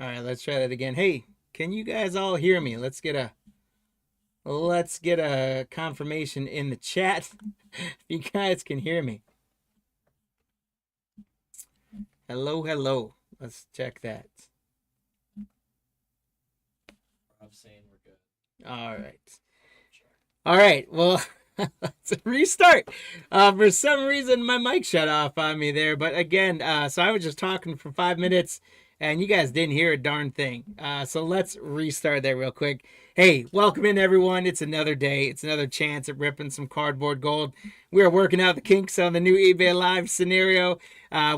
All right, let's try that again. Hey, can you guys all hear me? Let's get a confirmation in the chat if you guys can hear me. Hello, hello. Let's check that. I'm saying we're good. All right. All right. Well, let's restart. For some reason, my mic shut off on me there. But again, so I was just talking for 5 minutes, and you guys didn't hear a darn thing. So let's restart that real quick. Hey, welcome in, everyone. It's another day. It's another chance at ripping some cardboard gold. We are working out the kinks on the new eBay Live scenario.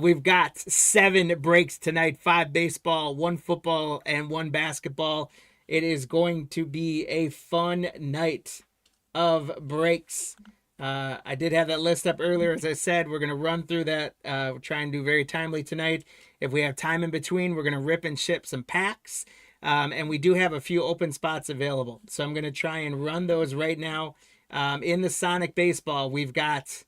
We've got 7 breaks tonight, 5 baseball, 1 football, and 1 basketball. It is going to be a fun night of breaks. I did have that list up earlier. As I said, we're going to run through that. We're trying to do very timely tonight. If we have time in between, we're going to rip and ship some packs. And we do have a few open spots available. So I'm going to try and run those right now. In the Sonic Baseball, we've got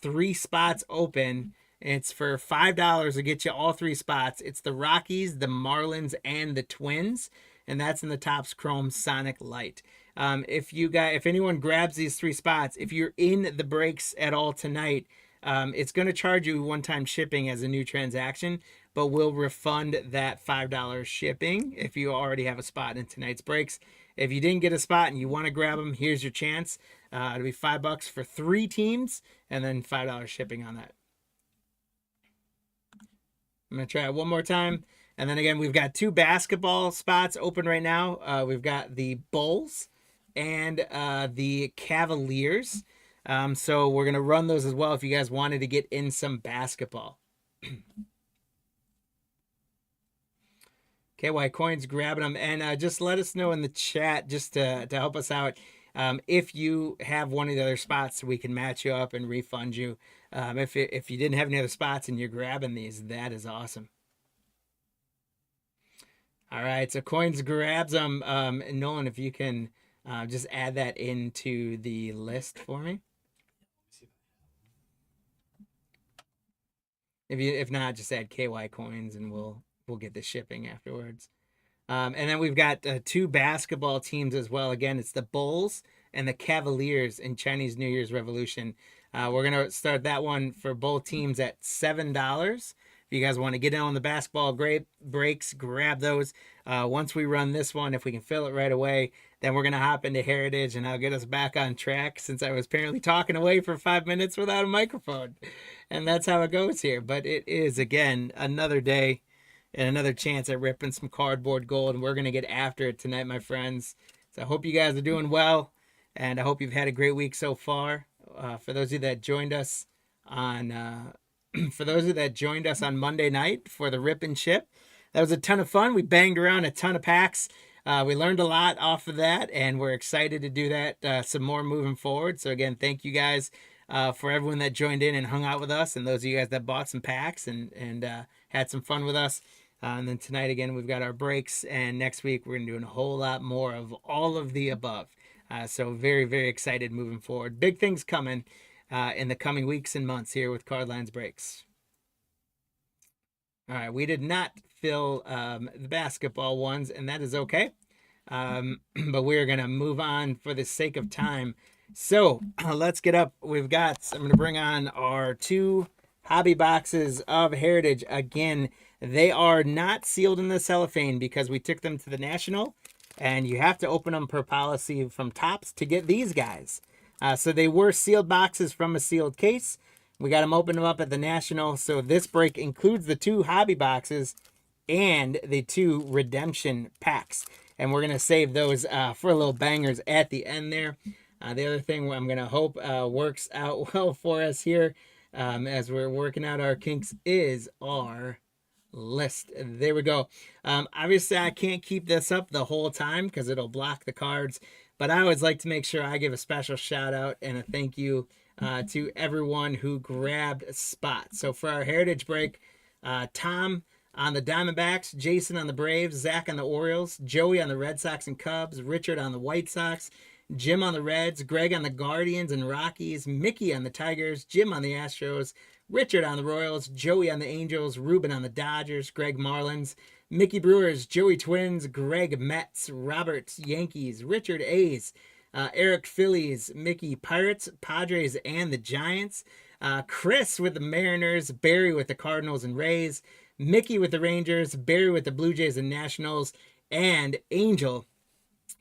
3 spots open. It's for $5 to get you all 3 spots. It's the Rockies, the Marlins, and the Twins. And that's in the Topps Chrome Sonic Lite. If anyone grabs these 3 spots, if you're in the breaks at all tonight, it's going to charge you one-time shipping as a new transaction, but we'll refund that $5 shipping if you already have a spot in tonight's breaks. If you didn't get a spot and you want to grab them, here's your chance. It'll be $5 for 3 teams and then $5 shipping on that. I'm going to try it one more time. And then again, we've got 2 basketball spots open right now. We've got the Bulls and the Cavaliers. So we're going to run those as well if you guys wanted to get in some basketball. KY Coins grabbing them. And just let us know in the chat just to help us out if you have one of the other spots so we can match you up and refund you. If you didn't have any other spots and you're grabbing these, that is awesome. All right, so Coins grabs them. Nolan, if you can just add that into the list for me. If not, just add KY Coins and we'll get the shipping afterwards. And then we've got 2 basketball teams as well. Again, it's the Bulls and the Cavaliers in Chinese New Year's Revolution. We're going to start that one for both teams at $7. If you guys want to get in on the basketball breaks, grab those. Once we run this one, if we can fill it right away, then we're going to hop into Heritage, and I'll get us back on track since I was apparently talking away for 5 minutes without a microphone. And that's how it goes here. But it is, again, another day and another chance at ripping some cardboard gold, and we're going to get after it tonight, my friends. So I hope you guys are doing well, and I hope you've had a great week so far. For those of you that joined us on Monday night for the Rip and Ship, that was a ton of fun. We banged around a ton of packs. We learned a lot off of that, and we're excited to do that some more moving forward. So again, thank you guys for everyone that joined in and hung out with us, and those of you guys that bought some packs and had some fun with us. And then tonight, again, we've got our breaks, and next week we're going to do a whole lot more of all of the above. So very, very excited moving forward. Big things coming in the coming weeks and months here with Cardlines Breaks. All right, we did not fill the basketball ones, and that is okay. But we're going to move on for the sake of time. So let's get up. I'm going to bring on our 2 hobby boxes of Heritage. Again, they are not sealed in the cellophane because we took them to the National, and you have to open them per policy from Topps to get these guys. So they were sealed boxes from a sealed case. We got them opened up at the National. So this break includes the 2 hobby boxes and the 2 redemption packs. And we're going to save those for little bangers at the end there. The other thing I'm going to hope works out well for us here as we're working out our kinks is our list. There we go. Obviously, I can't keep this up the whole time because it'll block the cards. But I always like to make sure I give a special shout out and a thank you to everyone who grabbed a spot. So for our Heritage break, Tom on the Diamondbacks, Jason on the Braves, Zach on the Orioles, Joey on the Red Sox and Cubs, Richard on the White Sox, Jim on the Reds, Greg on the Guardians and Rockies, Mickey on the Tigers, Jim on the Astros, Richard on the Royals, Joey on the Angels, Ruben on the Dodgers, Greg Marlins, Mickey Brewers, Joey Twins, Greg Mets, Robert Yankees, Richard A's, Eric Phillies, Mickey Pirates, Padres, and the Giants. Chris with the Mariners, Barry with the Cardinals and Rays, Mickey with the Rangers, Barry with the Blue Jays and Nationals, and Angel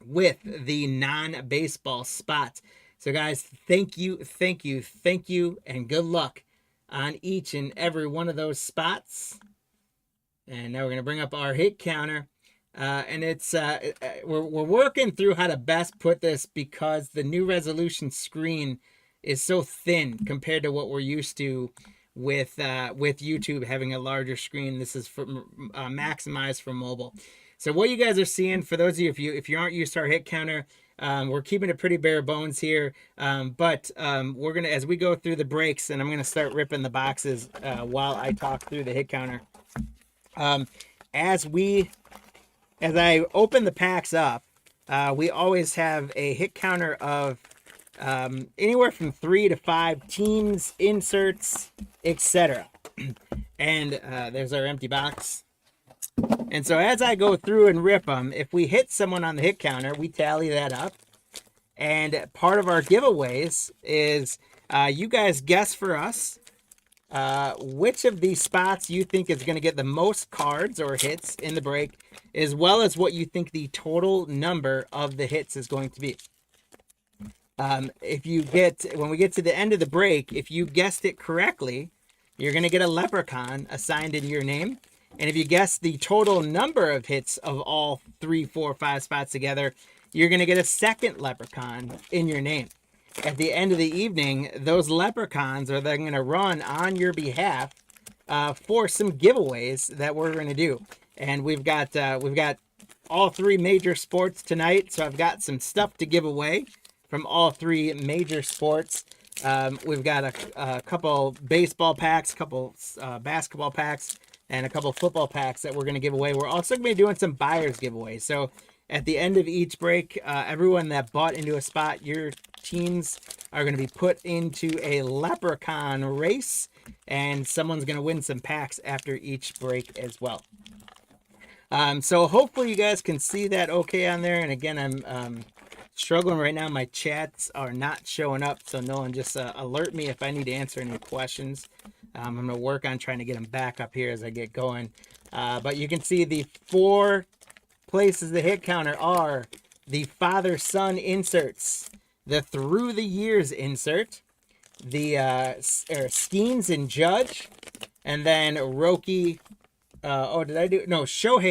with the non-baseball spots. So guys, thank you, and good luck on each and every one of those spots. And now we're going to bring up our hit counter. And it's we're working through how to best put this because the new resolution screen is so thin compared to what we're used to with YouTube having a larger screen. This is for maximized for mobile. So what you guys are seeing, for those of you if you aren't used to our hit counter, we're keeping it pretty bare bones here. But we're gonna, as we go through the breaks, and I'm gonna start ripping the boxes while I talk through the hit counter. As I open the packs up, we always have a hit counter of anywhere from 3 to 5 teams, inserts, etc. And there's our empty box. And so as I go through and rip them, if we hit someone on the hit counter, we tally that up. And part of our giveaways is you guys guess for us which of these spots you think is going to get the most cards or hits in the break, as well as what you think the total number of the hits is going to be. If you get, when we get to the end of the break, if you guessed it correctly, you're going to get a leprechaun assigned in your name. And if you guess the total number of hits of all 3, 4, 5 spots together, you're going to get a second leprechaun in your name. At the end of the evening, those leprechauns are then going to run on your behalf for some giveaways that we're going to do. And we've got all 3 major sports tonight, so I've got some stuff to give away from all 3 major sports. We've got a couple baseball packs, a couple basketball packs, and a couple football packs that we're going to give away. We're also going to be doing some buyers giveaways. So at the end of each break, everyone that bought into a spot, your teams are going to be put into a leprechaun race, and someone's going to win some packs after each break as well. So hopefully you guys can see that okay on there. And again, I'm struggling right now. My chats are not showing up, so Nolan, just alert me if I need to answer any questions. I'm going to work on trying to get them back up here as I get going. But you can see the 4 places the hit counter are the father-son inserts, the through the years insert, the Skeens and Judge, and then Shohei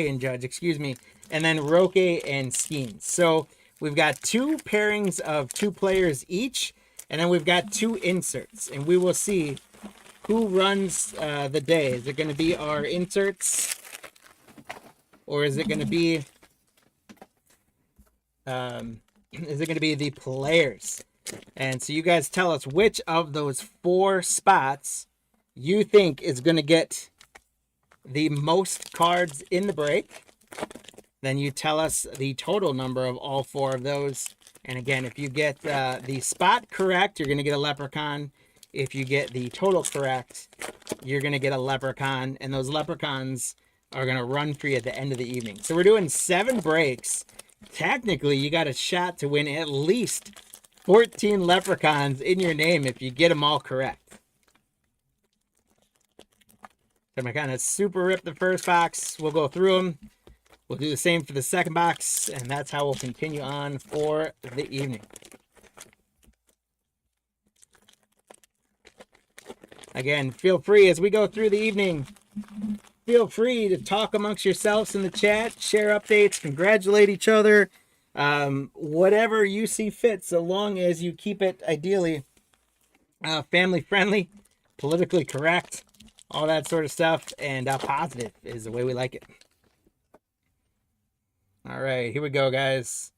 and Judge, excuse me, and then Roque and Skeens. So we've got 2 pairings of 2 players each, and then we've got 2 inserts, and we will see who runs the day. Is it going to be our inserts, or is it going to be the players? And so you guys tell us which of those 4 spots you think is going to get the most cards in the break. Then you tell us the total number of all 4 of those. And again, if you get the spot correct, you're going to get a leprechaun. If you get the total correct, you're going to get a leprechaun. And those leprechauns are going to run for you at the end of the evening. So we're doing 7 breaks. Technically, you got a shot to win at least 14 leprechauns in your name if you get them all correct. So I'm going to kind of super rip the first box. We'll go through them. We'll do the same for the second box, and that's how we'll continue on for the evening. Again, feel free as we go through the evening, feel free to talk amongst yourselves in the chat, share updates, congratulate each other, whatever you see fit, so long as you keep it ideally family friendly, politically correct, all that sort of stuff, and positive is the way we like it. All right, here we go, guys.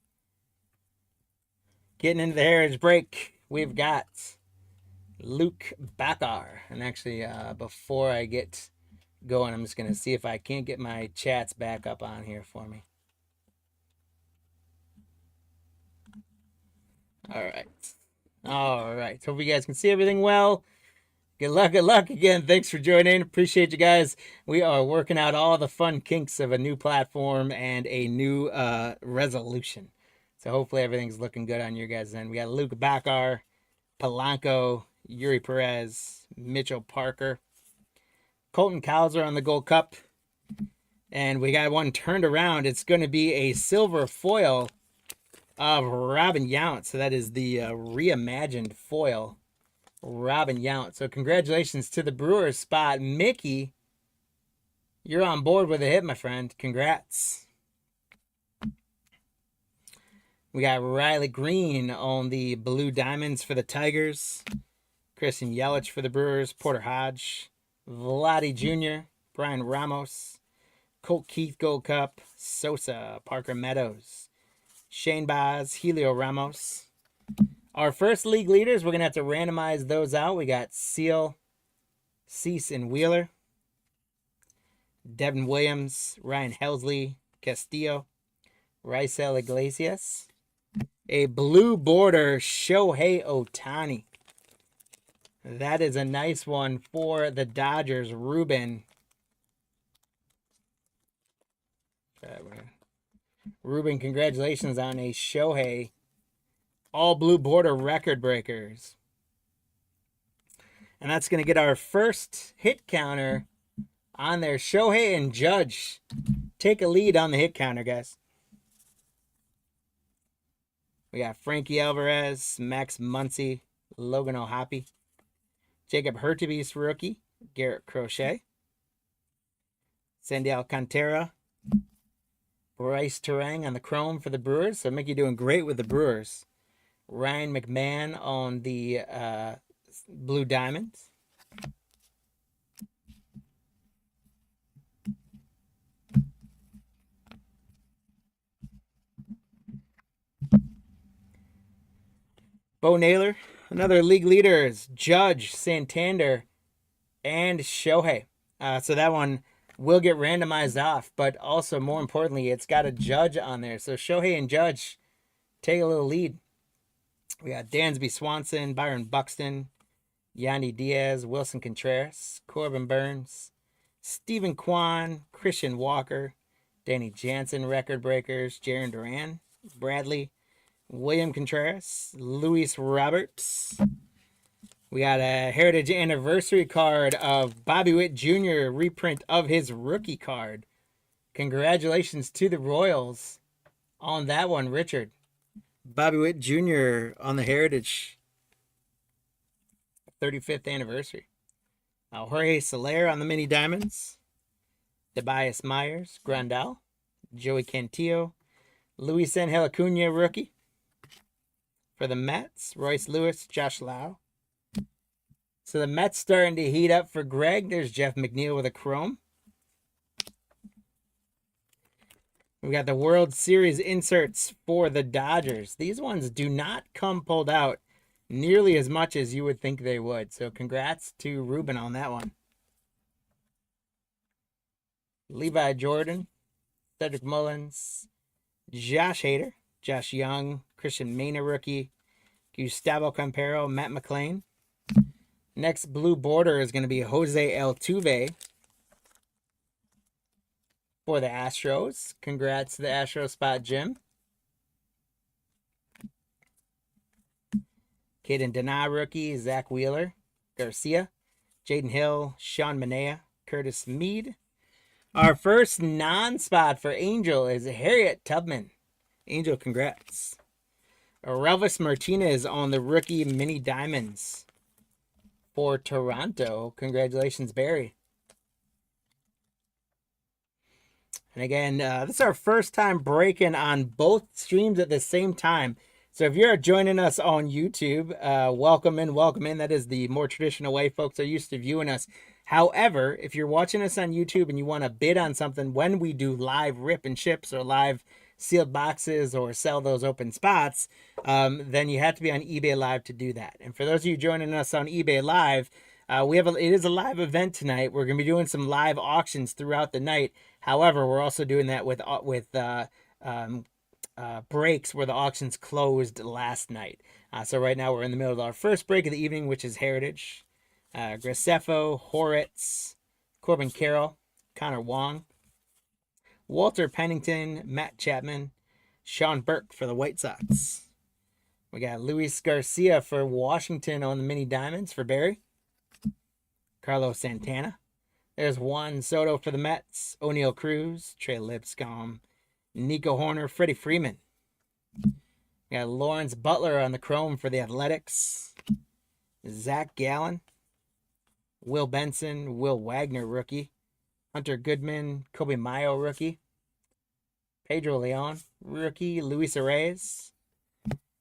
Getting into the heritage break, we've got Luke Bakar. And actually, before I get going, I'm just going to see if I can't get my chats back up on here for me. All right. Hope you guys can see everything well. Good luck, good luck again. Thanks for joining. Appreciate you guys. We are working out all the fun kinks of a new platform and a new resolution. So hopefully everything's looking good on your guys' end. We got Luke Bakar, Polanco, Yuri Perez, Mitchell Parker, Colton Cowser on the Gold Cup. And we got one turned around. It's going to be a silver foil of Robin Yount. So that is the reimagined foil, Robin Yount. So congratulations to the Brewers spot. Mickey, you're on board with a hit, my friend. Congrats. We got Riley Green on the Blue Diamonds for the Tigers. Christian Yelich for the Brewers. Porter Hodge. Vladdy Jr. Brian Ramos. Colt Keith Gold Cup. Sosa. Parker Meadows. Shane Baz. Helio Ramos. Our first league leaders, we're going to have to randomize those out. We got Seal, Cease, and Wheeler. Devin Williams. Ryan Helsley. Castillo. Raisel Iglesias. A blue border Shohei Ohtani. That is a nice one for the Dodgers. Ruben. Ruben, congratulations on a Shohei. All blue border record breakers. And that's going to get our first hit counter on there. Shohei and Judge take a lead on the hit counter, guys. We got Frankie Alvarez, Max Muncy, Logan O'Hoppe, Jacob Hurtubise rookie, Garrett Crochet, Sandy Alcantara, Bryce Terang on the chrome for the Brewers. So Mickey doing great with the Brewers. Ryan McMahon on the Blue Diamonds. Bo Naylor, another league leaders, Judge, Santander, and Shohei. So that one will get randomized off, but also more importantly, it's got a Judge on there. So Shohei and Judge take a little lead. We got Dansby Swanson, Byron Buxton, Yandy Diaz, Wilson Contreras, Corbin Burns, Stephen Kwan, Christian Walker, Danny Jansen, record breakers, Jaron Duran, Bradley, William Contreras, Luis Roberts. We got a Heritage Anniversary card of Bobby Witt Jr., reprint of his rookie card. Congratulations to the Royals on that one, Richard. Bobby Witt Jr. on the Heritage 35th anniversary. Jorge Soler on the Mini Diamonds. Tobias Myers, Grandal, Joey Cantillo, Luis Angel Acuna rookie. For the Mets, Royce Lewis, Josh Lau. So the Mets starting to heat up for Greg. There's Jeff McNeil with a chrome. We got the World Series inserts for the Dodgers. These ones do not come pulled out nearly as much as you would think they would. So congrats to Ruben on that one. Levi Jordan, Cedric Mullins, Josh Hader, Josh Young, Christian Mena rookie, Gustavo Campero, Matt McClain. Next blue border is going to be Jose Altuve for the Astros. Congrats to the Astros spot, Jim. Caden Dana rookie, Zach Wheeler, Garcia, Jaden Hill, Sean Manea, Curtis Mead. Our first non-spot for Angel is Harriet Tubman. Angel, congrats. Relvis Martinez on the rookie Mini Diamonds for Toronto. Congratulations, Barry. And again, this is our first time breaking on both streams at the same time. So if you're joining us on YouTube, welcome in, welcome in. That is the more traditional way folks are used to viewing us. However, if you're watching us on YouTube and you want to bid on something when we do live rip and ships or live sealed boxes or sell those open spots, then you have to be on eBay Live to do that. And for those of you joining us on eBay Live, it is a live event tonight. We're going to be doing some live auctions throughout the night. However, we're also doing that with breaks where the auctions closed last night. So right now we're in the middle of our first break of the evening, which is Heritage. Graceffo, Horitz, Corbin Carroll, Connor Wong, Walter Pennington, Matt Chapman, Sean Burke for the White Sox. We got Luis Garcia for Washington on the mini diamonds for Barry. Carlos Santana. There's Juan Soto for the Mets. O'Neal Cruz, Trey Lipscomb, Nico Horner, Freddie Freeman. We got Lawrence Butler on the chrome for the Athletics. Zach Gallen, Will Benson, Will Wagner rookie. Hunter Goodman, Kobe Mayo rookie. Pedro Leon rookie. Luis Arraez.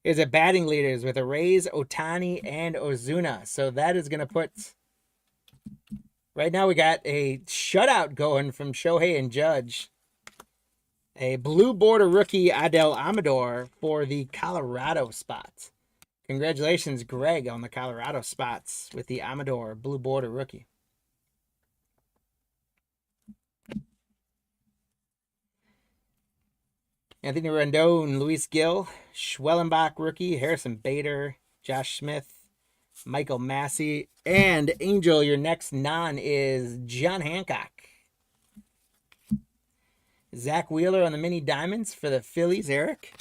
Is it batting leaders with Arraez, Otani, and Ozuna. So that is going to put... Right now we got a shutout going from Shohei and Judge. A blue border rookie, Adel Amador, for the Colorado spot. Congratulations, Greg, on the Colorado spots with the Amador blue border rookie. Anthony Rendon, Luis Gill, Schwellenbach rookie, Harrison Bader, Josh Smith, Michael Massey, and Angel, your next non is John Hancock. Zach Wheeler on the mini diamonds for the Phillies, Eric.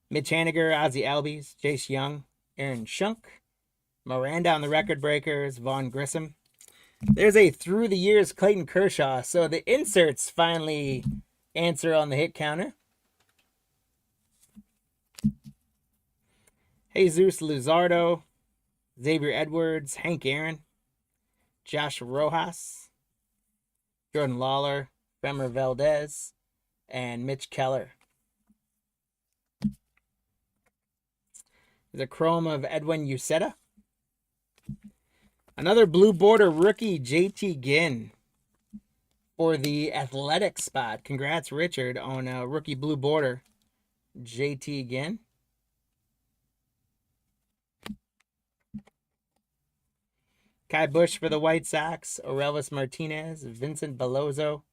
Mitch Haniger, Ozzie Albies, Jace Young, Aaron Shunk, Miranda on the record breakers, Vaughn Grissom. There's a through the years Clayton Kershaw. So the inserts finally answer on the hit counter. Jesus Luzardo, Xavier Edwards, Hank Aaron, Josh Rojas, Jordan Lawler, Bremer Valdez, and Mitch Keller. The chrome of Edwin Uceta. Another blue border rookie, JT Ginn, for the athletic spot. Congrats, Richard, on a rookie blue border. JT Ginn. Kai Bush for the White Sox. Aurelvis Martinez. Vincent Bellozo.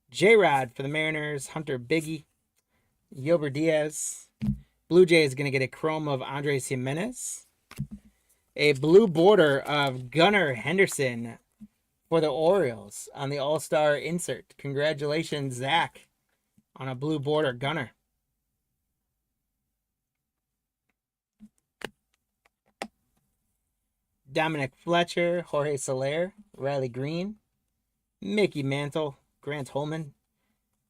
J-Rod for the Mariners. Hunter Biggie. Yober Diaz. Blue Jay is going to get a chrome of Andres Jimenez. A blue border of Gunnar Henderson for the Orioles on the All-Star insert. Congratulations, Zach, on a blue border Gunnar. Dominic Fletcher, Jorge Soler, Riley Green, Mickey Mantle, Grant Holman,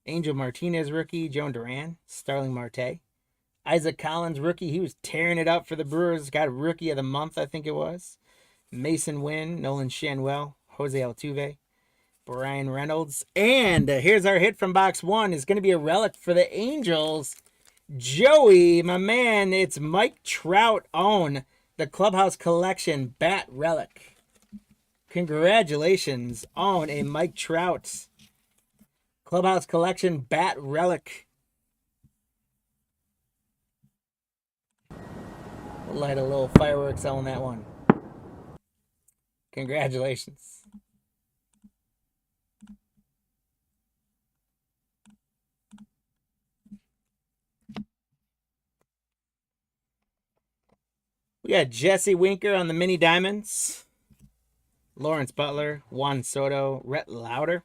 Angel Martinez rookie, Joan Duran, Starling Marte, Isaac Collins rookie. He was tearing it up for the Brewers. Got a rookie of the month, I think it was. Mason Wynn, Nolan Shanwell, Jose Altuve, Brian Reynolds. And here's our hit from box one. It's going to be a relic for the Angels. Joey, my man, it's Mike Trout on the Clubhouse Collection Bat Relic. Congratulations on a Mike Trout Clubhouse Collection Bat Relic. We'll light a little fireworks on that one. Congratulations. We got Jesse Winker on the mini diamonds. Lawrence Butler, Juan Soto, Rhett Lauder,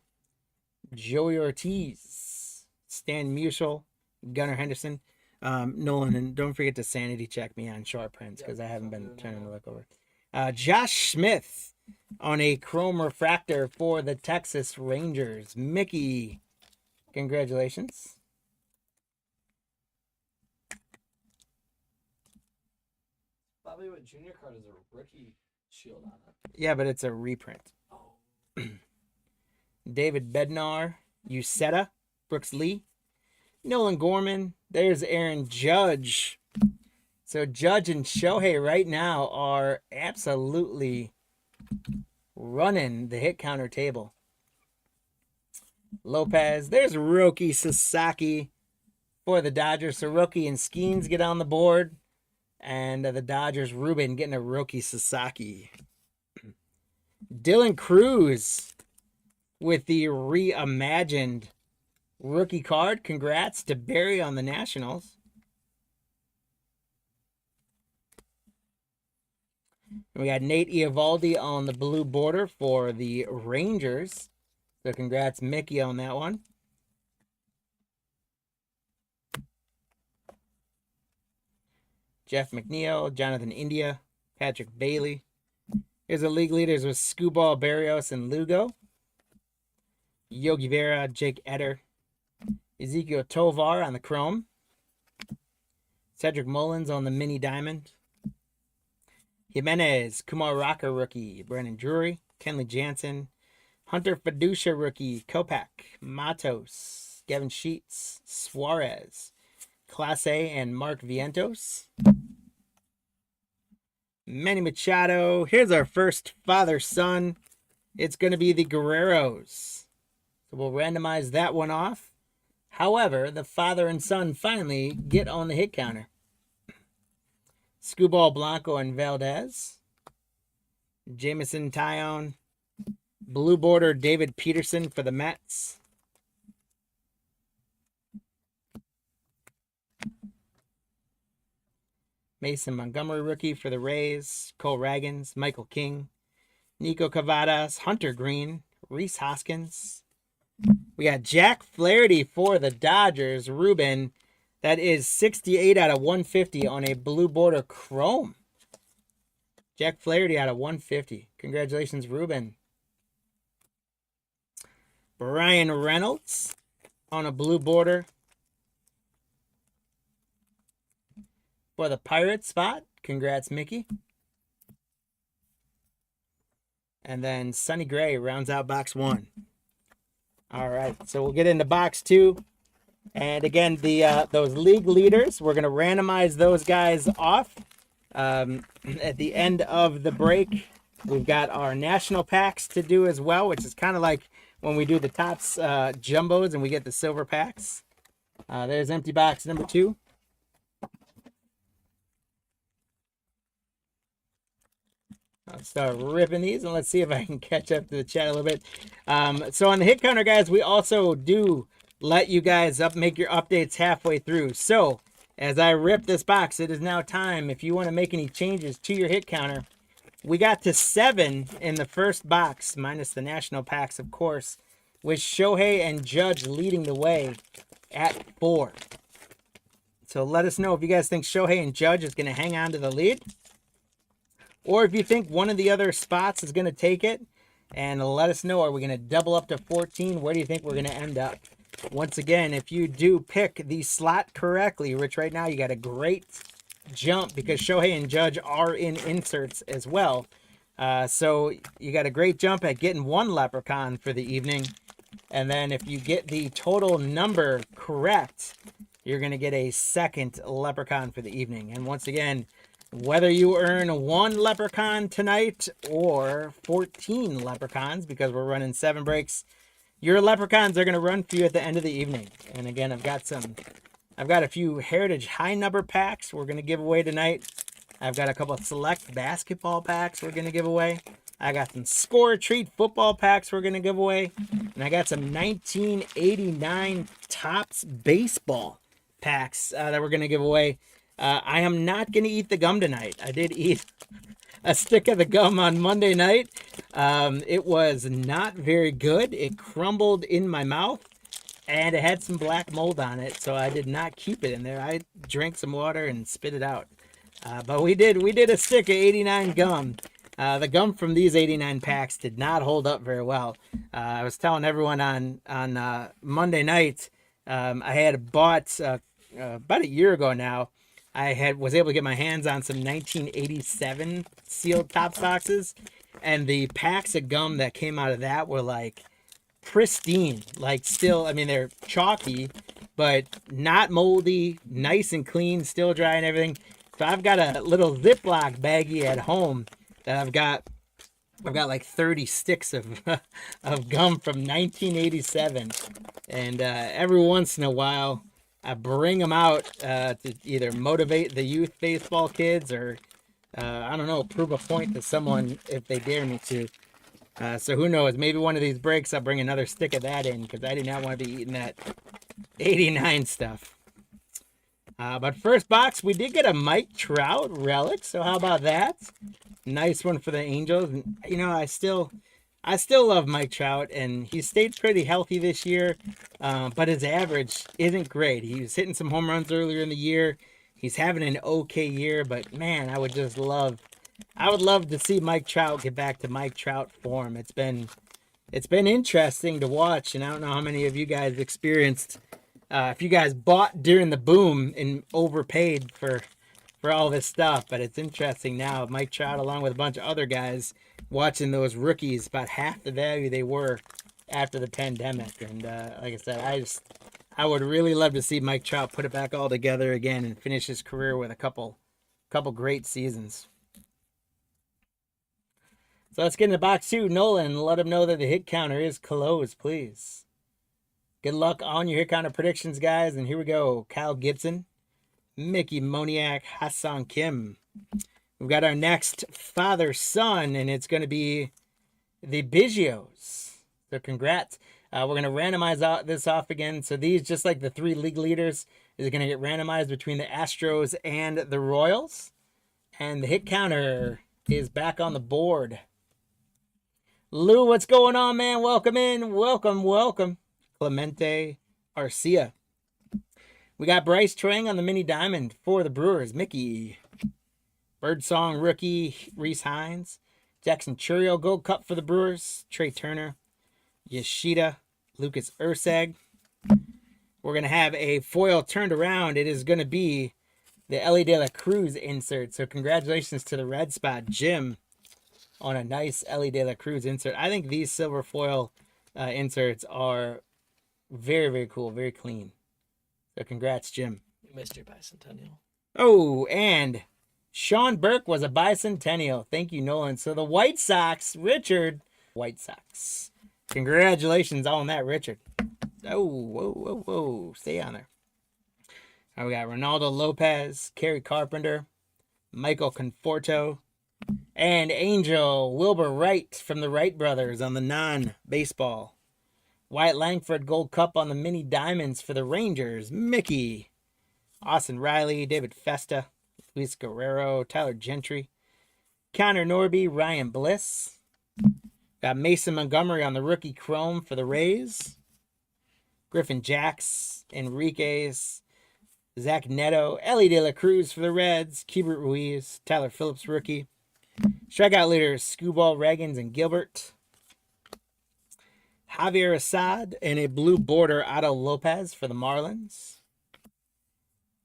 Joey Ortiz, Stan Musial, Gunnar Henderson. Nolan, and don't forget to sanity check me on short prints because I haven't been trying to look over. Josh Smith on a chrome refractor for the Texas Rangers. Mickey, congratulations. Probably what junior card is a rookie shield on it. Yeah, but it's a reprint. Oh. David Bednar, Uceta, Brooks Lee, Nolan Gorman. There's Aaron Judge. So Judge and Shohei right now are absolutely running the hit counter table. Lopez. There's Roki Sasaki for the Dodgers. So Roki and Skeens get on the board. And the Dodgers, Ruben getting a Roki Sasaki. Dylan Cruz with the reimagined rookie card. Congrats to Barry on the Nationals. And we got Nate Eovaldi on the blue border for the Rangers. So congrats, Mickey, on that one. Jeff McNeil, Jonathan India, Patrick Bailey. Here's the league leaders with Scuball, Barrios, and Lugo. Yogi Berra, Jake Eder, Ezekiel Tovar on the Chrome. Cedric Mullins on the Mini Diamond. Jimenez, Kumar Rocker rookie, Brandon Drury, Kenley Jansen, Hunter Fiducia rookie, Kopak, Matos, Gavin Sheets, Suarez, Clase, and Mark Vientos. Manny Machado. Here's our first father-son. It's going to be the Guerreros. So we'll randomize that one off. However, the father and son finally get on the hit counter. Scuball, Blanco, and Valdez. Jameson Tyone. Blue border, David Peterson for the Mets. Mason Montgomery rookie for the Rays. Cole Ragans, Michael King, Nico Cavadas, Hunter Green, Reese Hoskins. We got Jack Flaherty for the Dodgers. Ruben, that is 68 out of 150 on a blue border chrome. Jack Flaherty out of 150. Congratulations, Ruben. Brian Reynolds on a blue border for the Pirates spot. Congrats, Mickey. And then Sonny Gray rounds out box 1. All right, so we'll get into box 2. And again, those league leaders, we're going to randomize those guys off. At the end of the break, we've got our national packs to do as well, which is kind of like when we do the Topps jumbos and we get the silver packs. There's empty box number 2. I'll start ripping these and let's see if I can catch up to the chat a little bit. So on the hit counter, guys, we also do let you guys make your updates halfway through. So as I rip this box, it is now time. If you want to make any changes to your hit counter, we got to 7 in the first box, minus the national packs, of course, with Shohei and Judge leading the way at 4. So let us know if you guys think Shohei and Judge is going to hang on to the lead, or if you think one of the other spots is going to take it, and let us know. Are we going to double up to 14? Where do you think we're going to end up? Once again, if you do pick the slot correctly, Rich, right now you got a great jump because Shohei and Judge are in inserts as well. So you got a great jump at getting 1 Leprechaun for the evening. And then if you get the total number correct, you're going to get a 2nd Leprechaun for the evening. And once again, whether you earn 1 Leprechaun tonight or 14 Leprechauns, because we're running 7 breaks, your Leprechauns are going to run for you at the end of the evening. And again, I've got a few Heritage high number packs we're going to give away tonight. I've got a couple of select basketball packs we're going to give away. I got some Score Treat football packs we're going to give away. And I got some 1989 Topps baseball packs that we're going to give away. I am not going to eat the gum tonight. I did eat a stick of the gum on Monday night. It was not very good. It crumbled in my mouth, and it had some black mold on it, so I did not keep it in there. I drank some water and spit it out. But we did a stick of 89 gum. The gum from these 89 packs did not hold up very well. I was telling everyone on Monday night, I had bought about a year ago now. I was able to get my hands on some 1987 sealed Topps boxes, and the packs of gum that came out of that were like pristine, like still, I mean, they're chalky, but not moldy, nice and clean, still dry and everything. So I've got a little Ziploc baggie at home that I've got like 30 sticks of of gum from 1987, and every once in a while I bring them out to either motivate the youth baseball kids or, I don't know, prove a point to someone if they dare me to. So who knows? Maybe one of these breaks I'll bring another stick of that in because I do not want to be eating that 89 stuff. But first box, we did get a Mike Trout relic, so how about that? Nice one for the Angels. And, you know, I still love Mike Trout, and he stayed pretty healthy this year, but his average isn't great. He was hitting some home runs earlier in the year. He's having an okay year, but man, I would love to see Mike Trout get back to Mike Trout form. It's been interesting to watch, and I don't know how many of you guys experienced. If you guys bought during the boom and overpaid for all this stuff, but it's interesting now. Mike Trout, along with a bunch of other guys, watching those rookies about half the value they were after the pandemic. And like I said, I would really love to see Mike Trout put it back all together again and finish his career with a couple great seasons. So let's get into box 2. Nolan, and let him know that the hit counter is closed, please. Good luck on your hit counter predictions, guys. And here we go. Kyle Gibson, Mickey Moniak, Hassan Kim. We've got our next father-son, and it's going to be the Biggios. So congrats. We're going to randomize this off again. So these, just like the 3 league leaders, is going to get randomized between the Astros and the Royals. And the hit counter is back on the board. Lou, what's going on, man? Welcome in. Welcome. Clemente Arcia. We got Bryce Trang on the mini diamond for the Brewers. Mickey. Birdsong rookie, Reese Hines. Jackson Churio, Gold Cup for the Brewers. Trey Turner. Yoshida. Lucas Ursag. We're going to have a foil turned around. It is going to be the Ellie De La Cruz insert. So congratulations to the Red Spot, Jim, on a nice Ellie De La Cruz insert. I think these silver foil inserts are very, very cool, very clean. So congrats, Jim. You missed your bicentennial. Oh, and Sean Burke was a bicentennial. Thank you, Nolan. So the White Sox, Richard, White Sox. Congratulations on that, Richard. Oh, whoa. Stay on there. All right, we got Ronaldo Lopez, Kerry Carpenter, Michael Conforto, and Angel Wilbur Wright from the Wright brothers on the non-baseball. Wyatt Langford Gold Cup on the mini diamonds for the Rangers. Mickey. Austin Riley, David Festa, Luis Guerrero, Tyler Gentry, Connor Norby, Ryan Bliss. Got Mason Montgomery on the rookie chrome for the Rays. Griffin Jacks, Enriquez, Zach Neto, Ellie De La Cruz for the Reds, Keibert Ruiz, Tyler Phillips rookie. Strikeout leaders, Scuball, Reagans, and Gilbert. Javier Assad and a blue border, Otto Lopez for the Marlins.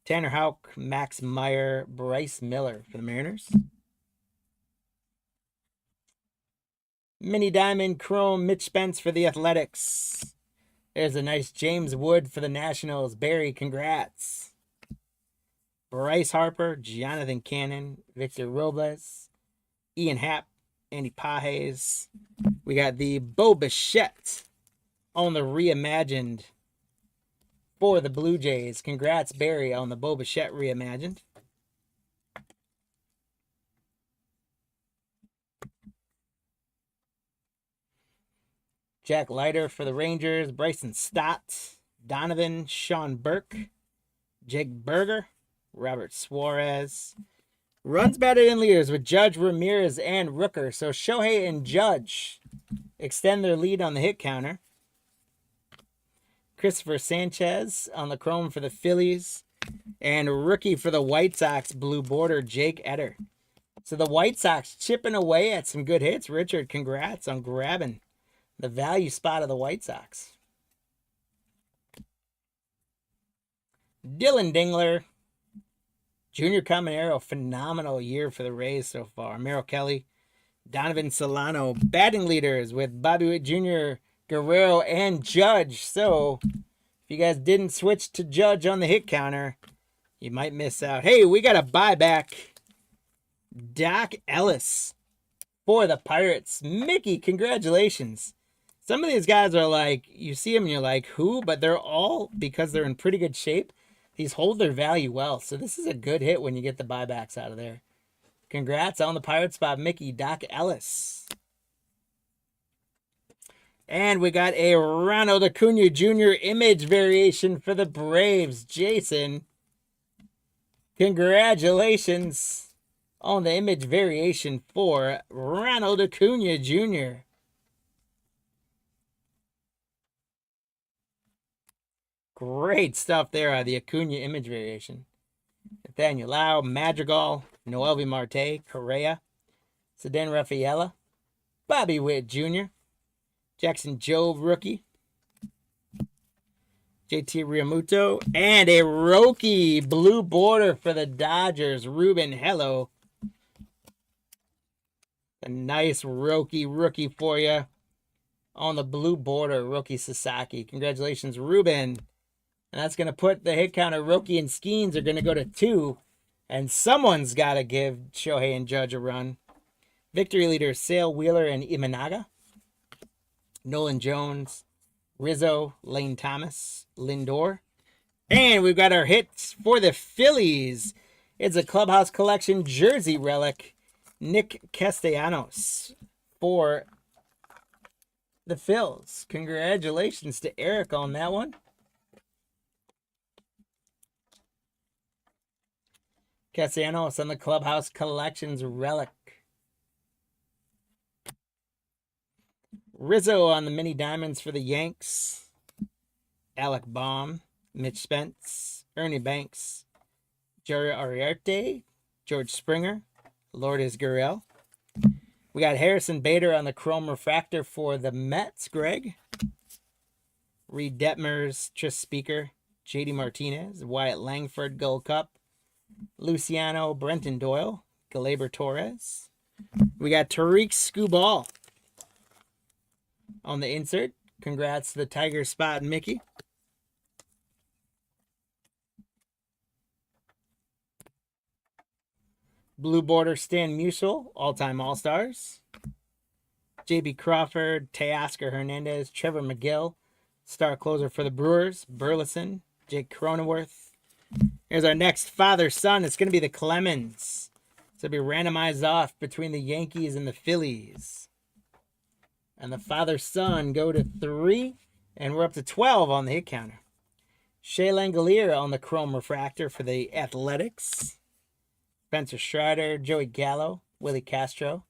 Tanner Houck, Max Meyer, Bryce Miller for the Mariners. Mini Diamond Chrome, Mitch Spence for the Athletics. There's a nice James Wood for the Nationals. Barry, congrats. Bryce Harper, Jonathan Cannon, Victor Robles, Ian Happ, Andy Pajes. We got the Bo Bichette on the reimagined for the Blue Jays. Congrats, Barry, on the Bo Bichette reimagined. Jack Leiter for the Rangers. Bryson Stott, Donovan, Sean Burke, Jake Berger, Robert Suarez. Runs batted in leaders with Judge, Ramirez, and Rooker. So Shohei and Judge extend their lead on the hit counter. Christopher Sanchez on the chrome for the Phillies. And rookie for the White Sox, blue border, Jake Eder. So the White Sox chipping away at some good hits. Richard, congrats on grabbing the value spot of the White Sox. Dylan Dingler. Junior Caminero, phenomenal year for the Rays so far. Merrill Kelly, Donovan Solano, batting leaders with Bobby Witt Jr., Guerrero, and Judge. So if you guys didn't switch to Judge on the hit counter, you might miss out. Hey, we got a buyback. Doc Ellis for the Pirates. Mickey, congratulations. Some of these guys are like, you see them and you're like, who? But they're all, because they're in pretty good shape, these hold their value well. So this is a good hit when you get the buybacks out of there. Congrats on the Pirate spot, Mickey, Doc Ellis. And we got a Ronald Acuna Jr. image variation for the Braves. Jason, congratulations on the image variation for Ronald Acuna Jr. Great stuff there on the Acuna image variation. Nathaniel Lau, Madrigal, Noelvi Marte, Correa, Cedeno Rafaela, Bobby Witt Jr., Jackson Jove rookie, JT Realmuto, and a rookie blue border for the Dodgers, Ruben Hello. A nice rookie for you on the blue border, rookie Sasaki. Congratulations, Ruben. And that's going to put the hit counter. Rookie and Skeens are going to go to 2. And someone's got to give Shohei and Judge a run. Victory leaders, Sale, Wheeler, and Imanaga. Nolan Jones, Rizzo, Lane Thomas, Lindor. And we've got our hits for the Phillies. It's a Clubhouse Collection jersey relic. Nick Castellanos for the Phils. Congratulations to Eric on that one. Castellanos on the Clubhouse Collections relic. Rizzo on the mini diamonds for the Yanks. Alec Baum, Mitch Spence, Ernie Banks, Jerry Ariarte, George Springer, Lourdes Gurriel. We got Harrison Bader on the chrome refractor for the Mets, Greg. Reed Detmers, Tris Speaker, JD Martinez, Wyatt Langford Gold Cup, Luciano Brenton Doyle, Gleyber Torres. We got Tariq Skubal on the insert. Congrats to the Tiger Spot Mickey. Blue border Stan Musial, all-time All-Stars. J.B. Crawford, Teoscar Hernandez, Trevor McGill, star closer for the Brewers, Burleson, Jake Cronenworth. Here's our next father-son. It's going to be the Clemens. So it'll be randomized off between the Yankees and the Phillies. And the father-son go to 3, and we're up to 12 on the hit counter. Shea Langolier on the chrome refractor for the Athletics. Spencer Strider, Joey Gallo, Willie Castro,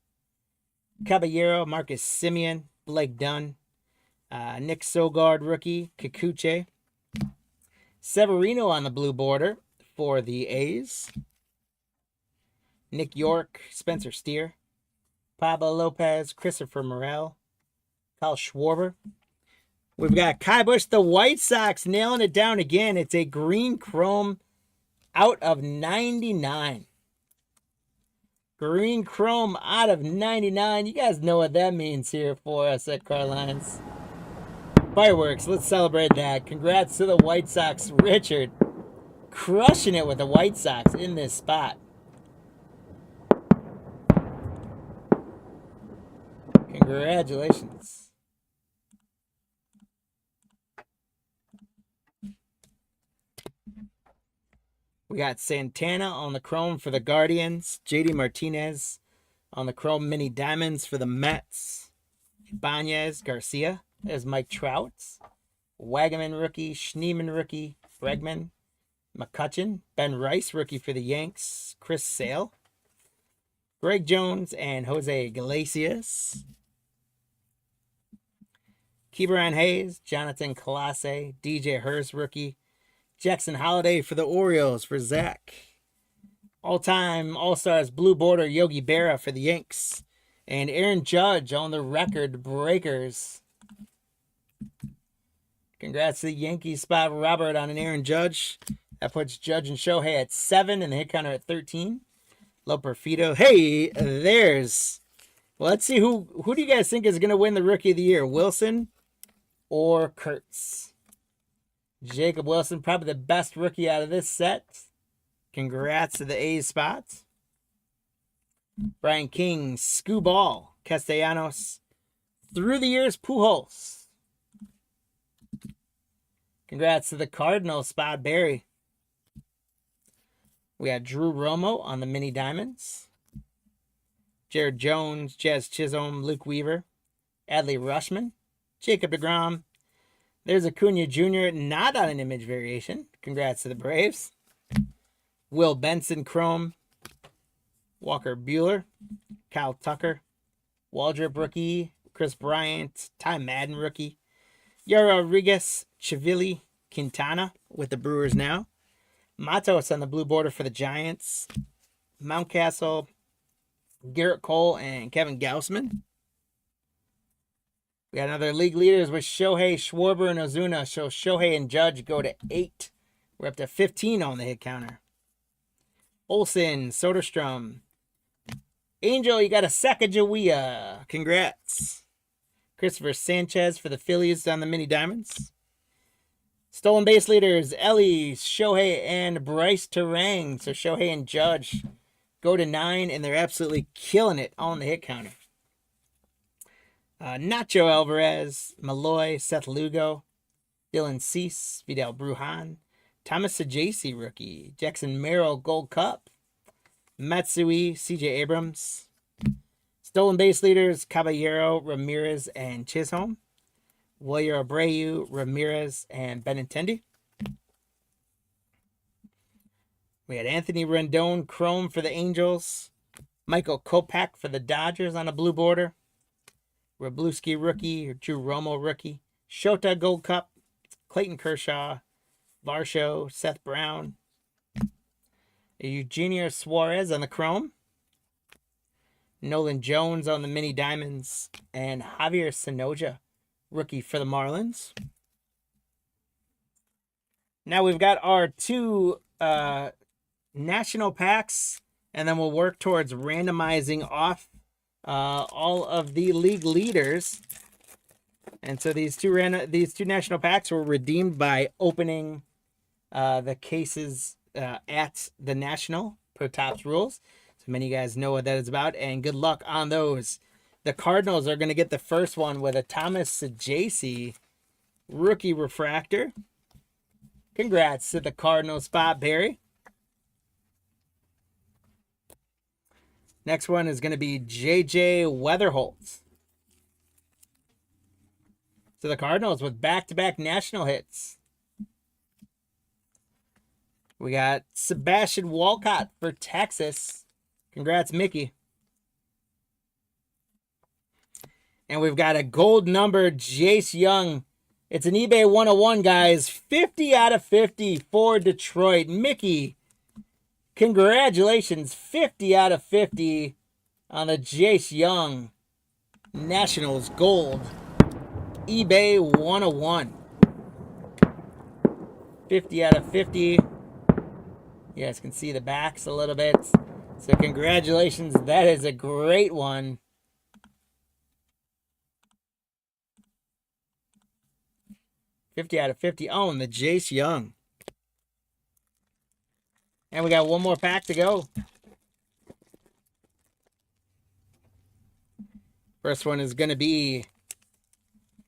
Caballero, Marcus Simeon, Blake Dunn, Nick Sogard, rookie, Kikuchi. Severino on the blue border for the A's. Nick York, Spencer Steer, Pablo Lopez, Christopher Morel, Kyle Schwarber. We've got Kai Busch, the White Sox, nailing it down again. It's a green chrome out of 99. Green chrome out of 99. You guys know what that means here for us at Carlines. Fireworks. Let's celebrate that. Congrats to the White Sox. Richard crushing it with the White Sox in this spot. Congratulations. We got Santana on the chrome for the Guardians. JD Martinez on the chrome mini diamonds for the Mets. Ibanez, Garcia. There's Mike Trout. Wagaman rookie. Schneeman rookie. Bregman. McCutcheon. Ben Rice rookie for the Yanks. Chris Sale. Greg Jones and Jose Iglesias. Ke'Bryan Hayes. Jonathan Colase. DJ Hurst rookie. Jackson Holiday for the Orioles for Zach. All-time All-Stars blue border Yogi Berra for the Yanks. And Aaron Judge on the record breakers. Congrats to the Yankees spot Robert on an Aaron Judge. That puts Judge and Shohei at 7 and the hit counter at 13. Loperfido. Hey, there's. Well, let's see who do you guys think is going to win the Rookie of the Year? Wilson or Kurtz? Jacob Wilson, probably the best rookie out of this set. Congrats to the A's spots. Brian King, Skubal, Castellanos. Through the years, Pujols. Congrats to the Cardinals spot, Barry. We got Drew Romo on the mini diamonds. Jared Jones, Jazz Chisholm, Luke Weaver, Adley Rushman, Jacob deGrom. There's Acuna Jr., not on an image variation. Congrats to the Braves. Will Benson, chrome. Walker Buehler, Kyle Tucker, Waldrop rookie, Chris Bryant, Ty Madden rookie, Yaro Rodriguez, Chivili, Quintana with the Brewers now, Matos on the blue border for the Giants, Mountcastle, Garrett Cole, and Kevin Gausman. We got another league leaders with Shohei, Schwarber, and Ozuna. So Shohei and Judge go to 8. We're up to 15 on the hit counter. Olsen, Soderstrom. Angel, you got a Sacagawea. Congrats. Christopher Sanchez for the Phillies on the mini diamonds. Stolen base leaders, Ellie, Shohei, and Bryce Terang. So Shohei and Judge go to 9, and they're absolutely killing it on the hit counter. Nacho Alvarez, Malloy, Seth Lugo, Dylan Cease, Vidal Brujan, Thomas Sajaci rookie, Jackson Merrill Gold Cup, Matsui, CJ Abrams, stolen base leaders, Caballero, Ramirez, and Chisholm, Wilyer Abreu, Ramirez, and Benintendi. We had Anthony Rendon, Chrome for the Angels, Michael Kopech for the Dodgers on a blue border, Wroblewski rookie, Drew Romo rookie, Shota Gold Cup, Clayton Kershaw, Varsho, Seth Brown, Eugenio Suarez on the Chrome, Nolan Jones on the mini diamonds, and Javier Sonoja, rookie for the Marlins. Now we've got our 2 national packs, and then we'll work towards randomizing off all of the league leaders. And so these two national packs were redeemed by opening the cases at the National per Topps rules. So many of you guys know what that is about, and good luck on those. The Cardinals are going to get the first one with a Thomas Sajaci rookie refractor. Congrats to the Cardinals spot, Barry. Next one is going to be J.J. Weatherholt. So the Cardinals with back-to-back national hits. We got Sebastian Walcott for Texas. Congrats, Mickey. And we've got a gold number, Jace Young. It's an eBay 101, guys. 50 out of 50 for Detroit. Mickey, congratulations. 50 out of 50 on the Jace Young Nationals Gold eBay 101. 50 out of 50. You guys can see the backs a little bit. So congratulations. That is a great one. $50 out of 50 on the Jace Young. And we got one more pack to go. First one is going to be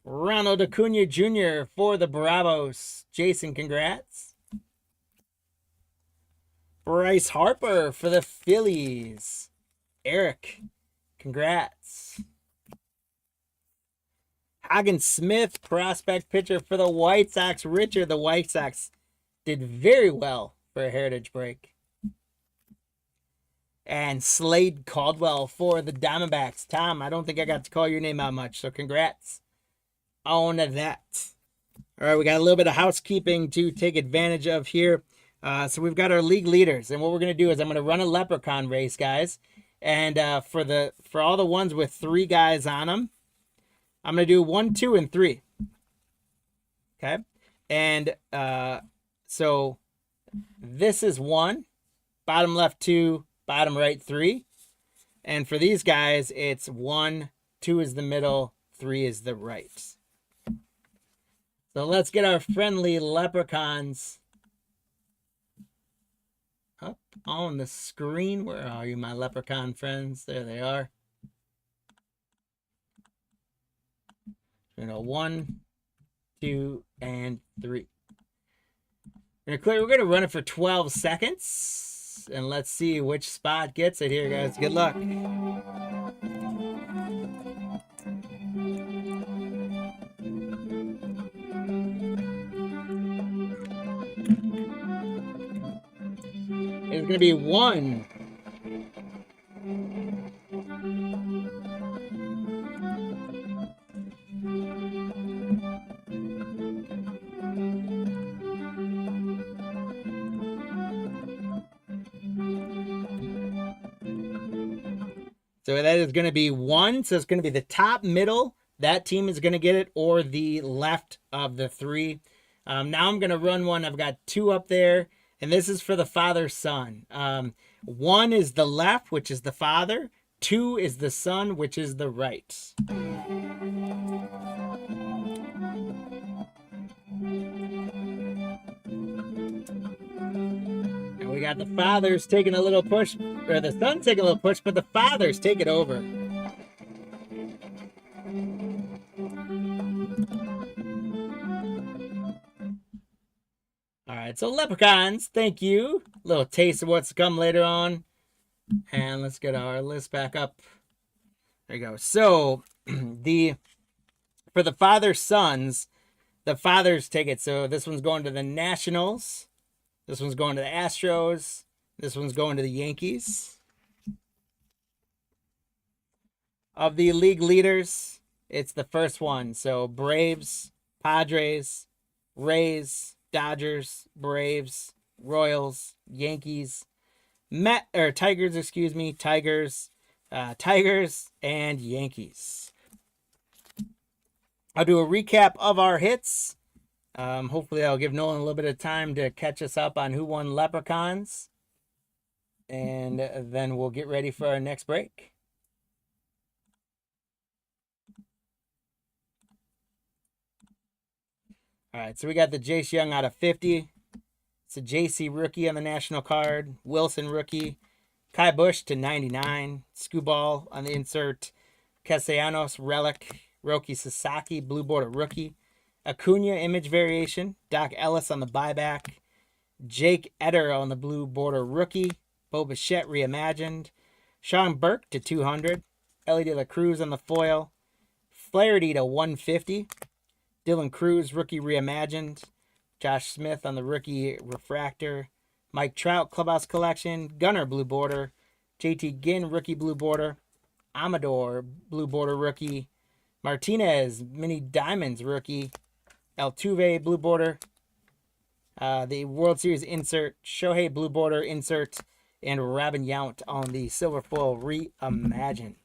Ronald Acuna Jr. for the Bravos. Jason, congrats. Bryce Harper for the Phillies. Eric, congrats. Hagen Smith, prospect pitcher for the White Sox. Richard, the White Sox did very well for a heritage break. And Slade Caldwell for the Diamondbacks. Tom, I don't think I got to call your name out much, so congrats on that. All right, we got a little bit of housekeeping to take advantage of here. So we've got our league leaders, and what we're going to do is I'm going to run a leprechaun race, guys. And for all the ones with 3 guys on them, I'm going to do 1, 2, and 3. Okay? And so this is 1, bottom left 2, bottom right 3. And for these guys, it's 1, 2 is the middle, 3 is the right. So let's get our friendly leprechauns up on the screen. Where are you, my leprechaun friends? There they are. 1, 2, and 3. We're going to run it for 12 seconds. And let's see which spot gets it here, guys. Good luck. It's going to be 1, So that is going to be 1. So it's going to be the top middle. That team is going to get it, or the left of the 3. Now I'm going to run one. I've got 2 up there, and this is for the father-son. 1 is the left, which is the father. 2 is the son, which is the right. And we got the fathers taking a little push, or the son's taking a little push, but the fathers take it over. All right, so leprechauns, thank you. A little taste of what's to come later on. And let's get our list back up. There you go. So for the father-sons, the fathers take it. So this one's going to the Nationals. This one's going to the Astros. This one's going to the Yankees. Of the league leaders, it's the first one. So Braves, Padres, Rays, Dodgers, Braves, Royals, Yankees, Tigers, Tigers, Tigers, and Yankees. I'll do a recap of our hits. Hopefully I'll give Nolan a little bit of time to catch us up on who won Leprechauns. And then we'll get ready for our next break. All right, so we got the Jace Young out of 50. It's a JC rookie on the national card. Wilson rookie. Kai Bush to 99. Scuball on the insert. Castellanos relic. Roki Sasaki blue border rookie. Acuna image variation. Doc Ellis on the buyback. Jake Eder on the blue border rookie. Bo Bichette reimagined. Sean Burke to 200. Ellie De La Cruz on the foil. Flaherty to 150. Dylan Cruz, rookie reimagined. Josh Smith on the rookie refractor. Mike Trout, clubhouse collection. Gunner, blue border. JT Ginn, rookie blue border. Amador, blue border rookie. Martinez, mini diamonds rookie. Altuve, blue border. The World Series insert. Shohei, blue border insert. And Robin Yount on the silver foil reimagined.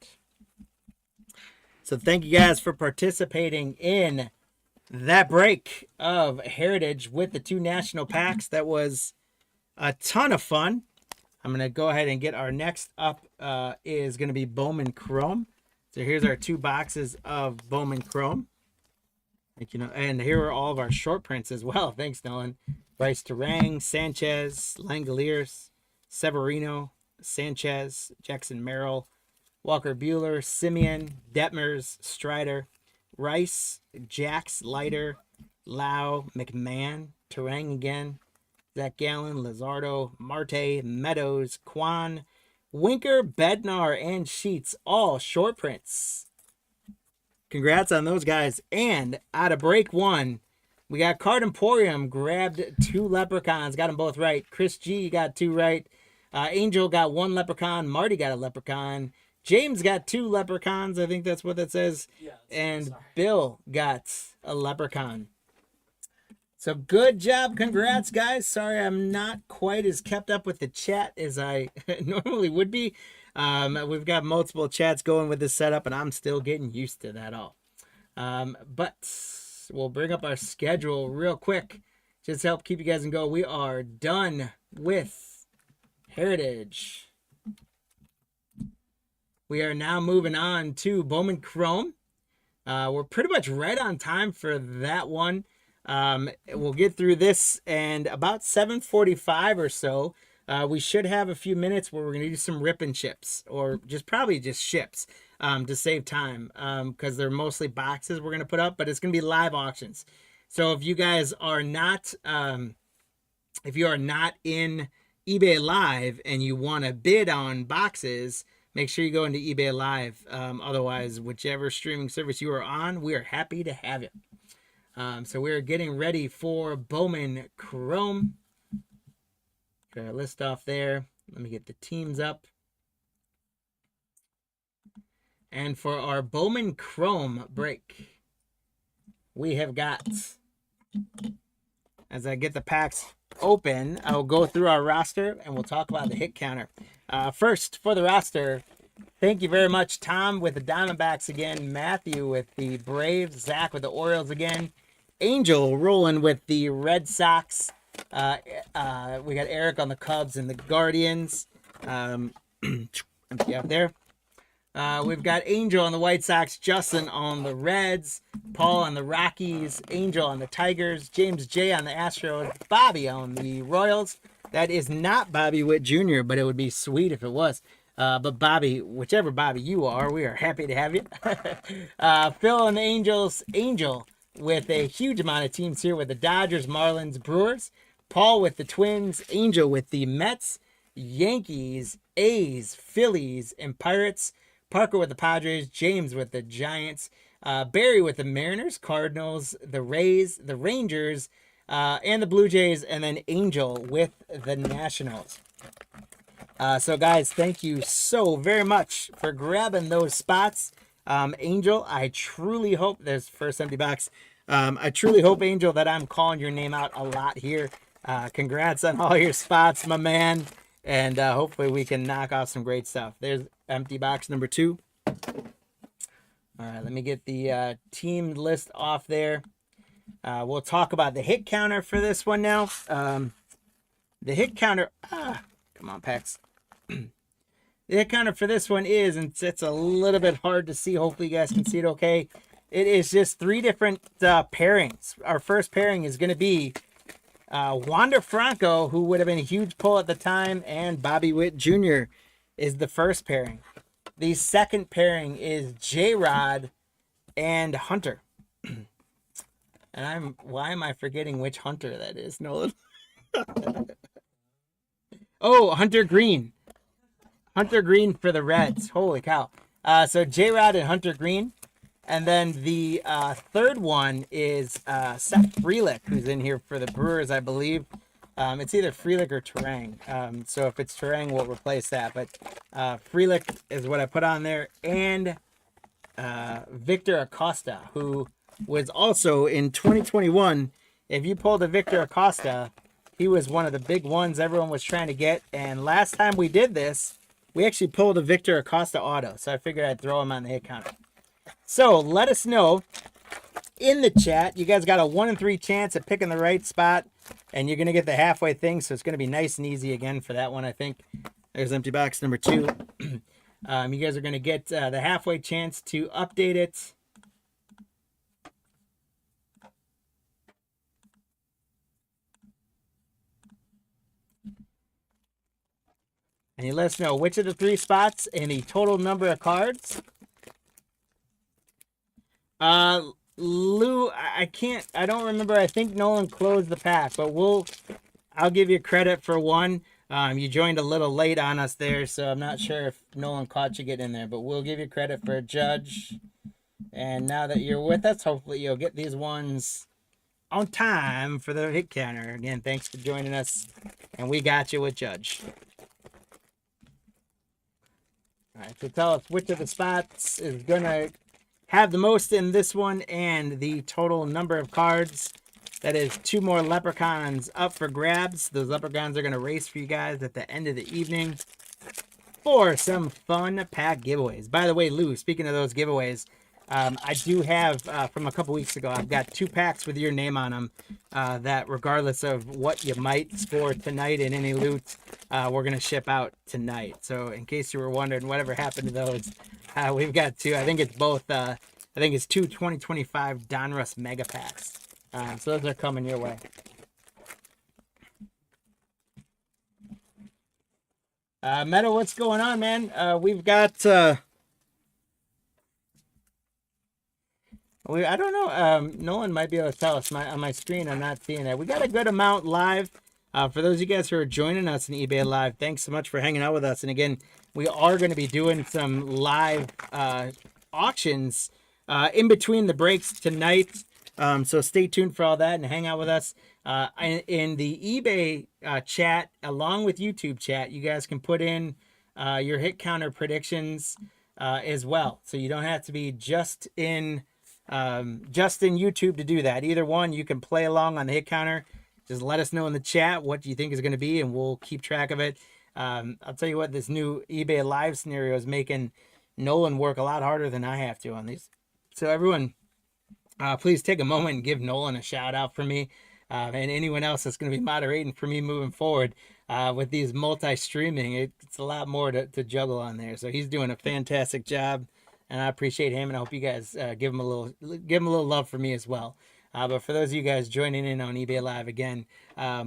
So thank you guys for participating in that break of Heritage with the 2 national packs. That was a ton of fun. I'm going to go ahead and get our next up is going to be Bowman Chrome. So here's our 2 boxes of Bowman Chrome. And here are all of our short prints as well. Thanks, Nolan. Bryce Terang, Sanchez, Langoliers, Severino, Sanchez, Jackson Merrill, Walker Buehler, Simeon, Detmers, Strider, Rice, Jax, Leiter, Lau, McMahon, Terang again, Zach Gallen, Lizardo, Marte, Meadows, Quan, Winker, Bednar, and Sheets, all short prints. Congrats on those guys. And out of break 1, we got Card Emporium, grabbed 2 leprechauns, got them both right. Chris G got 2 right. Angel got 1 leprechaun. Marty got a leprechaun. James got 2 leprechauns. I think that's what that says. Yeah, and Bill got a leprechaun. So good job. Congrats, guys. Sorry I'm not quite as kept up with the chat as I normally would be. We've got multiple chats going with this setup, and I'm still getting used to that all. But we'll bring up our schedule real quick just to help keep you guys in go. We are done with Heritage. We are now moving on to Bowman Chrome. We're pretty much right on time for that one. We'll get through this, and about 7:45 or so, we should have a few minutes where we're going to do some rip and chips, or probably just ships, to save time, because they're mostly boxes we're going to put up, but it's going to be live auctions. So if you guys are not, if you are not in eBay Live and you want to bid on boxes, make sure you go into eBay Live. Otherwise, whichever streaming service you are on, we are happy to have you. So we're getting ready for Bowman Chrome. Got our list off there. Let me get the teams up. And for our Bowman Chrome break, we have got, as I get the packs open, I'll go through our roster and we'll talk about the hit counter. First, for the roster, Thank you very much, Tom, with the Diamondbacks again. Matthew with the Braves. Zach with the Orioles again. Angel rolling with the Red Sox. We got Eric on the Cubs and the Guardians. Empty out there. We've got Angel on the White Sox, Justin on the Reds, Paul on the Rockies, Angel on the Tigers, James J on the Astros, Bobby on the Royals. That is not Bobby Witt Jr., but it would be sweet if it was. But Bobby, whichever Bobby you are, we are happy to have you. Phil and the Angels, Angel with a huge amount of teams here with the Dodgers, Marlins, Brewers. Paul with the Twins, Angel with the Mets, Yankees, A's, Phillies, and Pirates. Parker with the Padres, James with the Giants, Barry with the Mariners, Cardinals, the Rays, the Rangers, and the Blue Jays, and then Angel with the Nationals. So guys, thank you so very much for grabbing those spots. Angel, I truly hope, there's first empty box. I truly hope, Angel, that I'm calling your name out a lot here. Congrats on all your spots, my man. And hopefully we can knock off some great stuff. There's empty box number 2. All right, let me get the team list off there. We'll talk about the hit counter for this one now. The hit counter, come on, Pax. The hit counter for this one is, and it's a little bit hard to see. Hopefully you guys can see it okay. It is just 3 different pairings. Our first pairing is going to be Wander Franco, who would have been a huge pull at the time, and Bobby Witt Jr. is the first pairing. The second pairing is J-Rod and Hunter. And why am I forgetting which Hunter that is, Nolan? Oh, Hunter Green. Hunter Green for the Reds. Holy cow. So J-Rod and Hunter Green. And then the third one is Seth Frelick, who's in here for the Brewers, I believe. It's either Frelick or Terang. So if it's Terang, we'll replace that. But Frelick is what I put on there. And Victor Acosta, who was also in 2021. If you pulled a Victor Acosta, he was one of the big ones everyone was trying to get. And last time we did this, we actually pulled a Victor Acosta auto. So I figured I'd throw him on the hit counter. So let us know in the chat. You guys got a 1 in 3 chance at picking the right spot. And you're going to get the halfway thing. So it's going to be nice and easy again for that one, I think. There's empty box number 2. You guys are going to get the halfway chance to update it. And you let us know which of the 3 spots and the total number of cards. Lou, I don't remember. I think Nolan closed the pack, but I'll give you credit for one. You joined a little late on us there, so I'm not sure if Nolan caught you getting in there, but we'll give you credit for a Judge. And now that you're with us, hopefully you'll get these ones on time for the hit counter. Again, thanks for joining us, and we got you with Judge. All right, so tell us which of the spots is going to have the most in this one and the total number of cards. That is 2 more Leprechauns up for grabs. Those Leprechauns are going to race for you guys at the end of the evening for some fun pack giveaways. By the way, Lou, speaking of those giveaways, I do have, from a couple weeks ago, I've got 2 packs with your name on them that regardless of what you might score tonight in any loot, we're going to ship out tonight. So in case you were wondering whatever happened to those, we've got 2. I think it's both, I think it's 2 2025 Donruss Mega Packs. So those are coming your way. Meadow, what's going on, man? We've got... I don't know. Nolan might be able to tell us. On my screen, I'm not seeing that. We got a good amount live. For those of you guys who are joining us in eBay Live, thanks so much for hanging out with us. And again, we are going to be doing some live auctions in between the breaks tonight. So stay tuned for all that and hang out with us. In the eBay chat, along with YouTube chat, you guys can put in your hit counter predictions as well. So you don't have to be just in YouTube to do that. Either one, you can play along on the hit counter. Just let us know in the chat what you think is going to be, and we'll keep track of it. I'll tell you what, this new eBay Live scenario is making Nolan work a lot harder than I have to on these. So everyone, please take a moment and give Nolan a shout out for me, and anyone else that's going to be moderating for me moving forward with these multi-streaming. It's a lot more to juggle on there. So he's doing a fantastic job, and I appreciate him, and I hope you guys give him a little love for me as well. But for those of you guys joining in on eBay Live again,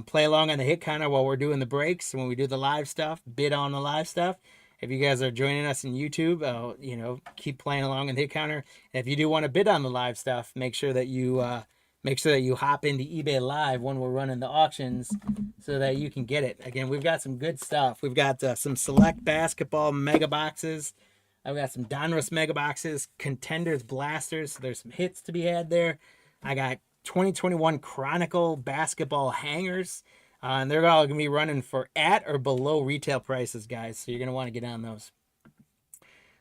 play along on the hit counter while we're doing the breaks. When we do the live stuff, bid on the live stuff. If you guys are joining us in YouTube, keep playing along in the hit counter. And if you do want to bid on the live stuff, make sure that you hop into eBay Live when we're running the auctions, so that you can get it. Again, we've got some good stuff. We've got some select basketball mega boxes. I've got some Donruss mega boxes, contenders blasters. So there's some hits to be had there. I got 2021 Chronicle basketball hangers. And they're all going to be running for at or below retail prices, guys. So you're going to want to get on those.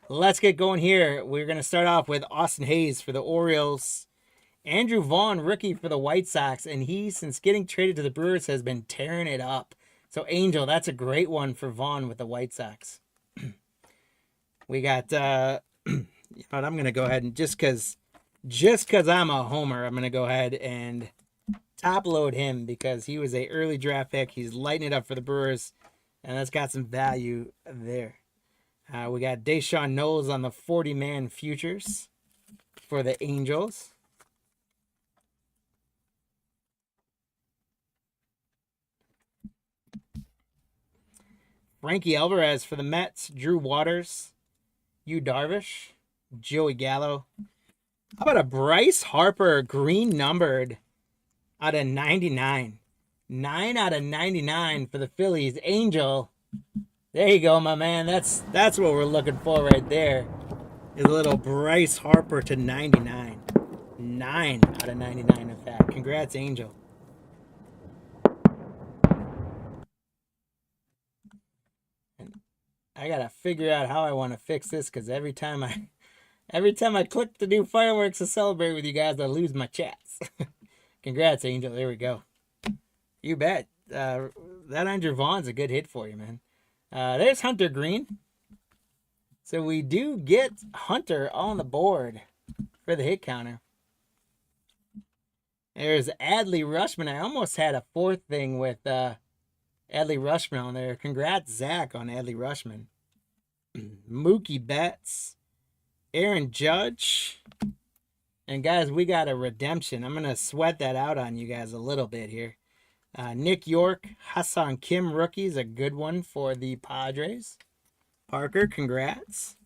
Let's get going here. We're going to start off with Austin Hayes for the Orioles. Andrew Vaughn, rookie for the White Sox. And he, since getting traded to the Brewers, has been tearing it up. So, Angel, that's a great one for Vaughn with the White Sox. We got, I'm going to go ahead and just because I'm a homer, I'm going to go ahead and top load him because he was a early draft pick. He's lighting it up for the Brewers, and that's got some value there. We got Deshaun Knowles on the 40-man futures for the Angels. Frankie Alvarez for the Mets. Drew Waters. Yu Darvish. Joey Gallo. How about a Bryce Harper green numbered out of 99. 9 out of 99 for the Phillies. Angel. There you go, my man. That's what we're looking for right there. Is a little Bryce Harper to 99. 9 out of 99, in fact. Congrats, Angel. And I gotta figure out how I want to fix this, because every time I click to do fireworks to celebrate with you guys, I lose my chats. Congrats, Angel. There we go. You bet. That Andrew Vaughn's a good hit for you, man. There's Hunter Green. So we do get Hunter on the board for the hit counter. There's Adley Rutschman. I almost had a fourth thing with Adley Rutschman on there. Congrats, Zach, on Adley Rutschman. Mookie Betts. Aaron Judge. And guys, we got a redemption. I'm going to sweat that out on you guys a little bit here. Nick York, Hassan Kim rookie is a good one for the Padres. Parker, congrats.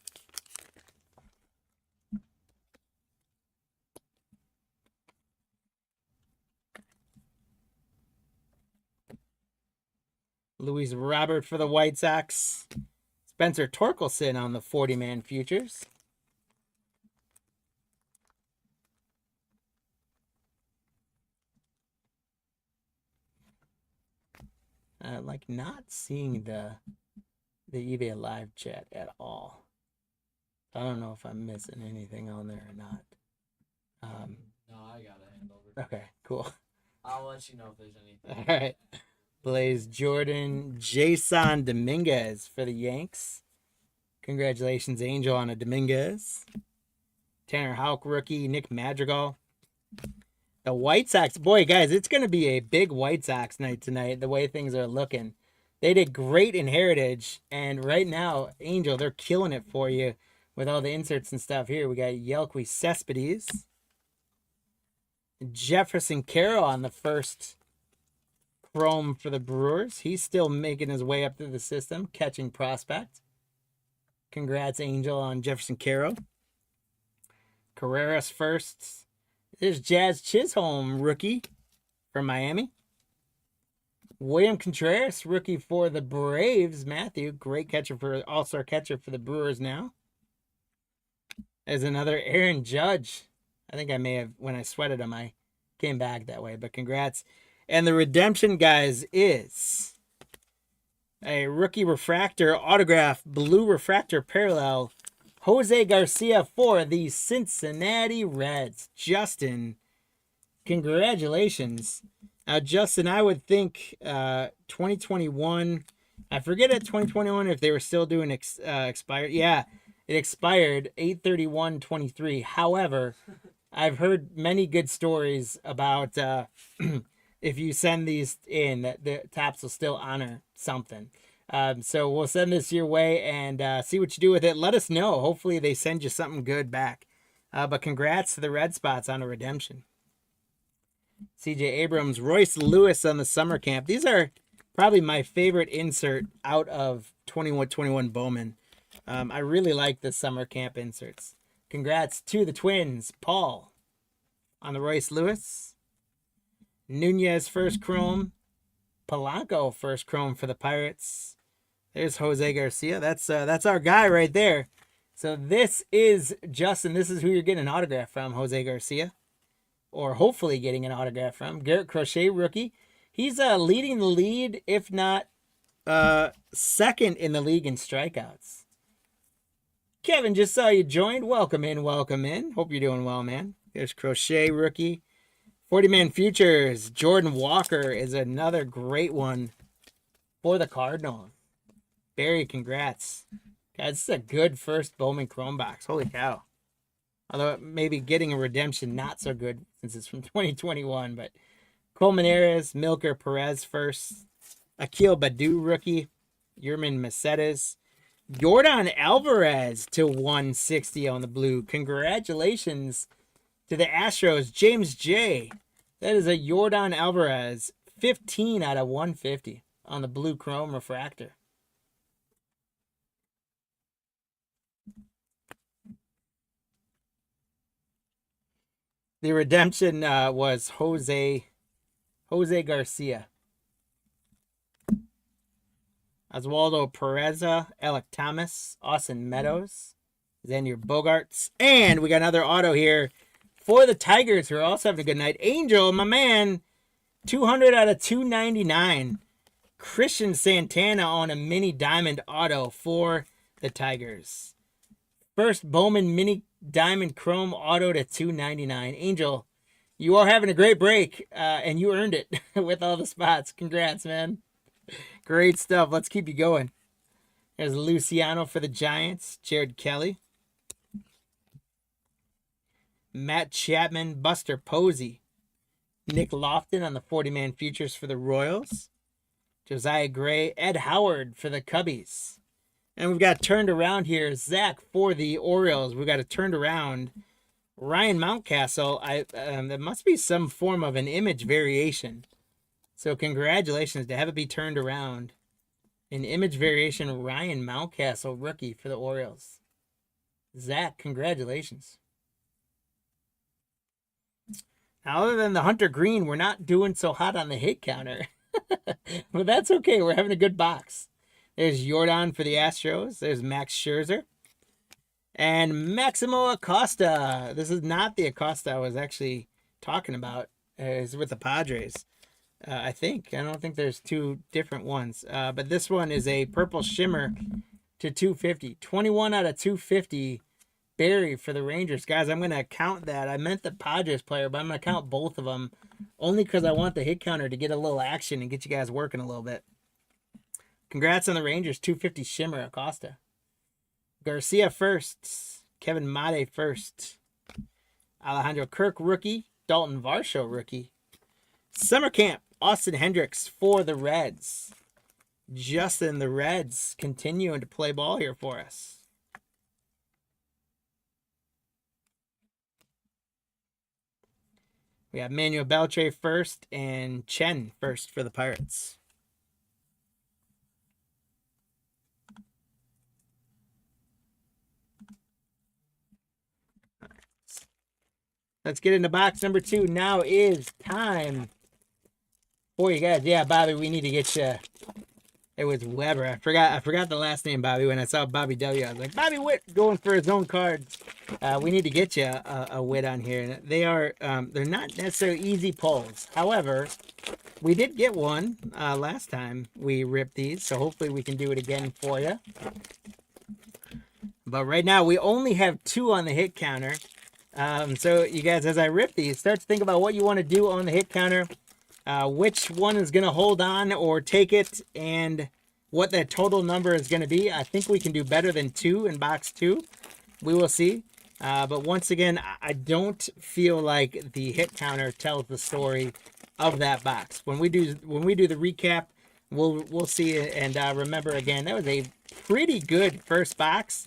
Luis Robert for the White Sox. Spencer Torkelson on the 40-man futures. Like not seeing the eBay live chat at all. I don't know if I'm missing anything on there or not. No, I got it handled. Okay, cool. I'll let you know if there's anything. All right. Blaze Jordan, Jason Dominguez for the Yanks. Congratulations, Angel, on a Dominguez. Tanner Houck rookie, Nick Madrigal. The White Sox, boy, guys, it's going to be a big White Sox night tonight, the way things are looking. They did great in Heritage, and right now, Angel, they're killing it for you with all the inserts and stuff here. We got Yelqui Cespedes. Jefferson Carroll on the first chrome for the Brewers. He's still making his way up through the system, catching prospect. Congrats, Angel, on Jefferson Carroll. Carreras first. There's Jazz Chisholm, rookie from Miami. William Contreras, rookie for the Braves. Matthew, great catcher for all-star catcher for the Brewers now. There's another Aaron Judge. I think I may have, when I sweated him, I came back that way, but congrats. And the redemption, guys, is a rookie refractor autograph, blue refractor parallel, Jose Garcia for the Cincinnati Reds. Justin, congratulations. Justin, I would think 2021 I forget at 2021 if they were still doing expired. Yeah, it expired 8/31/23. However, I've heard many good stories about if you send these in, that the Tops will still honor something. So we'll send this your way and see what you do with it. Let us know. Hopefully they send you something good back. But congrats to the Red Spots on a redemption. CJ Abrams, Royce Lewis on the summer camp. These are probably my favorite insert out of 2121 Bowman. I really like the summer camp inserts. Congrats to the Twins. Paul on the Royce Lewis. Nunez first chrome. Polanco first chrome for the Pirates. There's Jose Garcia. That's our guy right there. So this is Justin. This is who you're getting an autograph from, Jose Garcia. Or hopefully getting an autograph from. Garrett Crochet, rookie. He's leading the lead, if not second in the league in strikeouts. Kevin, just saw you joined. Welcome in, welcome in. Hope you're doing well, man. There's Crochet, rookie. 40-man futures. Jordan Walker is another great one for the Cardinals. Barry, congrats. Guys, this is a good first Bowman Chrome box. Holy cow. Although maybe getting a redemption not so good since it's from 2021. But Colmenares, Milker, Perez first. Akil Badu, rookie. Yerman Mercedes. Yordan Alvarez to 160 on the blue. Congratulations to the Astros. James J. That is a Yordan Alvarez. 15 out of 150 on the blue chrome refractor. The redemption was Jose Garcia. Oswaldo Pereza, Alec Thomas, Austin Meadows, Xander Bogarts, and we got another auto here for the Tigers, who are also having a good night. Angel, my man, 200 out of 299. Christian Santana on a mini diamond auto for the Tigers. First Bowman mini diamond chrome auto to 299. Angel, you are having a great break, and you earned it with all the spots. Congrats, man. Great stuff. Let's keep you going. There's Luciano for the Giants. Jared Kelly. Matt Chapman. Buster Posey. Nick Lofton on the 40-man futures for the Royals. Josiah Gray. Ed Howard for the Cubbies. And we've got turned around here. Zach for the Orioles. We've got a turned around Ryan Mountcastle. There must be some form of an image variation. So congratulations to have it be turned around. An image variation, Ryan Mountcastle, rookie for the Orioles. Zach, congratulations. Now, other than the Hunter Green, we're not doing so hot on the hit counter. But that's okay. We're having a good box. There's Yordan for the Astros. There's Max Scherzer. And Maximo Acosta. This is not the Acosta I was actually talking about. It's with the Padres. I think. I don't think there's two different ones. But this one is a purple shimmer to 250. 21 out of 250. Barry for the Rangers. Guys, I'm going to count that. I meant the Padres player, but I'm going to count both of them only because I want the hit counter to get a little action and get you guys working a little bit. Congrats on the Rangers. 250 shimmer Acosta. Garcia first. Kevin Mate first. Alejandro Kirk rookie. Dalton Varsho rookie. Summer camp. Austin Hendricks for the Reds. Justin, the Reds continuing to play ball here for us. We have Manuel Beltre first and Chen first for the Pirates. Let's get into box number 2. Now is time for you guys. Yeah, Bobby, we need to get you. It was Weber. I forgot the last name, Bobby. When I saw Bobby W, I was like, Bobby Witt going for his own cards. We need to get you a Witt on here. They are they're not necessarily easy pulls. However, we did get one last time we ripped these, so hopefully we can do it again for you. But right now we only have 2 on the hit counter. So you guys, as I rip these, start to think about what you want to do on the hit counter. Which one is going to hold on or take it, and what that total number is going to be. I think we can do better than 2 in box 2. We will see. But once again, I don't feel like the hit counter tells the story of that box. When we do the recap, we'll see it. And remember again, that was a pretty good first box,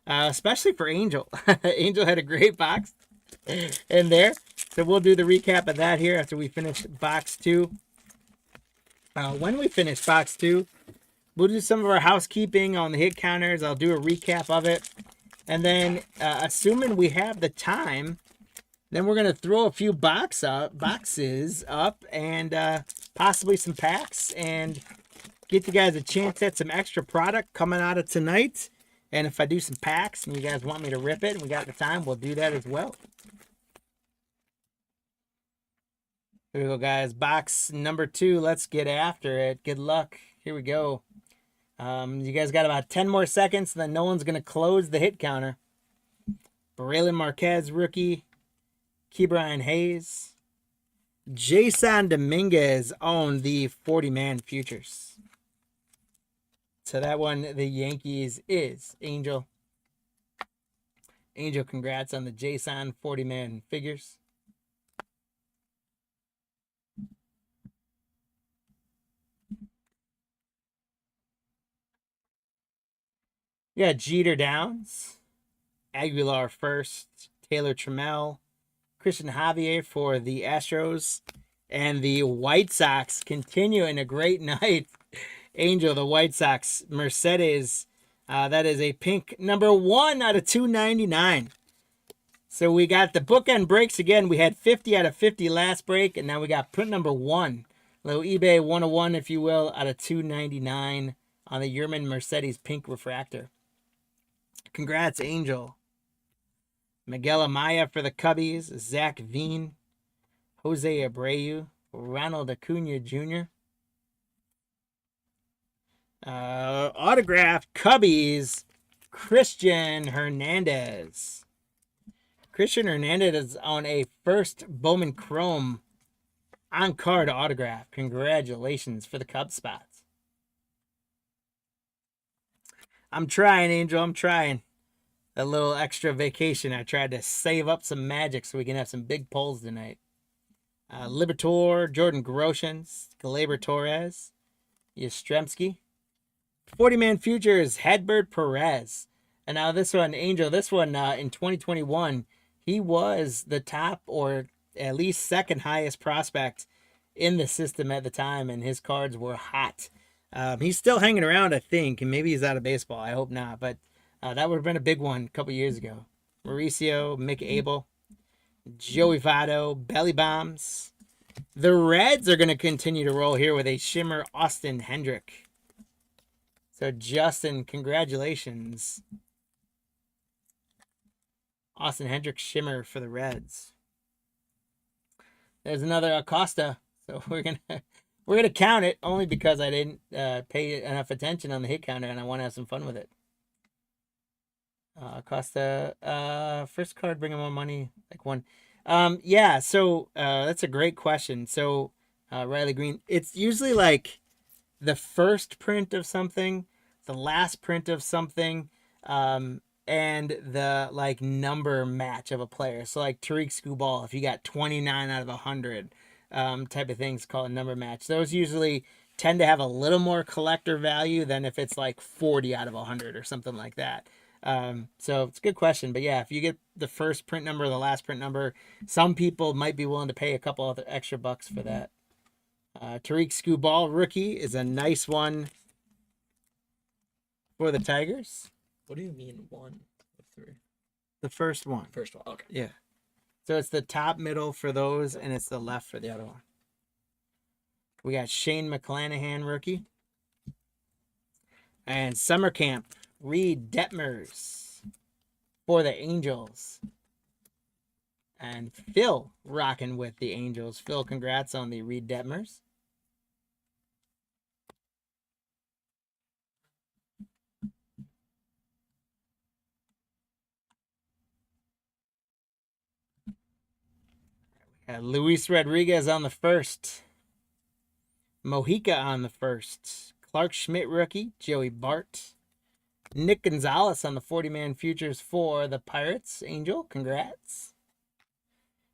especially for Angel. Angel had a great box in there. So we'll do the recap of that here after we finish box 2. When we finish box 2, we'll do some of our housekeeping on the hit counters. I'll do a recap of it. And then, assuming we have the time, then we're going to throw a few boxes up and possibly some packs and get you guys a chance at some extra product coming out of tonight. And if I do some packs and you guys want me to rip it and we got the time, we'll do that as well. Here we go, guys. Box number 2. Let's get after it. Good luck. Here we go. You guys got about 10 more seconds, and then no one's going to close the hit counter. Braylon Marquez, rookie. Ke'Bryan Hayes. Jason Dominguez on the 40-man futures. So that one, the Yankees, is Angel. Angel, congrats on the Jason 40-man figures. You got Jeter Downs, Aguilar first, Taylor Trammell, Christian Javier for the Astros, and the White Sox continuing a great night. Angel, the White Sox, Mercedes, that is a pink number 1 out of 299. So we got the bookend breaks again. We had 50 out of 50 last break, and now we got print number 1. Little eBay 101, if you will, out of 299 on the Yerman Mercedes pink refractor. Congrats, Angel. Miguel Amaya for the Cubbies. Zach Veen. Jose Abreu. Ronald Acuna Jr. Autographed Cubbies. Christian Hernandez. Christian Hernandez is on a first Bowman Chrome on-card autograph. Congratulations for the Cubs spots. I'm trying, Angel. I'm trying. A little extra vacation. I tried to save up some magic so we can have some big pulls tonight. Libertor, Jordan Groshans, Gleyber Torres, Yastrzemski. 40-man futures, Hedbert Perez. And now this one, Angel, this one in 2021, he was the top or at least second highest prospect in the system at the time, and his cards were hot. He's still hanging around, I think, and maybe he's out of baseball. I hope not, but that would have been a big one a couple years ago. Mauricio, Mick Abel, Joey Votto, Belly Bombs. The Reds are going to continue to roll here with a shimmer Austin Hendrick. So, Justin, congratulations. Austin Hendrick shimmer for the Reds. There's another Acosta. So we're gonna count it only because I didn't pay enough attention on the hit counter and I want to have some fun with it. Acosta, first card bringing more money, like 1. Yeah, so that's a great question. So Riley Green, it's usually like the first print of something, the last print of something, and the like number match of a player. So like Tariq Skubal, if you got 29 out of 100, type of things called a number match. Those usually tend to have a little more collector value than if it's like 40 out of 100 or something like that. So it's a good question, but yeah, if you get the first print number, the last print number, some people might be willing to pay a couple of extra bucks for that. Tariq Skubal, rookie, is a nice one for the Tigers. What do you mean 1 of 3? The first one. First one. Okay. Yeah. So it's the top middle for those, and it's the left for the other one. We got Shane McClanahan, rookie. And Summer Camp, Reed Detmers for the Angels. And Phil rocking with the Angels. Phil, congrats on the Reed Detmers. Luis Rodriguez on the first. Mojica on the first. Clark Schmidt rookie, Joey Bart. Nick Gonzalez on the 40-man futures for the Pirates. Angel, congrats.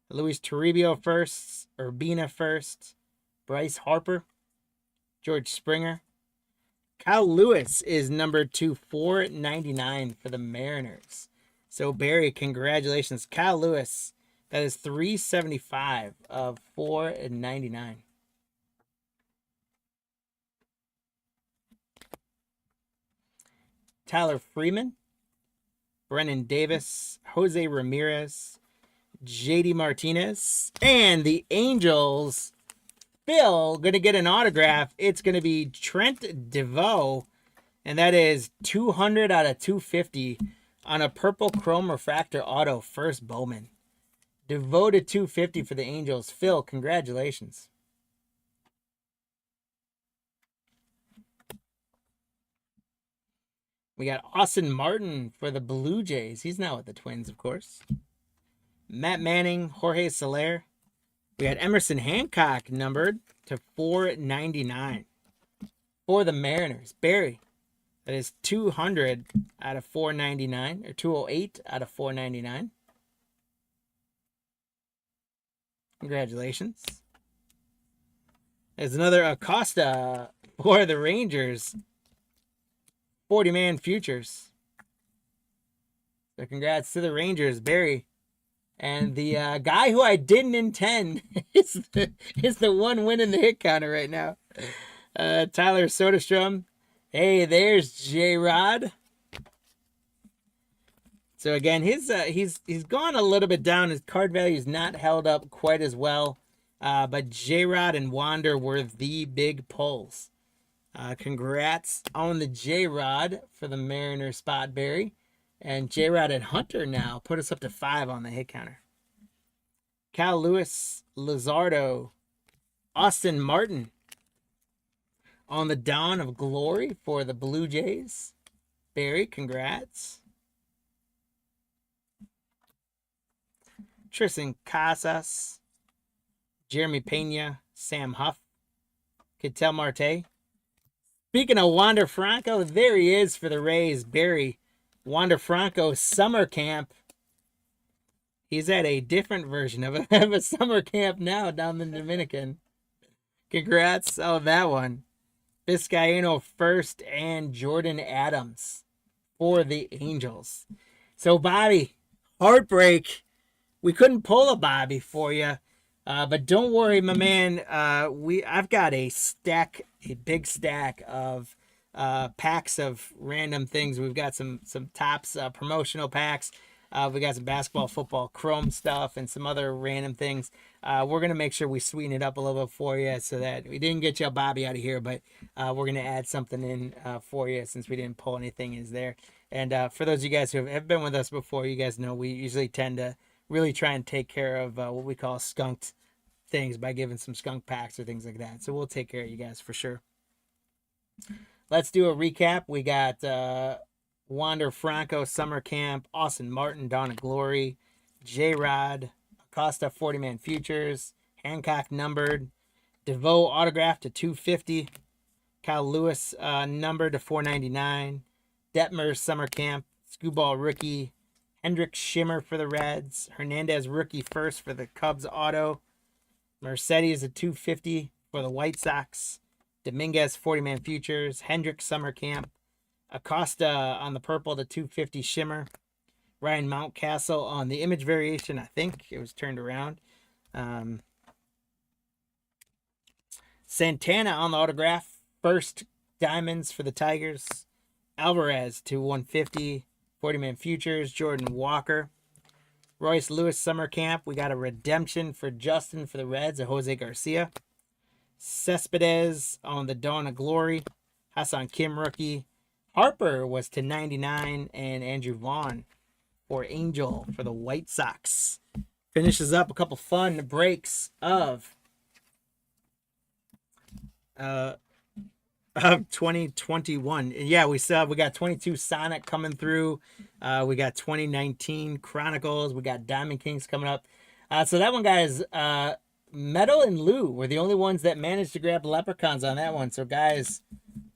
Luis Toribio first. Urbina first. Bryce Harper. George Springer. Kyle Lewis is number 499 for the Mariners. So, Barry, congratulations. Kyle Lewis, that is 375 of 499. Tyler Freeman, Brennan Davis, Jose Ramirez, JD Martinez, and the Angels. Phil going to get an autograph. It's going to be Trent DeVoe, and that is 200 out of 250 on a purple chrome refractor auto, first Bowman. DeVoe to 250 for the Angels. Phil, congratulations. We got Austin Martin for the Blue Jays. He's now with the Twins, of course. Matt Manning, Jorge Soler. We got Emerson Hancock numbered to 499 for the Mariners. Barry, that is 200 out of 499, or 208 out of 499. Congratulations. There's another Acosta for the Rangers. 40-man futures. So congrats to the Rangers, Barry. And the guy who I didn't intend is the one winning the hit counter right now. Tyler Soderstrom. Hey, there's J-Rod. So again, he's gone a little bit down. His card value is not held up quite as well. But J-Rod and Wander were the big pulls. Congrats on the J-Rod for the Mariner spot, Barry. And J-Rod and Hunter now put us up to 5 on the hit counter. Cal Lewis, Luzardo, Austin Martin on the dawn of glory for the Blue Jays. Barry, congrats. Tristan Casas, Jeremy Pena, Sam Huff, Ketel Marte. Speaking of Wander Franco, there he is for the Rays. Barry, Wander Franco summer camp. He's at a different version of a summer camp now down in the Dominican. Congrats on that one. Vizcaíno first and Jordan Adams for the Angels. So, Bobby, heartbreak. We couldn't pull a Bobby for you. But don't worry, my man. I've got a big stack of packs of random things. We've got some Topps promotional packs. We got some basketball, football, chrome stuff, and some other random things. We're gonna make sure we sweeten it up a little bit for you, so that we didn't get you a Bobby out of here, but we're gonna add something in for you since we didn't pull anything is there. And for those of you guys who have been with us before, you guys know we usually tend to really try and take care of what we call skunked things by giving some skunk packs or things like that. So we'll take care of you guys for sure. Let's do a recap. We got Wander Franco Summer Camp, Austin Martin, Dawn of Glory, J-Rod, Acosta 40-man futures, Hancock numbered, DeVoe autographed to 250, Kyle Lewis numbered to 499, Detmer Summer Camp, Screwball rookie, Hendrick Shimmer for the Reds, Hernandez rookie first for the Cubs auto, Mercedes at 250 for the White Sox, Dominguez 40-man futures, Hendrick Summer Camp, Acosta on the purple to 250 Shimmer, Ryan Mountcastle on the image variation. I think it was turned around. Santana on the autograph, first diamonds for the Tigers, Alvarez to 150, 40-man futures, Jordan Walker, Royce Lewis Summer Camp. We got a redemption for Justin for the Reds, a Jose Garcia. Cespedes on the Dawn of Glory, Hassan Kim rookie. Harper was to 99, and Andrew Vaughn for Angel for the White Sox. Finishes up a couple fun breaks of 2021. Yeah, we got 22 Sonic coming through. We got 2019 Chronicles. We got Diamond Kings coming up. So that one, guys, Metal and Lou were the only ones that managed to grab leprechauns on that one. So, guys,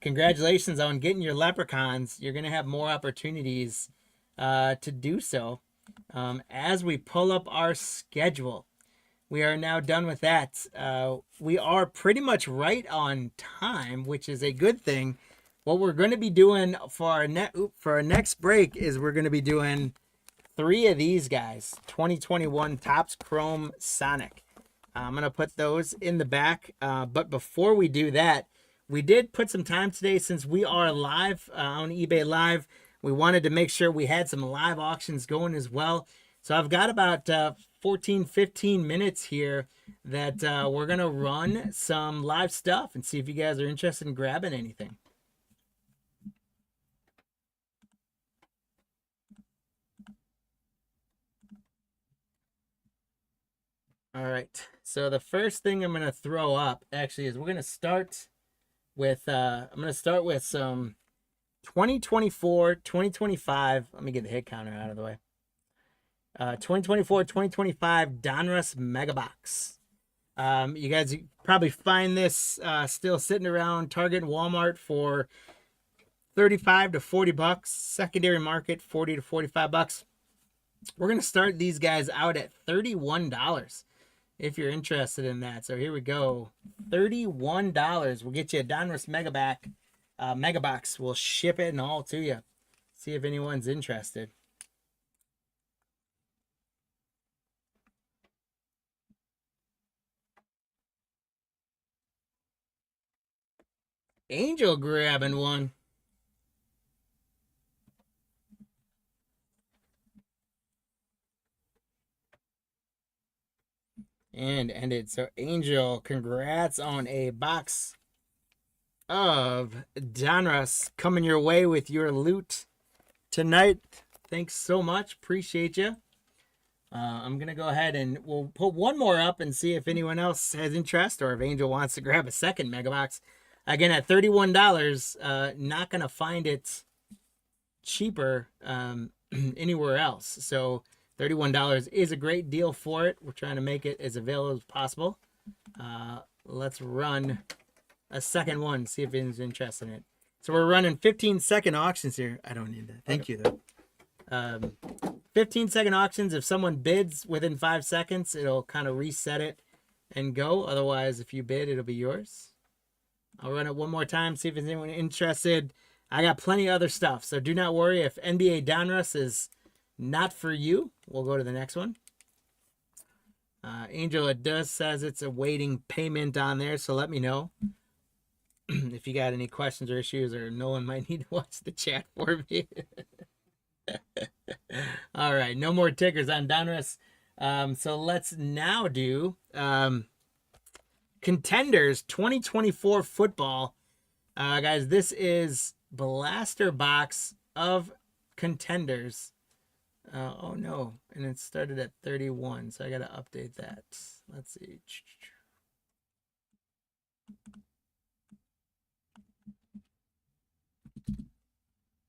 congratulations on getting your leprechauns. You're going to have more opportunities to do so as we pull up our schedule. We are now done with that. We are pretty much right on time, which is a good thing. What we're going to be doing for our next break is we're going to be doing 3 of these guys. 2021 Topps Chrome Sonic. I'm going to put those in the back. But before we do that, we did put some time today since we are live on eBay Live. We wanted to make sure we had some live auctions going as well. So I've got about 14, 15 minutes here that we're going to run some live stuff and see if you guys are interested in grabbing anything. All right. So the first thing I'm going to throw up actually is we're going to start with I'm going to start with some 2024, 2025. Let me get the hit counter out of the way. 2024, 2025 Donruss Mega Box. You guys probably find this still sitting around Target and Walmart for 35 to 40 bucks. Secondary market 40 to 45 bucks. We're going to start these guys out at $31 if you're interested in that. So here we go. $31 will get you a Donruss Mega Box. We'll ship it and all to you. See if anyone's interested. Angel grabbing one. And ended. So Angel, congrats on a box of Donruss coming your way with your loot tonight. Thanks so much. Appreciate you. I'm going to go ahead and we'll put one more up and see if anyone else has interest or if Angel wants to grab a second Mega Box. Again, at $31, not going to find it cheaper anywhere else. So $31 is a great deal for it. We're trying to make it as available as possible. Let's run a second one, see if anyone's interested in it. So we're running 15-second auctions here. I don't need that. Thank you, though. 15-second auctions. If someone bids within 5 seconds, it'll kind of reset it and go. Otherwise, if you bid, it'll be yours. I'll run it one more time, see if there's anyone interested. I got plenty of other stuff, so do not worry. If NBA Donruss is not for you, we'll go to the next one. Angel, it does says it's awaiting payment on there, so let me know if you got any questions or issues, or no one might need to watch the chat for me. All right, no more tickers on Donruss. So let's now do Contenders 2024 football. Guys, this is blaster box of Contenders. Oh no, and it started at 31, so I gotta update that. Let's see.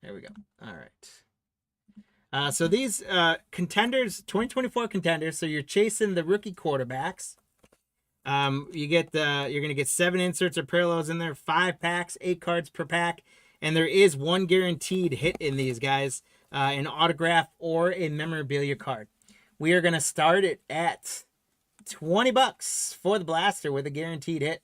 There we go. All right. So these Contenders, 2024 Contenders, so you're chasing the rookie quarterbacks. You're gonna get 7 inserts or parallels in there, 5 packs, 8 cards per pack, and there is one guaranteed hit in these guys, an autograph or a memorabilia card. We are gonna start it at $20 for the blaster with a guaranteed hit.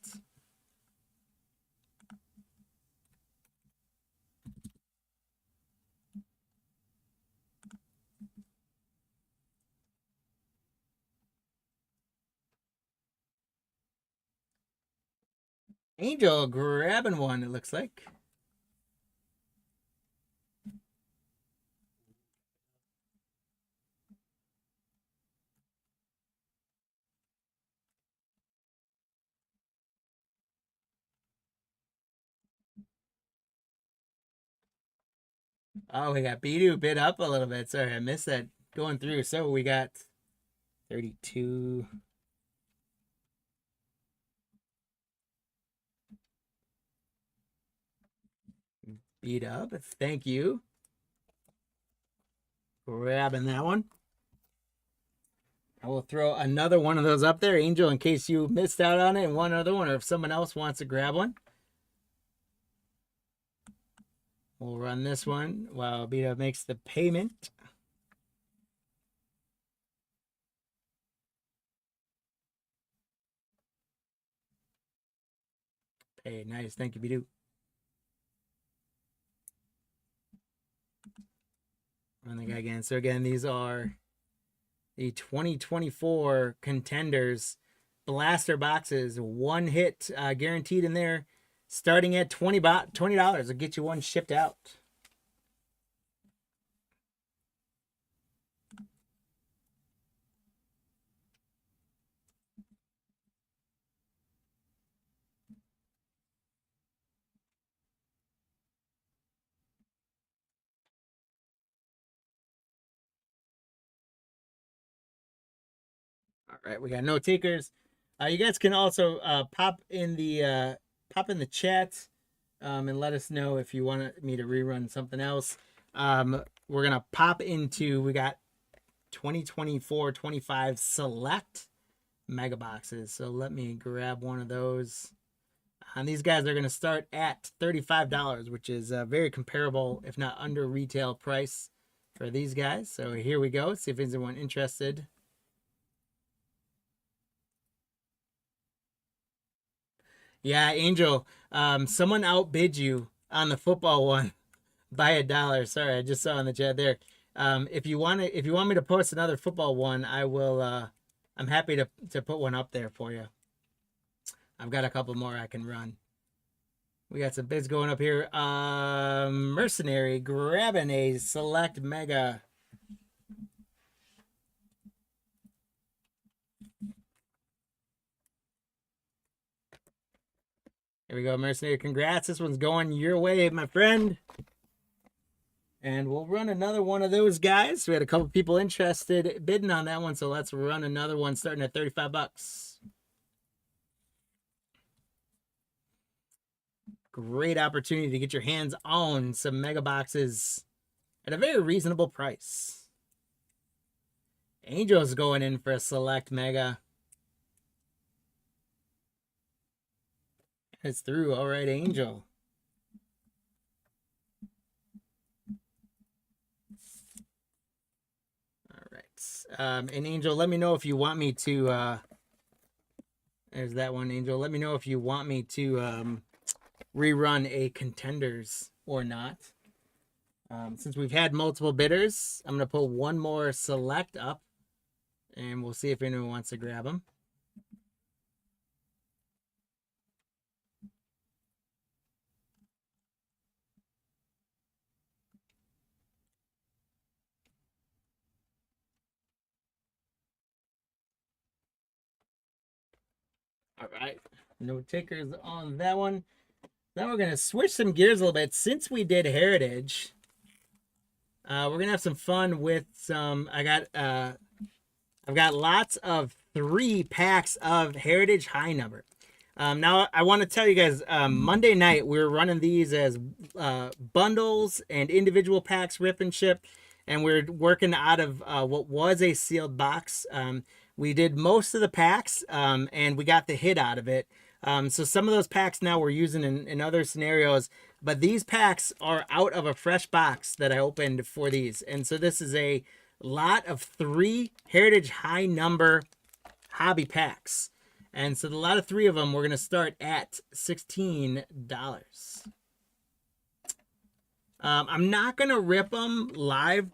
Angel grabbing one, it looks like. Oh, we got Bidu bid up a little bit. Sorry, I missed that going through. So we got 32. Beat up. Thank you. Grabbing that one. I will throw another one of those up there, Angel, in case you missed out on it, and one other one, or if someone else wants to grab one. We'll run this one while Beta makes the payment. Hey, nice. Thank you, Beta. Run the guy again. So again, these are the 2024 Contenders blaster boxes. One hit guaranteed in there, starting at $20. Will get you one shipped out. All right, we got no takers. You guys can also pop in the chat and let us know if you want me to rerun something else. We're gonna pop into, we got 2024-25 select mega boxes. So let me grab one of those. And these guys are gonna start at $35, which is very comparable, if not under retail price for these guys. So here we go. See if anyone interested. Yeah, Angel. Someone outbid you on the football one by $1. Sorry, I just saw in the chat there. If you want me to post another football one, I will. I'm happy to put one up there for you. I've got a couple more I can run. We got some bids going up here. Mercenary grabbing a select mega. Here we go, Mercenary. Congrats. This one's going your way, my friend. And we'll run another one of those guys. We had a couple people interested bidding on that one, so let's run another one starting at $35. Great opportunity to get your hands on some mega boxes at a very reasonable price. Angel's going in for a select mega. It's through. All right, Angel. All right. And Angel, let me know if you want me to. There's that one, Angel. Let me know if you want me to rerun a Contenders or not. Since we've had multiple bidders, I'm going to put one more select up, and we'll see if anyone wants to grab them. All right, no takers on that one. Now we're gonna switch some gears a little bit. Since we did Heritage, we're gonna have some fun with some. I've got lots of 3 packs of Heritage High Number. Now I want to tell you guys, Monday night we were running these as bundles and individual packs, rip and ship, and we're working out of what was a sealed box. We did most of the packs, and we got the hit out of it. So some of those packs now we're using in other scenarios, but these packs are out of a fresh box that I opened for these. And so this is a lot of 3 Heritage High Number hobby packs. And so the lot of 3 of them, we're going to start at $16. I'm not going to rip them live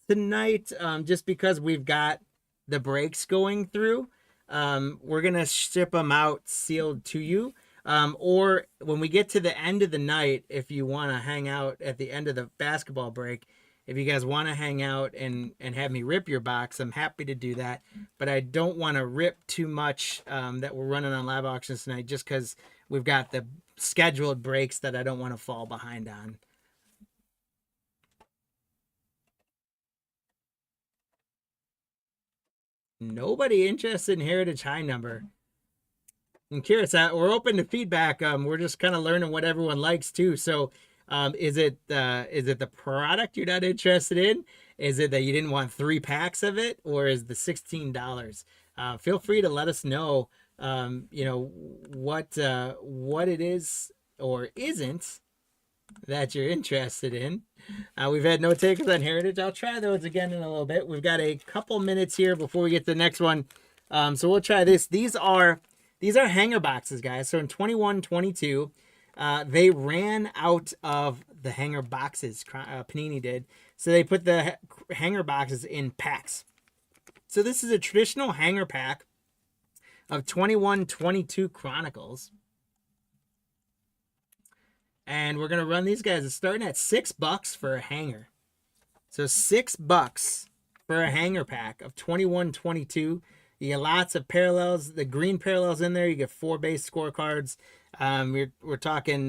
tonight, just because we've got the breaks going through. We're going to ship them out sealed to you. Or when we get to the end of the night, if you want to hang out at the end of the basketball break, if you guys want to hang out and have me rip your box, I'm happy to do that. But I don't want to rip too much that we're running on live auctions tonight, just because we've got the scheduled breaks that I don't want to fall behind on. Nobody interested in Heritage High Number. I'm curious. We're open to feedback. We're just kind of learning what everyone likes too. So, is it the product you're not interested in? Is it that you didn't want 3 packs of it, or is the $16? Feel free to let us know. You know what it is or isn't that you're interested in. We've had no takers on Heritage. I'll try those again in a little bit. We've got a couple minutes here before we get to the next one. So we'll try this. These are hanger boxes, guys. So in 21-22, they ran out of the hanger boxes. Panini did. So they put the hanger boxes in packs. So this is a traditional hanger pack of 21-22 Chronicles. And we're going to run these guys. It's starting at $6 for a hanger. So $6 for a hanger pack of 21-22. You get lots of parallels. The green parallels in there. You get 4 base scorecards. We're talking,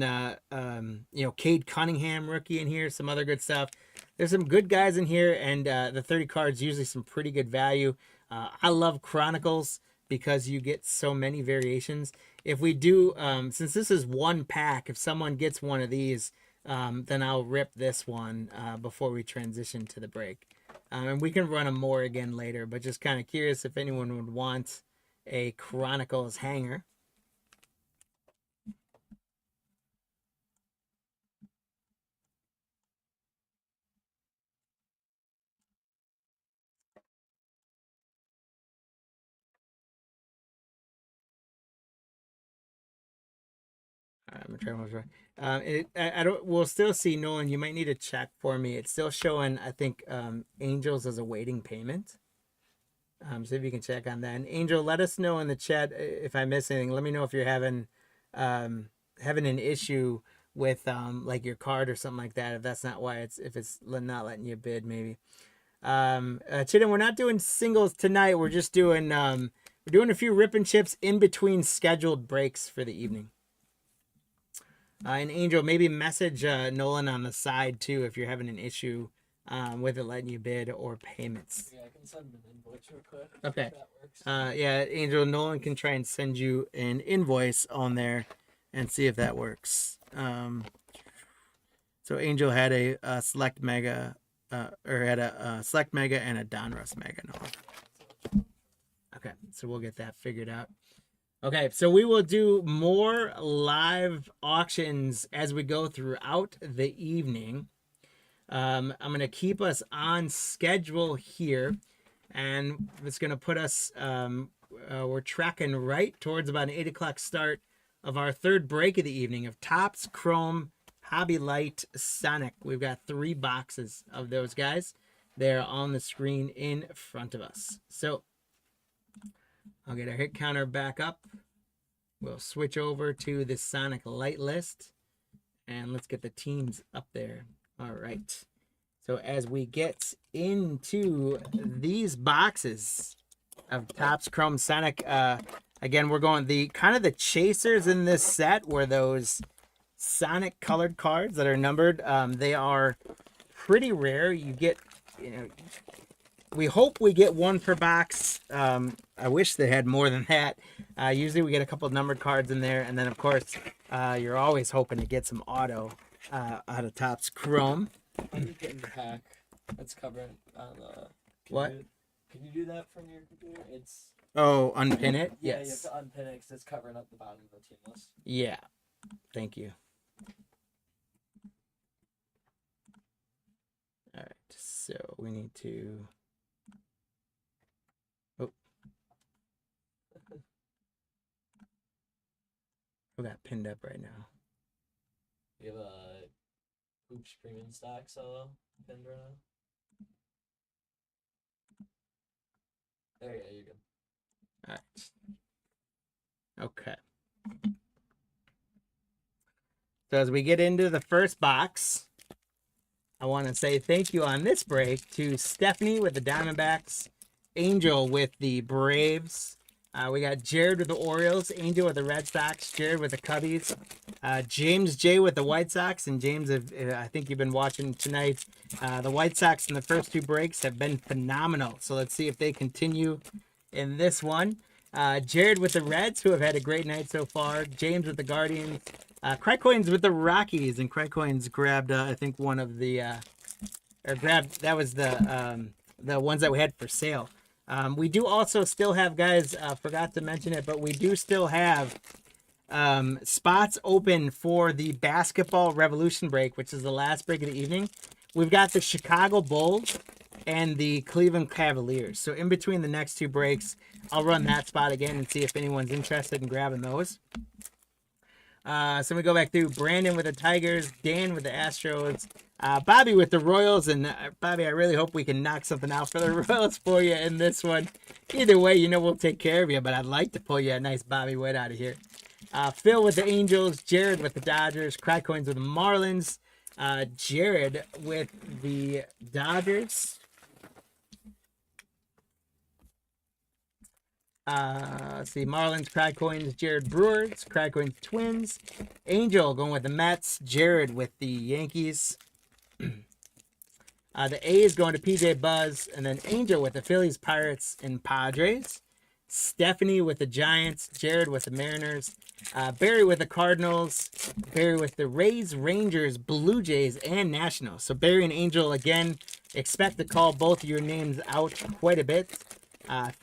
Cade Cunningham rookie in here. Some other good stuff. There's some good guys in here. And the 30 cards, usually some pretty good value. I love Chronicles because you get so many variations. If we do, since this is one pack, if someone gets one of these, then I'll rip this one before we transition to the break. And we can run them more again later, but just kind of curious if anyone would want a Chronicles hanger. I'm gonna try one more. I don't. We'll still see, Nolan. You might need to check for me. It's still showing, I think, Angels as a waiting payment. So if you can check on that. And Angel, let us know in the chat if I miss anything. Let me know if you're having an issue with like your card or something like that. If that's not why if it's not letting you bid, maybe. Chidden, we're not doing singles tonight. We're just doing we're doing a few rip and chips in between scheduled breaks for the evening. And Angel, maybe message Nolan on the side too if you're having an issue with it letting you bid or payments. Yeah, I can send him an invoice real quick. Okay. If that works. Yeah, Angel, Nolan can try and send you an invoice on there and see if that works. So Angel had a select mega, or had a select mega and a Donruss mega. No. Okay, so we'll get that figured out. Okay, so we will do more live auctions as we go throughout the evening. I'm going to keep us on schedule here, and it's going to put us, we're tracking right towards about an 8 o'clock start of our third break of the evening of Topps, Chrome, Hobby Lite, Sonic. We've got 3 boxes of those guys. They're on the screen in front of us. So I'll get our hit counter back up. We'll switch over to the Sonic Lite list, and let's get the teams up there. All right. So as we get into these boxes of Topps, Chrome, Sonic, again, we're going the chasers in this set were those Sonic colored cards that are numbered. They are pretty rare. You get, we hope we get 1 per box. I wish they had more than that. Usually we get a couple of numbered cards in there, and then of course you're always hoping to get some auto out of Topps Chrome. I'm just getting the pack that's covered on the. What? Can you do that from your computer? It's. Oh, unpin it? Yeah, Yes. you have to unpin it because it's covering up the bottom of the team list. Yeah. Thank you. All right. So we need to. Oh. We got pinned up right now. You have a Hoops Premium Stock solo pinned right now. There you go, you're good. All right. Okay. So as we get into the first box, I want to say thank you on this break to Stephanie with the Diamondbacks, Angel with the Braves. We got Jared with the Orioles, Angel with the Red Sox, Jared with the Cubbies, James J with the White Sox, and James, I think you've been watching tonight. The White Sox in the first 2 breaks have been phenomenal. So let's see if they continue in this one. Jared with the Reds, who have had a great night so far. James with the Guardians. Crycoins with the Rockies, and Crycoins grabbed, I think, one of the, that was the ones that we had for sale. We do also still have, guys, forgot to mention it, but we do still have spots open for the basketball revolution break, which is the last break of the evening. We've got the Chicago Bulls and the Cleveland Cavaliers. So in between the next two breaks, I'll run that spot again and see if anyone's interested in grabbing those. So we go back through Brandon with the Tigers, Dan with the Astros, Bobby with the Royals, and Bobby, I really hope we can knock something out for the Royals for you in this one. Either way, you know we'll take care of you, but I'd like to pull you a nice Bobby Witt out of here. Phil with the Angels, Jared with the Dodgers, Crycoins with the Marlins, Jared with the Dodgers. Let's see, Marlins, Crycoins, Jared Brewers, Crycoins Twins, Angel going with the Mets, Jared with the Yankees. The A's going to PJ Buzz, and then Angel with the Phillies, Pirates, and Padres. Stephanie with the Giants, Jared with the Mariners, Barry with the Cardinals, Barry with the Rays, Rangers, Blue Jays, and Nationals. So Barry and Angel, again, expect to call both of your names out quite a bit.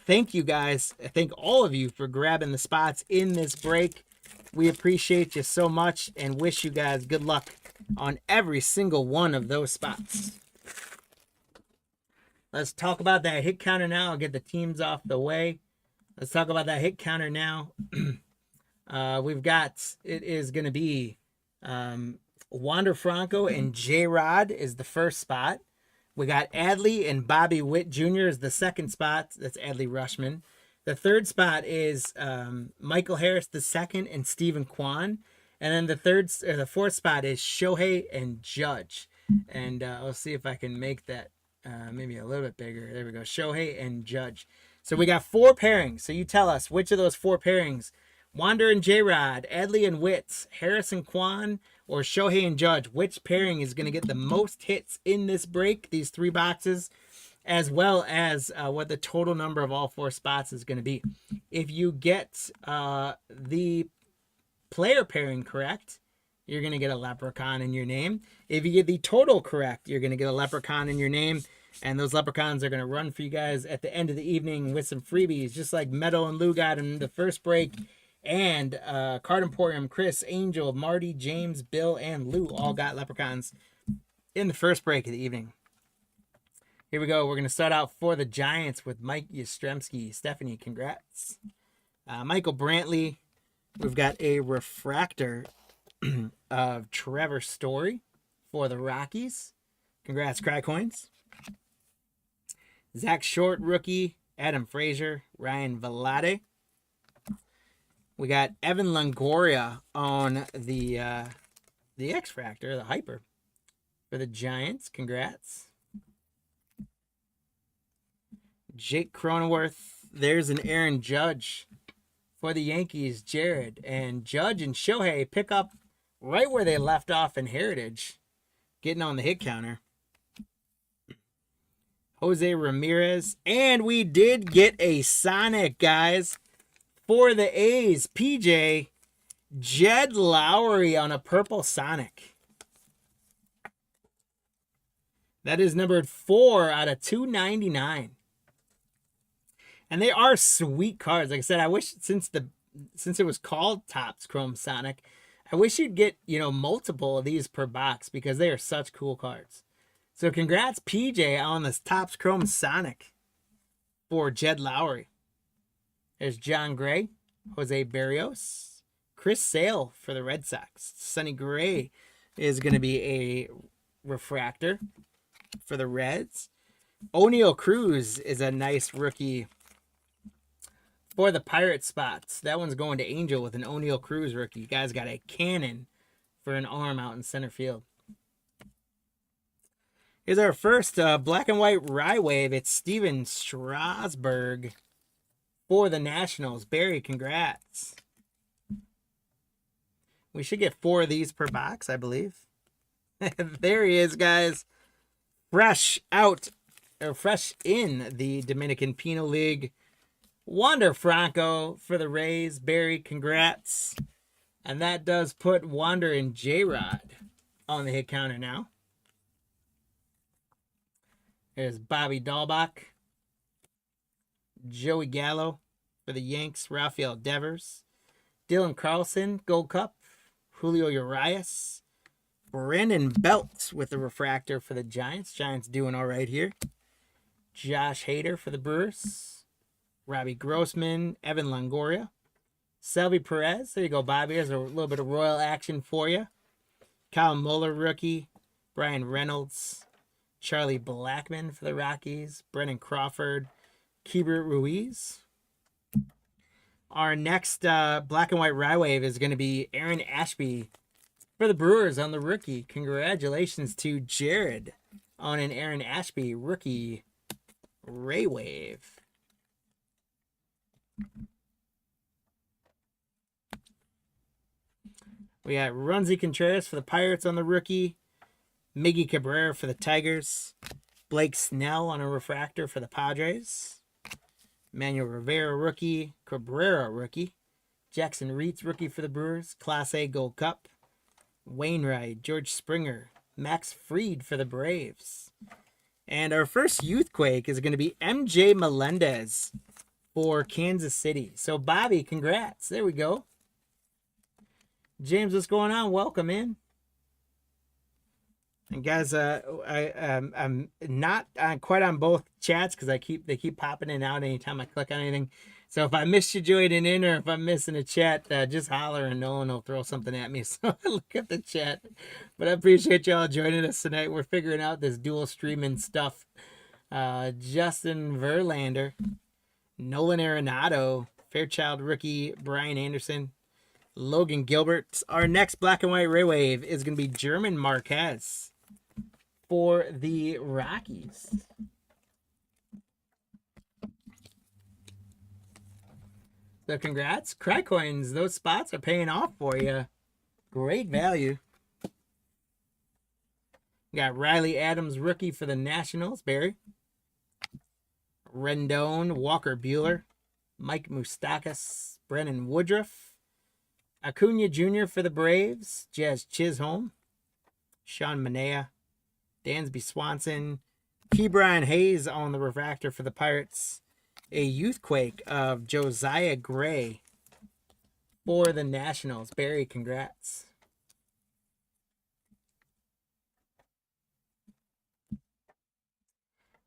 Thank you guys. Thank all of you for grabbing the spots in this break. We appreciate you so much and wish you guys good luck on every single one of those spots. Let's talk about that hit counter now. I'll get the teams off the way. Let's talk about that hit counter now. We've got, it is going to be Wander Franco and J-Rod is the first spot. We got Adley and Bobby Witt Jr. is the second spot. That's Adley Rushman. The third spot is Michael Harris the second and Stephen Kwan. And then the fourth spot is Shohei and Judge. And I'll see if I can make that maybe a little bit bigger. There we go. Shohei and Judge. So we got 4 pairings. So you tell us which of those 4 pairings, Wander and J-Rod, Adley and Witt, Harris and Kwan, or Shohei and Judge, which pairing is going to get the most hits in this break, these 3 boxes, as well as what the total number of all 4 spots is going to be. If you get the player pairing correct, you're going to get a leprechaun in your name. If you get the total correct, you're going to get a leprechaun in your name. And those leprechauns are going to run for you guys at the end of the evening with some freebies, just like Meadow and Lou got in the first break. And Card Emporium, Chris, Angel, Marty, James, Bill, and Lou all got leprechauns in the first break of the evening. Here we go. We're going to start out for the Giants with Mike Yastrzemski. Stephanie, congrats. Michael Brantley. We've got a refractor of Trevor Story for the Rockies. Congrats, Crycoins. Zach Short, rookie. Adam Frazier, Ryan Velade. We got Evan Longoria on the X-Fractor, the Hyper, for the Giants. Congrats. Jake Cronenworth. There's an Aaron Judge for the Yankees. Jared. And Judge and Shohei pick up right where they left off in Heritage, getting on the hit counter. Jose Ramirez. And we did get a Sonic, guys, for the A's. PJ, Jed Lowry on a purple Sonic. That is numbered 4 out of 299. And they are sweet cards. Like I said, I wish since it was called Topps Chrome Sonic, I wish you'd get, multiple of these per box because they are such cool cards. So congrats, PJ, on this Topps Chrome Sonic for Jed Lowry. There's John Gray, Jose Barrios, Chris Sale for the Red Sox. Sonny Gray is going to be a refractor for the Reds. O'Neal Cruz is a nice rookie for the Pirate spots. That one's going to Angel with an O'Neal Cruz rookie. You guys got a cannon for an arm out in center field. Here's our first black and white Rye Wave. It's Steven Strasburg for the Nationals. Barry, congrats. We should get 4 of these per box, I believe. There he is, guys. Fresh in the Dominican Penal League. Wander Franco for the Rays. Barry, congrats. And that does put Wander and J-Rod on the hit counter now. There's Bobby Dahlbach. Joey Gallo for the Yanks. Rafael Devers. Dylan Carlson, Gold Cup. Julio Urias. Brandon Belt with the refractor for the Giants. Giants doing all right here. Josh Hader for the Brewers. Robbie Grossman. Evan Longoria. Selby Perez. There you go, Bobby. There's a little bit of Royal action for you. Kyle Muller, rookie. Brian Reynolds. Charlie Blackmon for the Rockies. Brennan Crawford. Keibert Ruiz. Our next black and white Rywave is going to be Aaron Ashby for the Brewers on the rookie. Congratulations to Jared on an Aaron Ashby rookie Raywave. We got Runzi Contreras for the Pirates on the rookie. Miggy Cabrera for the Tigers. Blake Snell on a refractor for the Padres. Manuel Rivera rookie. Cabrera rookie. Jackson Reitz rookie for the Brewers. Class A Gold Cup. Wainwright, George Springer, Max Fried for the Braves. And our first Youthquake is going to be MJ Melendez for Kansas City. So, Bobby, congrats. There we go. James, what's going on? Welcome in. And guys, I'm not quite on both chats because they keep popping in and out anytime I click on anything. So if I missed you joining in or if I'm missing a chat, just holler and Nolan will throw something at me. So I look at the chat. But I appreciate y'all joining us tonight. We're figuring out this dual streaming stuff. Justin Verlander, Nolan Arenado, Fairchild rookie Brian Anderson, Logan Gilbert. Our next black and white Raywave is going to be German Marquez for the Rockies. So congrats. Cry coins, those spots are paying off for you. Great value. We got Riley Adams, rookie for the Nationals, Barry. Rendon, Walker Buehler, Mike Moustakas, Brennan Woodruff, Acuna Jr. for the Braves, Jazz Chisholm, Sean Manaea, Dansby Swanson, P. Brian Hayes on the refractor for the Pirates, a Youthquake of Josiah Gray for the Nationals. Barry, congrats.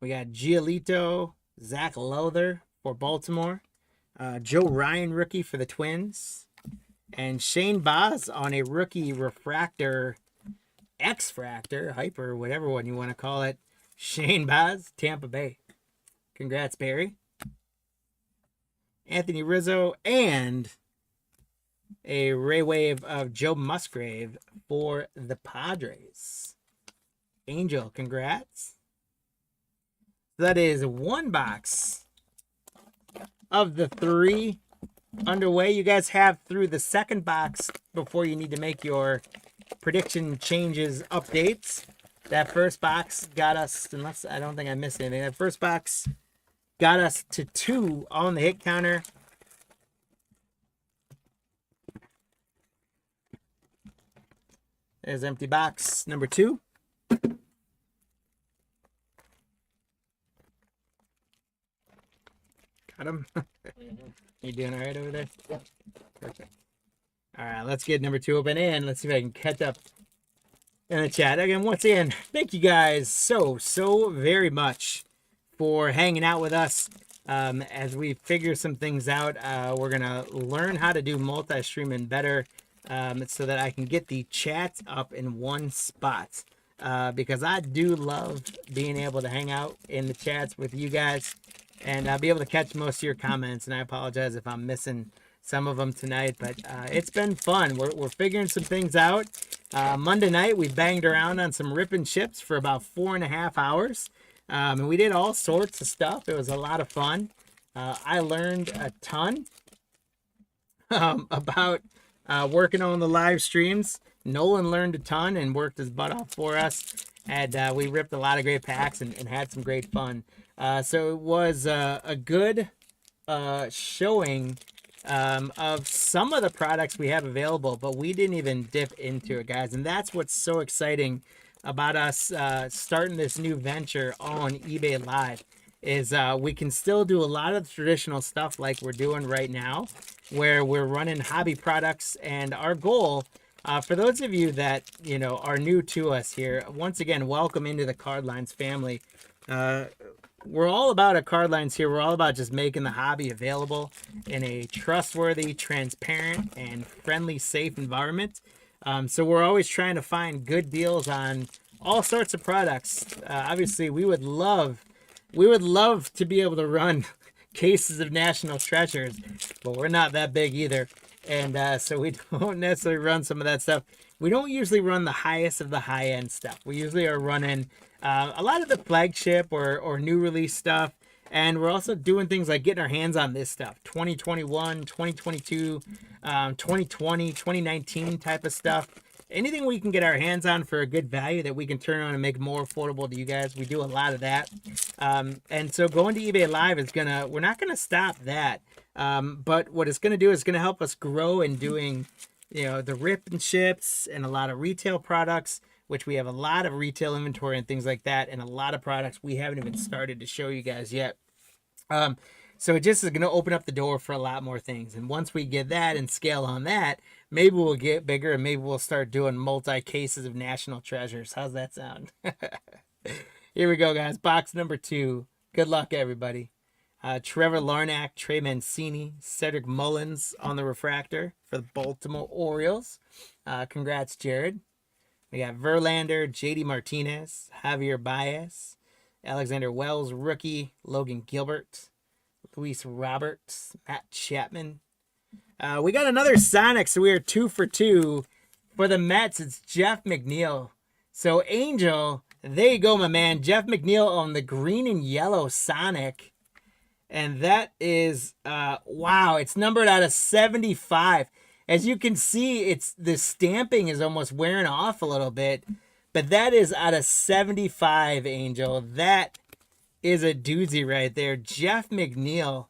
We got Giolito, Zach Lowther for Baltimore, Joe Ryan, rookie for the Twins, and Shane Baz on a rookie refractor, X-Fractor, Hyper, whatever one you want to call it. Shane Baz, Tampa Bay. Congrats, Barry. Anthony Rizzo, and a Raywave of Joe Musgrave for the Padres. Angel, congrats. That is one box of the 3 underway. You guys have through the second box before you need to make your prediction changes updates. That first box got us, unless I don't think I missed anything, that first box got us to 2 on the hit counter. There's empty box number 2. Got him. You doing all right over there? Yeah. Perfect. All right, let's get number 2 open and let's see if I can catch up in the chat. Again, once again, thank you guys so very much for hanging out with us as we figure some things out. We're going to learn how to do multi-streaming better so that I can get the chats up in one spot because I do love being able to hang out in the chats with you guys and I'll be able to catch most of your comments, and I apologize if I'm missing some of them tonight, but it's been fun. We're figuring some things out. Monday night, we banged around on some rip and chips for about 4.5 hours, and we did all sorts of stuff. It was a lot of fun. I learned a ton about working on the live streams. Nolan learned a ton and worked his butt off for us, and we ripped a lot of great packs and had some great fun. So it was a good showing of some of the products we have available, but we didn't even dip into it, guys. And that's what's so exciting about us starting this new venture on eBay Live is we can still do a lot of the traditional stuff like we're doing right now, where we're running hobby products. And our goal, for those of you that, you know, are new to us here, once again, welcome into the Card Lines family. We're all about at Card Lines here. We're all about just making the hobby available in a trustworthy, transparent, and friendly, safe environment. So we're always trying to find good deals on all sorts of products. Obviously, we would love to be able to run cases of National Treasures, but we're not that big either. And so we don't necessarily run some of that stuff. We don't usually run the highest of the high-end stuff. We usually are running a lot of the flagship or new release stuff. And we're also doing things like getting our hands on this stuff. 2021, 2022, 2020, 2019 type of stuff. Anything we can get our hands on for a good value that we can turn on and make more affordable to you guys. We do a lot of that. And so going to eBay Live is we're not gonna stop that. But what it's gonna do is gonna help us grow in doing, you know, the rip and ships and a lot of retail products, which we have a lot of retail inventory and things like that, and a lot of products we haven't even started to show you guys yet. So it just is going to open up the door for a lot more things. And once we get that and scale on that, maybe we'll get bigger and maybe we'll start doing multi-cases of National Treasures. How's that sound? Here we go, guys. Box number 2. Good luck, everybody. Trevor Larnach, Trey Mancini, Cedric Mullins on the refractor for the Baltimore Orioles. Congrats, Jared. We got Verlander, JD Martinez, Javier Baez, Alexander Wells, rookie, Logan Gilbert, Luis Roberts, Matt Chapman. We got another Sonic, so we are 2 for 2. For the Mets, it's Jeff McNeil. So, Angel, there you go, my man. Jeff McNeil on the green and yellow Sonic. And that is, wow, it's numbered out of 75. As you can see, the stamping is almost wearing off a little bit. But that is out of 75, Angel. That is a doozy right there. Jeff McNeil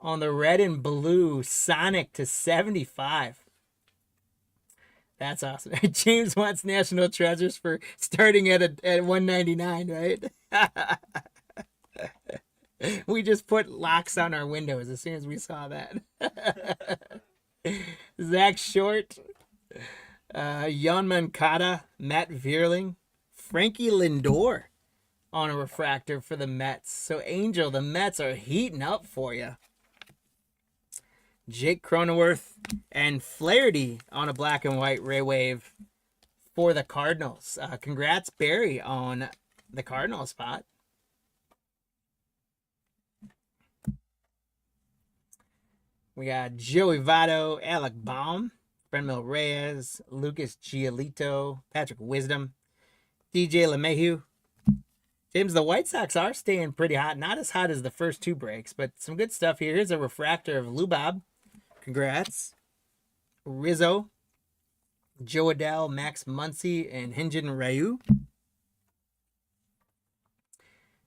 on the red and blue Sonic to 75. That's awesome. James wants National Treasures for starting at 199, right? We just put locks on our windows as soon as we saw that. Zach Short, Jan Mancada, Matt Vierling, Frankie Lindor on a refractor for the Mets. So, Angel, the Mets are heating up for you. Jake Cronenworth and Flaherty on a black and white Ray Wave for the Cardinals. Congrats, Barry, on the Cardinal spot. We got Joey Votto, Alec Baum, Brenmil Reyes, Lucas Giolito, Patrick Wisdom, DJ LeMahieu. James, the White Sox are staying pretty hot. Not as hot as the first 2 breaks, but some good stuff here. Here's a refractor of Lubob. Congrats. Rizzo, Joe Adell, Max Muncy, and Hyun-Jin Ryu.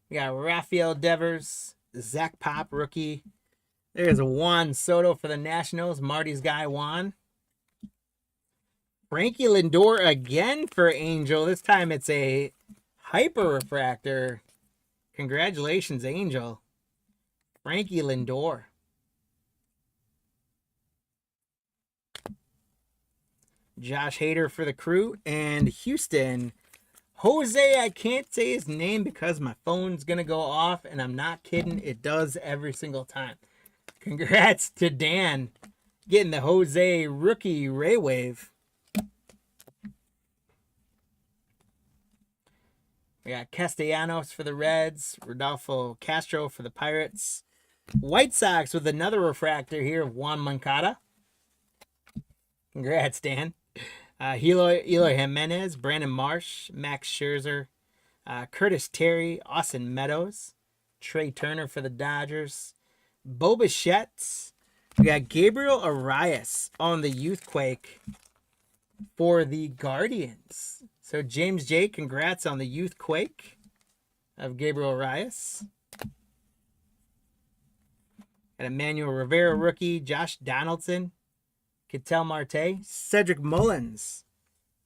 We got Rafael Devers, Zach Pop, rookie. There's Juan Soto for the Nationals. Marty's guy, Juan. Frankie Lindor again for Angel. This time it's a hyper refractor. Congratulations, Angel. Frankie Lindor. Josh Hader for the Crew. And Houston, Jose, I can't say his name because my phone's going to go off, and I'm not kidding. It does every single time. Congrats to Dan getting the Jose rookie Ray Wave. We got Castellanos for the Reds, Rodolfo Castro for the Pirates. White Sox with another refractor here of Juan Moncada. Congrats, Dan. Eloy Jimenez, Brandon Marsh, Max Scherzer, Curtis Terry, Austin Meadows, Trey Turner for the Dodgers, Bo Bichette. We got Gabriel Arias on the Youthquake for the Guardians. So James J, congrats on the Youthquake of Gabriel Arias. And Emmanuel Rivera rookie, Josh Donaldson, Ketel Marte, Cedric Mullins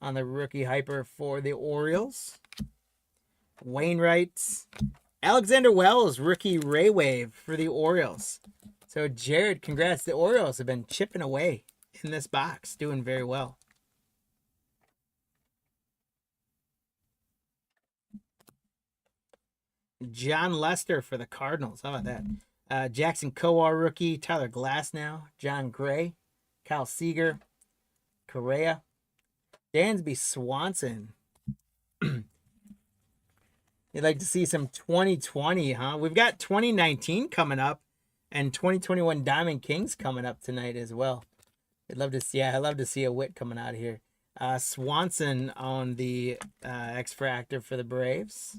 on the rookie hyper for the Orioles. Wainwright, Alexander Wells, rookie Ray Wave for the Orioles. So Jared, congrats. The Orioles have been chipping away in this box, doing very well. John Lester for the Cardinals. How about that? Jackson Kowar rookie, Tyler Glasnow, John Gray, Kyle Seager, Correa, Dansby Swanson. You'd like to see some 2020, huh? We've got 2019 coming up and 2021 Diamond Kings coming up tonight as well. I'd love to see, yeah, I'd love to see a Witt coming out of here. Swanson on the X-Fractor for the Braves.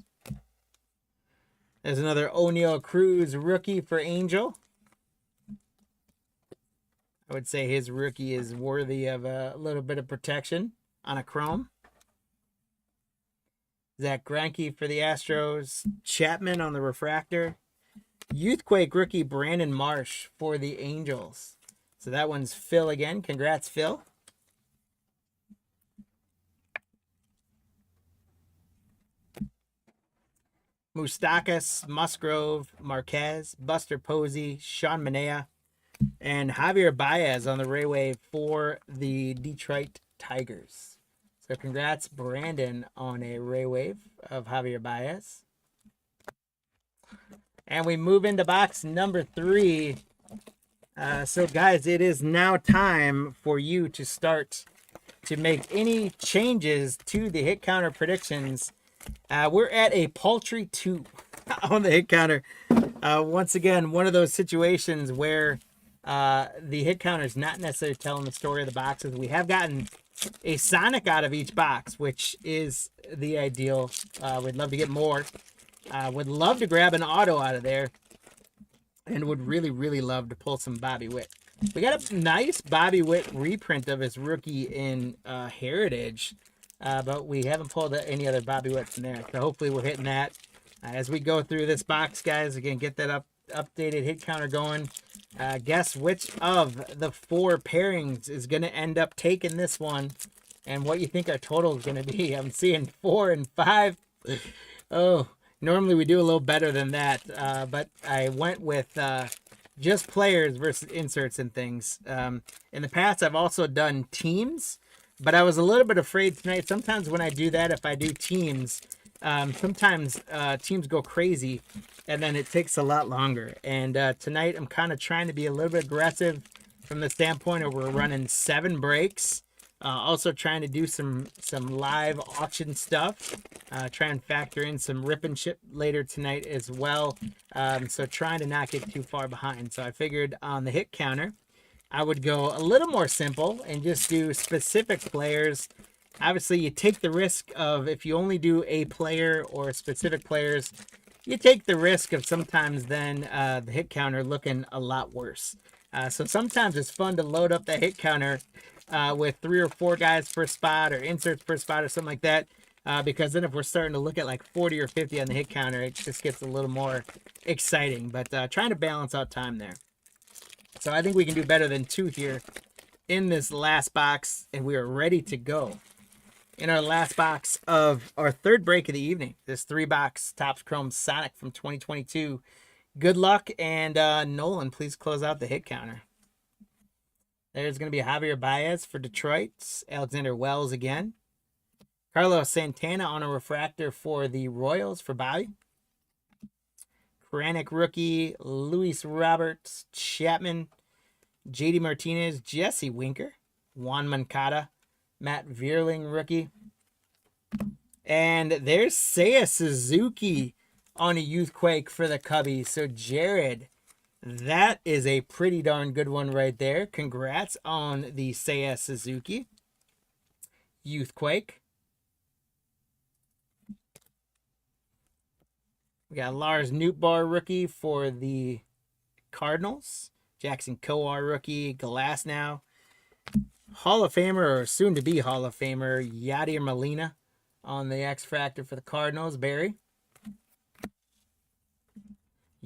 There's another O'Neal Cruz rookie for Angel. I would say his rookie is worthy of a little bit of protection on a chrome. Zach Greinke for the Astros. Chapman on the refractor. Youthquake rookie Brandon Marsh for the Angels. So that one's Phil again. Congrats, Phil. Moustakas, Musgrove, Marquez, Buster Posey, Sean Manaea, and Javier Baez on the Ray Wave for the Detroit Tigers. So congrats, Brandon, on a Ray Wave of Javier Baez. And we move into box number 3. So guys, it is now time for you to start to make any changes to the hit counter predictions. We're at a paltry 2 on the hit counter. Once again, one of those situations where the hit counter is not necessarily telling the story of the boxes. We have gotten a Sonic out of each box, which is the ideal. We'd love to get more. Would love to grab an auto out of there, and would really, really love to pull some Bobby Witt. We got a nice Bobby Witt reprint of his rookie in Heritage, but we haven't pulled any other Bobby Witt from there. So hopefully we're hitting that as we go through this box, guys. Again, get that updated hit counter going. Guess which of the 4 pairings is going to end up taking this one, and what you think our total is going to be. I'm seeing 4 and 5. Oh, normally we do a little better than that, but I went with just players versus inserts and things. In the past, I've also done teams, but I was a little bit afraid tonight. Sometimes when I do that, if I do teams, sometimes teams go crazy, and then it takes a lot longer. And tonight, I'm kind of trying to be a little bit aggressive from the standpoint of we're running 7 breaks. Also trying to do some live auction stuff. Try and factor in some rip and ship later tonight as well. So trying to not get too far behind. So I figured on the hit counter, I would go a little more simple and just do specific players. Obviously, you take the risk of, if you only do a player or specific players, you take the risk of sometimes then the hit counter looking a lot worse. So sometimes it's fun to load up the hit counter with 3 or 4 guys per spot or inserts per spot or something like that. Because then if we're starting to look at like 40 or 50 on the hit counter, it just gets a little more exciting. But trying to balance out time there. So I think we can do better than 2 here in this last box, and we are ready to go. In our last box of our 3rd break of the evening, this 3-box Topps Chrome Sonic from 2022. Good luck, and Nolan, please close out the hit counter. There's going to be Javier Baez for Detroit, Alexander Wells again, Carlos Santana on a refractor for the Royals for Bobby, Kranich rookie, Luis Roberts, Chapman, JD Martinez, Jesse Winker, Juan Moncada, Matt Vierling rookie. And there's Seiya Suzuki on a Youthquake for the Cubbies. So Jared, that is a pretty darn good one right there. Congrats on the Seiya Suzuki Youthquake. We got Lars Nootbaar rookie for the Cardinals. Jackson Kowar rookie, Glasnow. Hall of Famer, or soon to be Hall of Famer, Yadier Molina on the X Factor for the Cardinals, Barry.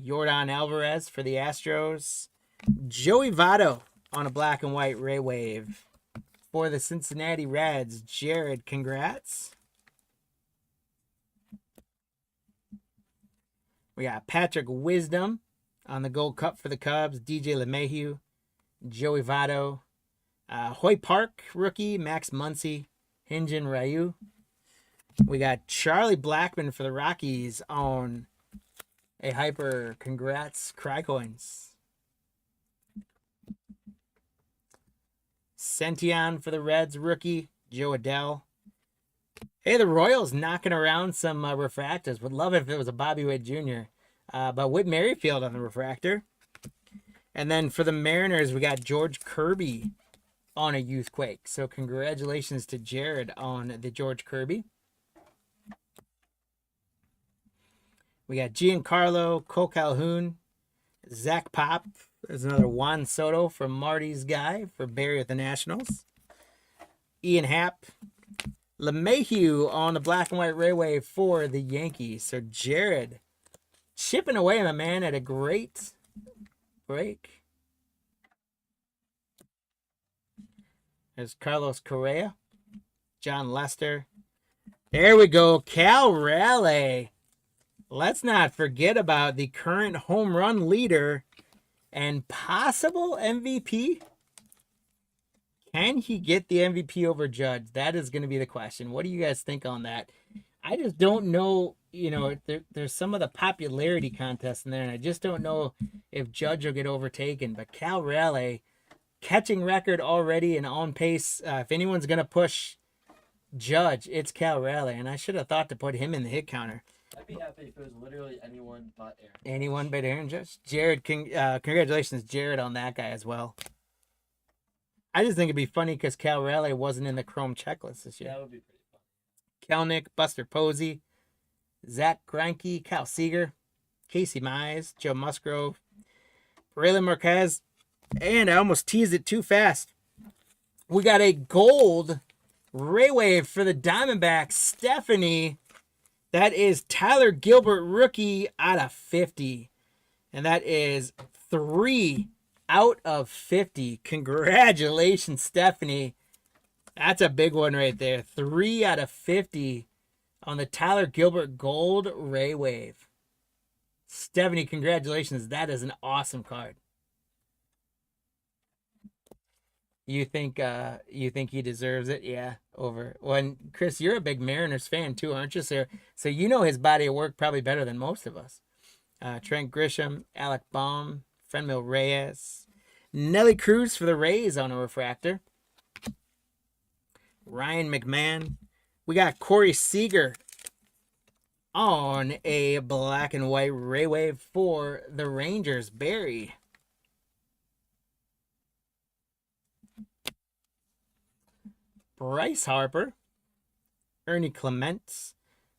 Yordan Alvarez for the Astros. Joey Votto on a black and white Ray Wave for the Cincinnati Reds. Jared, congrats. We got Patrick Wisdom on the Gold Cup for the Cubs, DJ LeMahieu, Joey Votto, Hoy Park rookie, Max Muncy, Hyun-Jin Ryu. We got Charlie Blackmon for the Rockies on a hyper. Congrats, Crycoins. Sention for the Reds rookie, Joe Adell. Hey, the Royals knocking around some refractors. Would love it if it was a Bobby Witt Jr. But Whit Merrifield on the refractor. And then for the Mariners, we got George Kirby on a Youth Quake. So congratulations to Jared on the George Kirby. We got Giancarlo, Cole Calhoun, Zach Pop. There's another Juan Soto from Marty's guy for Barry at the Nationals. Ian Happ. LeMahieu on the black and white Railway for the Yankees. So Jared chipping away, my man, at a great break. There's Carlos Correa, John Lester. There we go, Cal Raleigh. Let's not forget about the current home run leader and possible MVP. Can he get the MVP over Judge? That is going to be the question. What do you guys think on that? I just don't know. You know, there's some of the popularity contests in there, and I just don't know if Judge will get overtaken. But Cal Raleigh, catching record already and on pace. If anyone's going to push Judge, it's Cal Raleigh, and I should have thought to put him in the hit counter. I'd be happy if it was literally anyone but Aaron. Anyone but Aaron Judge? Jared, congratulations, Jared, on that guy as well. I just think it'd be funny because Cal Raleigh wasn't in the Chrome checklist this year. That would be pretty fun. Kelnick, Buster Posey, Zach Greinke, Kyle Seager, Casey Mize, Joe Musgrove, Braylon Marquez, and I almost teased it too fast. We got a gold Raywave for the Diamondbacks, Stephanie. That is Tyler Gilbert, rookie out of 50. And that is 3 out of 50. Congratulations, Stephanie. That's a big one right there. 3 out of 50 on the Tyler Gilbert Gold Raywave. Stephanie, congratulations. That is an awesome card. You think he deserves it? Yeah, over. When Chris, you're a big Mariners fan too, aren't you, sir? So you know his body of work probably better than most of us. Trent Grisham, Alec Baum, Fenmil Reyes, Nelly Cruz for the Rays on a refractor. Ryan McMahon. We got Corey Seager on a black and white Raywave for the Rangers. Barry. Bryce Harper, Ernie Clements,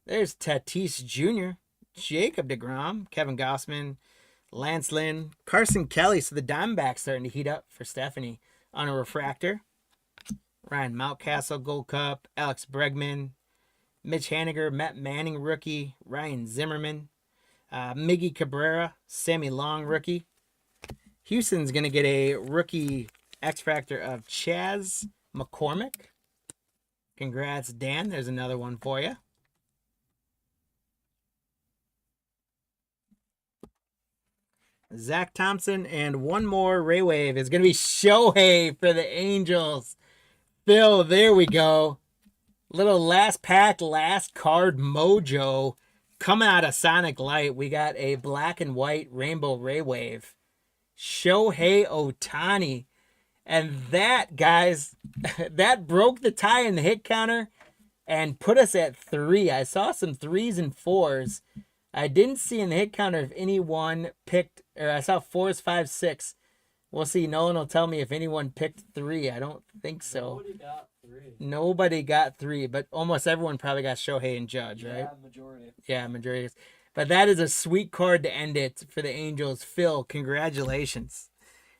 there's Tatis Jr., Jacob deGrom, Kevin Gossman, Lance Lynn, Carson Kelly. So the Diamondbacks starting to heat up for Stephanie on a refractor. Ryan Mountcastle, Gold Cup, Alex Bregman, Mitch Haniger, Matt Manning, rookie, Ryan Zimmerman, Miggy Cabrera, Sammy Long, rookie. Houston's going to get a rookie X-Factor of Chaz McCormick. Congrats, Dan. There's another one for you. Zach Thompson, and one more Raywave is going to be Shohei for the Angels. Phil, there we go. Little last pack, last card mojo coming out of Sonic Light. We got a black and white Rainbow Raywave. Shohei Ohtani. And that, guys, that broke the tie in the hit counter and put us at 3. I saw some 3s and 4s. I didn't see in the hit counter if anyone picked, or I saw 4s, 5s, 6. We'll see. Nolan will tell me if anyone picked 3. I don't think so. Nobody got 3. Nobody got 3, but almost everyone probably got Shohei and Judge, right? Yeah, majority. Yeah, majority. But that is a sweet card to end it for the Angels. Phil, congratulations.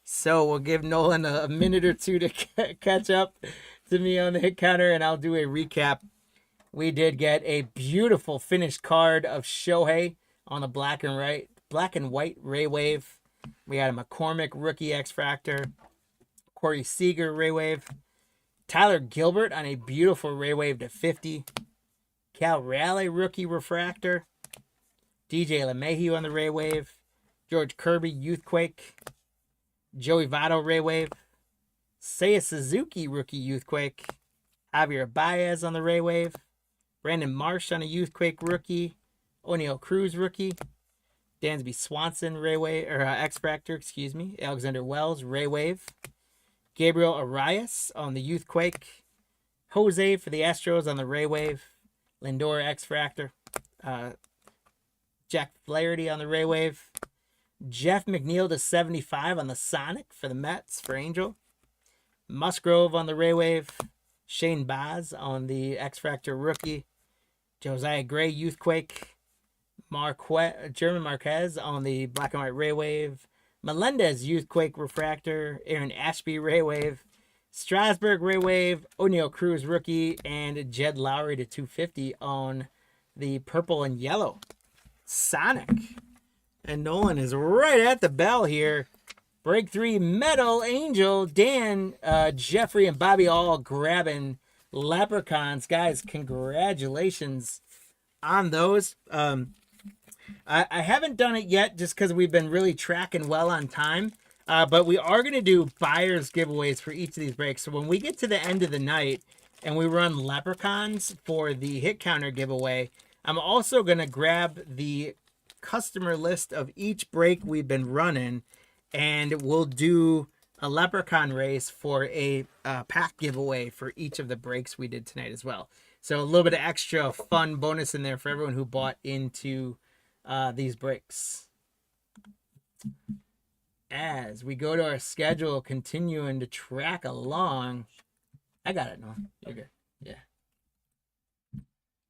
So we'll give Nolan a minute or two to catch up to me on the hit counter, and I'll do a recap. We did get a beautiful finished card of Shohei on the black and white Raywave. We got a McCormick rookie X-Fractor, Corey Seager Raywave, Tyler Gilbert on a beautiful Raywave to 50, Cal Raleigh rookie refractor, DJ LeMahieu on the Raywave, George Kirby, Youthquake. Joey Votto, Ray Wave. Seiya Suzuki, rookie Youthquake. Javier Baez on the Ray Wave. Brandon Marsh on a Youthquake rookie. O'Neal Cruz rookie. Dansby Swanson, Ray Wave, or X Factor, excuse me. Alexander Wells, Ray Wave. Gabriel Arias on the Youthquake. Jose for the Astros on the Ray Wave. Lindor X Factor. Jack Flaherty on the Ray Wave. Jeff McNeil to 75 on the Sonic for the Mets for Angel. Musgrove on the Ray Wave. Shane Baz on the X Factor rookie. Josiah Gray Youthquake. German Marquez on the Black and White Ray Wave. Melendez Youthquake Refractor. Aaron Ashby Ray Wave. Strasburg Ray Wave. O'Neal Cruz rookie. And Jed Lowry to 250 on the purple and yellow Sonic. And Nolan is right at the bell here. Break 3 Metal Angel. Dan, Jeffrey, and Bobby all grabbing Leprechauns. Guys, congratulations on those. I haven't done it yet just because we've been really tracking well on time. But we are going to do buyers giveaways for each of these breaks. So when we get to the end of the night and we run Leprechauns for the hit counter giveaway, I'm also going to grab the customer list of each break we've been running, and we'll do a Leprechaun race for a pack giveaway for each of the breaks we did tonight as well. So a little bit of extra fun bonus in there for everyone who bought into these breaks. As we go to our schedule, continuing to track along. I got it, no, you're good. Yeah.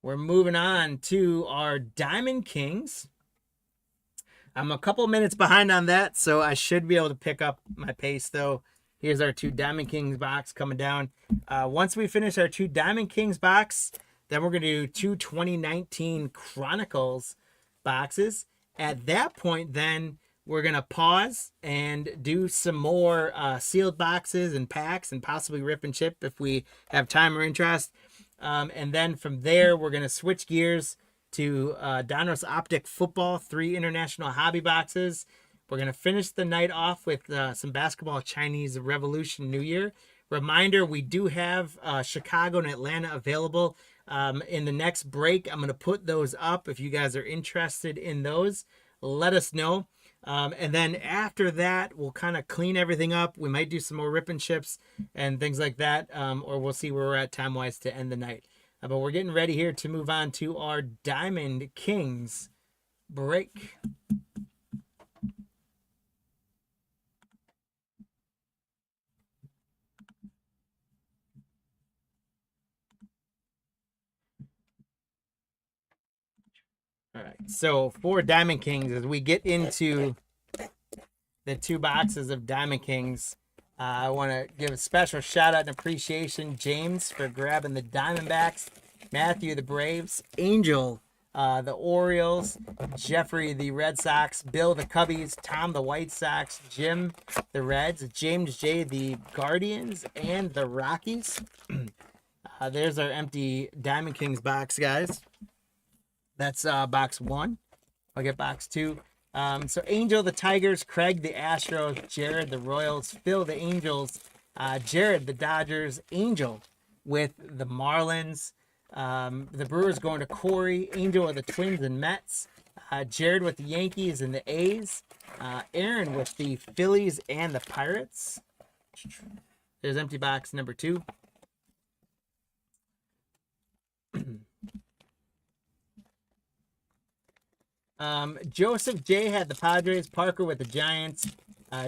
We're moving on to our Diamond Kings. I'm a couple minutes behind on that, so I should be able to pick up my pace, though. Here's our 2 Diamond Kings box coming down. Once we finish our 2 Diamond Kings box, then we're going to do 2 2019 Chronicles boxes. At that point, then, we're going to pause and do some more sealed boxes and packs and possibly rip and chip if we have time or interest. And then from there, we're going to switch gears to Donruss Optic Football, 3 international hobby boxes. We're going to finish the night off with some basketball Chinese Revolution New Year. Reminder, we do have Chicago and Atlanta available. In the next break, I'm going to put those up. If you guys are interested in those, let us know. And then after that, we'll kind of clean everything up. We might do some more rip and chips and things like that, or we'll see where we're at time-wise to end the night. But we're getting ready here to move on to our Diamond Kings break. All right, so for Diamond Kings, as we get into the 2 boxes of Diamond Kings, I want to give a special shout out and appreciation, James, for grabbing the Diamondbacks, Matthew, the Braves, Angel, the Orioles, Jeffrey, the Red Sox, Bill, the Cubbies, Tom, the White Sox, Jim, the Reds, James J, the Guardians, and the Rockies. There's our empty Diamond Kings box, guys. That's box 1. I'll get box 2. So Angel, the Tigers, Craig, the Astros, Jared, the Royals, Phil, the Angels, Jared, the Dodgers, Angel with the Marlins, the Brewers going to Corey, Angel with the Twins and Mets, Jared with the Yankees and the A's, Aaron with the Phillies and the Pirates. There's empty box number 2. Joseph J had the Padres, Parker with the Giants,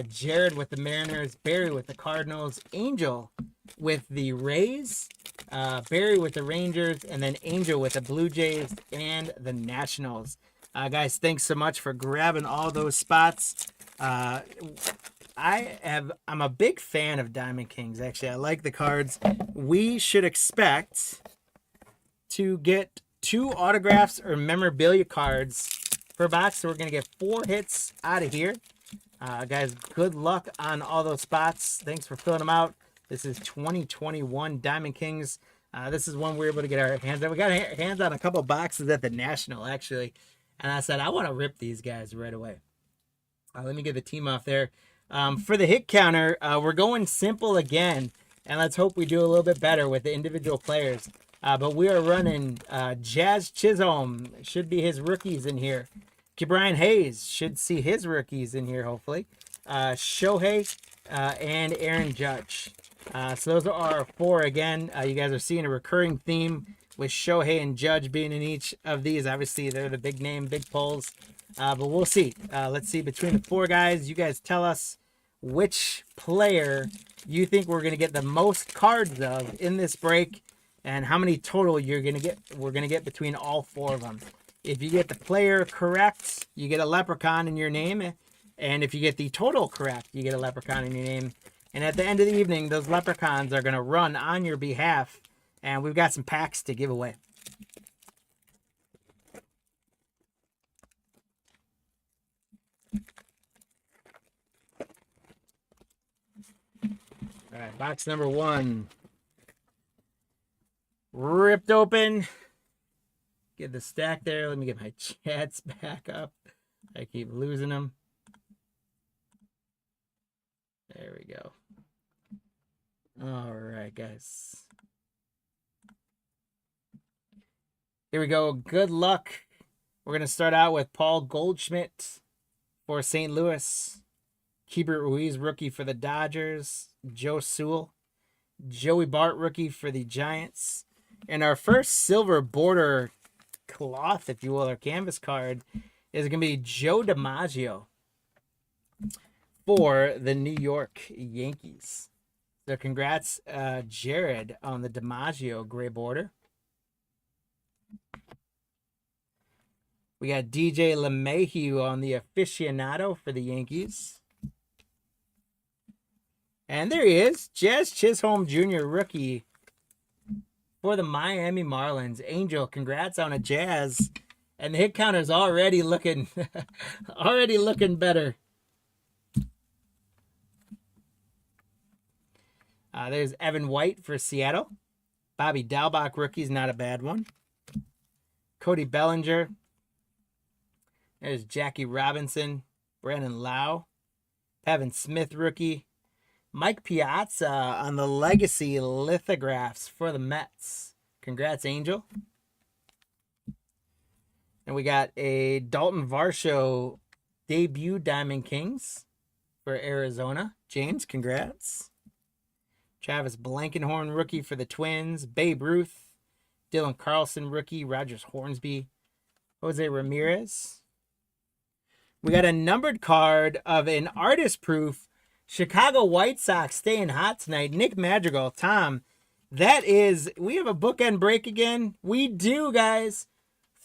Jared with the Mariners, Barry with the Cardinals, Angel with the Rays, Barry with the Rangers, and then Angel with the Blue Jays and the Nationals. Guys, thanks so much for grabbing all those spots. I'm a big fan of Diamond Kings, actually. I like the cards. We should expect to get 2 autographs or memorabilia cards per box. So we're going to get 4 hits out of here. Guys, good luck on all those spots. Thanks for filling them out. This is 2021 Diamond Kings. This is one we were able to get our hands on. We got our hands on a couple boxes at the National, actually. And I said, I want to rip these guys right away. Let me get the team off there. For the hit counter, we're going simple again, and let's hope we do a little bit better with the individual players. But we are running Jazz Chisholm. Should be his rookies in here. Ke'Bryan Hayes should see his rookies in here, hopefully. Shohei and Aaron Judge. So those are our 4 again. You guys are seeing a recurring theme with Shohei and Judge being in each of these. Obviously, they're the big name, big pulls. But we'll see. Let's see between the 4 guys. You guys tell us which player you think we're going to get the most cards of in this break, and how many total we're going to get between all 4 of them. If you get the player correct, you get a leprechaun in your name. And if you get the total correct, you get a leprechaun in your name. And at the end of the evening, those leprechauns are going to run on your behalf. And we've got some packs to give away. All right, box number 1. Ripped open. Get the stack there. Let me get my chats back up. I keep losing them. There we go. All right, guys. Here we go. Good luck. We're going to start out with Paul Goldschmidt for St. Louis. Keibert Ruiz, rookie for the Dodgers. Joe Sewell. Joey Bart, rookie for the Giants. And our first silver border cloth, if you will, or canvas card is going to be Joe DiMaggio for the New York Yankees. So congrats, Jared, on the DiMaggio gray border. We got DJ LeMahieu on the aficionado for the Yankees. And there he is, Jazz Chisholm Jr., rookie for the Miami Marlins. Angel, congrats on a Jazz. And the hit counter's already looking better. There's Evan White for Seattle. Bobby Dalbach, rookie's not a bad one. Cody Bellinger. There's Jackie Robinson. Brandon Lau. Pavin Smith, rookie. Mike Piazza on the legacy lithographs for the Mets. Congrats, Angel. And we got a Dalton Varsho debut Diamond Kings for Arizona. James, congrats. Travis Blankenhorn, rookie for the Twins. Babe Ruth. Dylan Carlson, rookie. Rogers Hornsby. Jose Ramirez. We got a numbered card of an artist proof. Chicago White Sox staying hot tonight. Nick Madrigal. Tom, that is, we have a bookend break again. We do, guys.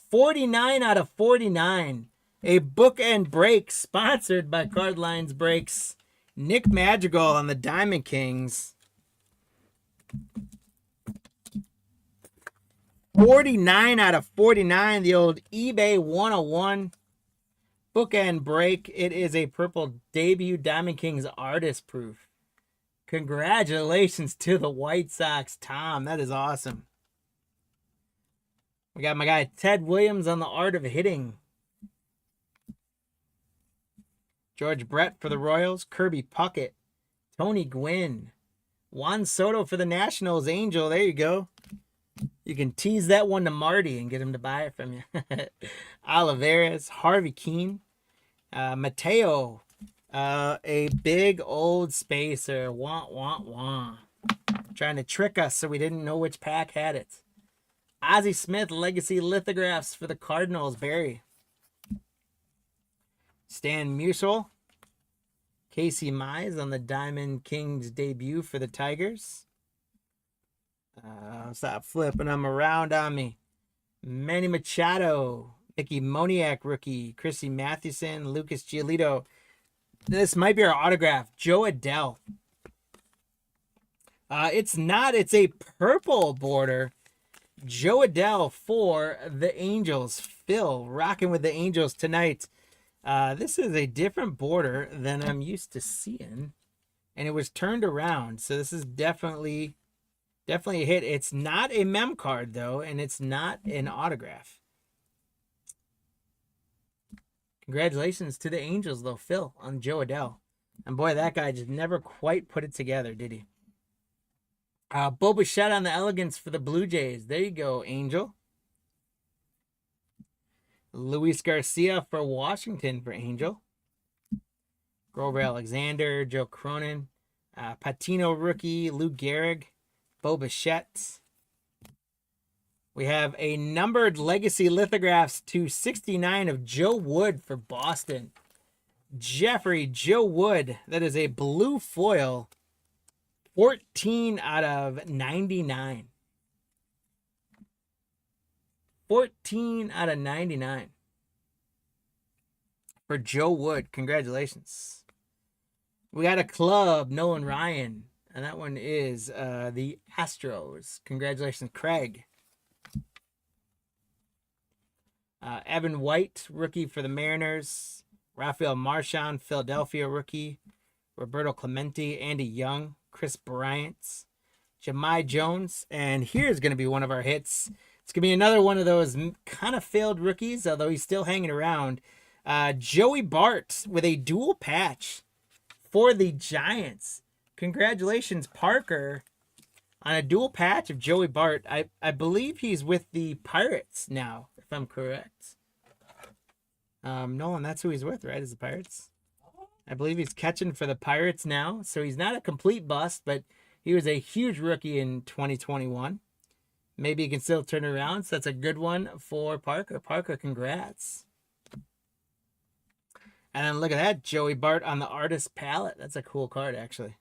49 out of 49. A bookend break sponsored by Card Lines Breaks. Nick Madrigal on the Diamond Kings. 49 out of 49. The old eBay 101. Bookend break. It is a purple debut Diamond Kings artist proof. Congratulations to the White Sox, Tom. That is awesome. We got my guy Ted Williams on the art of hitting. George Brett for the Royals. Kirby Puckett. Tony Gwynn. Juan Soto for the Nationals. Angel, there you go. You can tease that one to Marty and get him to buy it from you. Olivares, Harvey Keene, Mateo, a big old spacer. Wah. Trying to trick us so we didn't know which pack had it. Ozzie Smith, legacy lithographs for the Cardinals. Barry. Stan Musial. Casey Mize on the Diamond Kings debut for the Tigers. Stop flipping them around on me. Manny Machado. Mickey Moniak, rookie. Chrissy Mathewson. Lucas Giolito. This might be our autograph. Joe Adell. It's not. It's a purple border. Joe Adell for the Angels. Phil rocking with the Angels tonight. This is a different border than I'm used to seeing. And it was turned around. So this is definitely a hit. It's not a mem card, though. And it's not an autograph. Congratulations to the Angels, though, Phil, on Joe Adell. And boy, that guy just never quite put it together, did he? Bo Bichette on the Elegance for the Blue Jays. There you go, Angel. Luis Garcia for Washington for Angel. Grover Alexander, Joe Cronin. Patino rookie, Lou Gehrig. Bo Bichette. We have a numbered Legacy Lithographs to 69 of Joe Wood for Boston. Jeffrey Joe Wood. That is a blue foil. 14 out of 99. 14 out of 99. For Joe Wood. Congratulations. We got a club, Nolan Ryan. And that one is the Astros. Congratulations, Craig. Evan White, rookie for the Mariners. Rafael Marchand, Philadelphia rookie. Roberto Clemente, Andy Young, Chris Bryant, Jahmai Jones. And here's going to be one of our hits. It's going to be another one of those kind of failed rookies, although he's still hanging around. Joey Bart with a dual patch for the Giants. Congratulations, Parker, on a dual patch of Joey Bart. I believe he's with the Pirates now, if I'm correct. Nolan, that's who he's with, right? Is the Pirates? I believe he's catching for the Pirates now. So he's not a complete bust, but he was a huge rookie in 2021. Maybe he can still turn around. So that's a good one for Parker. Parker, congrats. And then look at that. Joey Bart on the Artist Palette. That's a cool card, actually.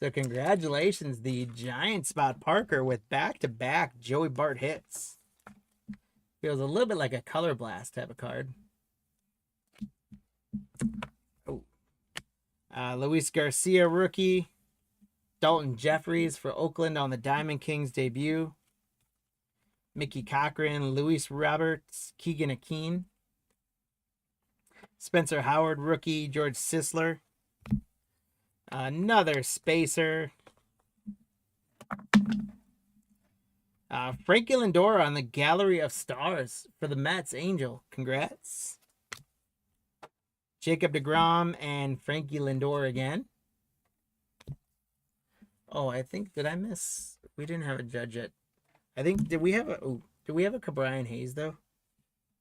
So congratulations, the Giant Spot Parker with back-to-back Joey Bart hits. Feels a little bit like a Color Blast type of card. Oh, Luis Garcia rookie. Dalton Jeffries for Oakland on the Diamond Kings debut. Mickey Cochran, Luis Roberts, Keegan Akin. Spencer Howard rookie. George Sisler. Another spacer. Frankie Lindor on the Gallery of Stars for the Mets. Angel, congrats. Jacob deGrom and Frankie Lindor again. Oh, I think, did I miss? We didn't have a judge yet. I think, did we have a Brian Hayes though?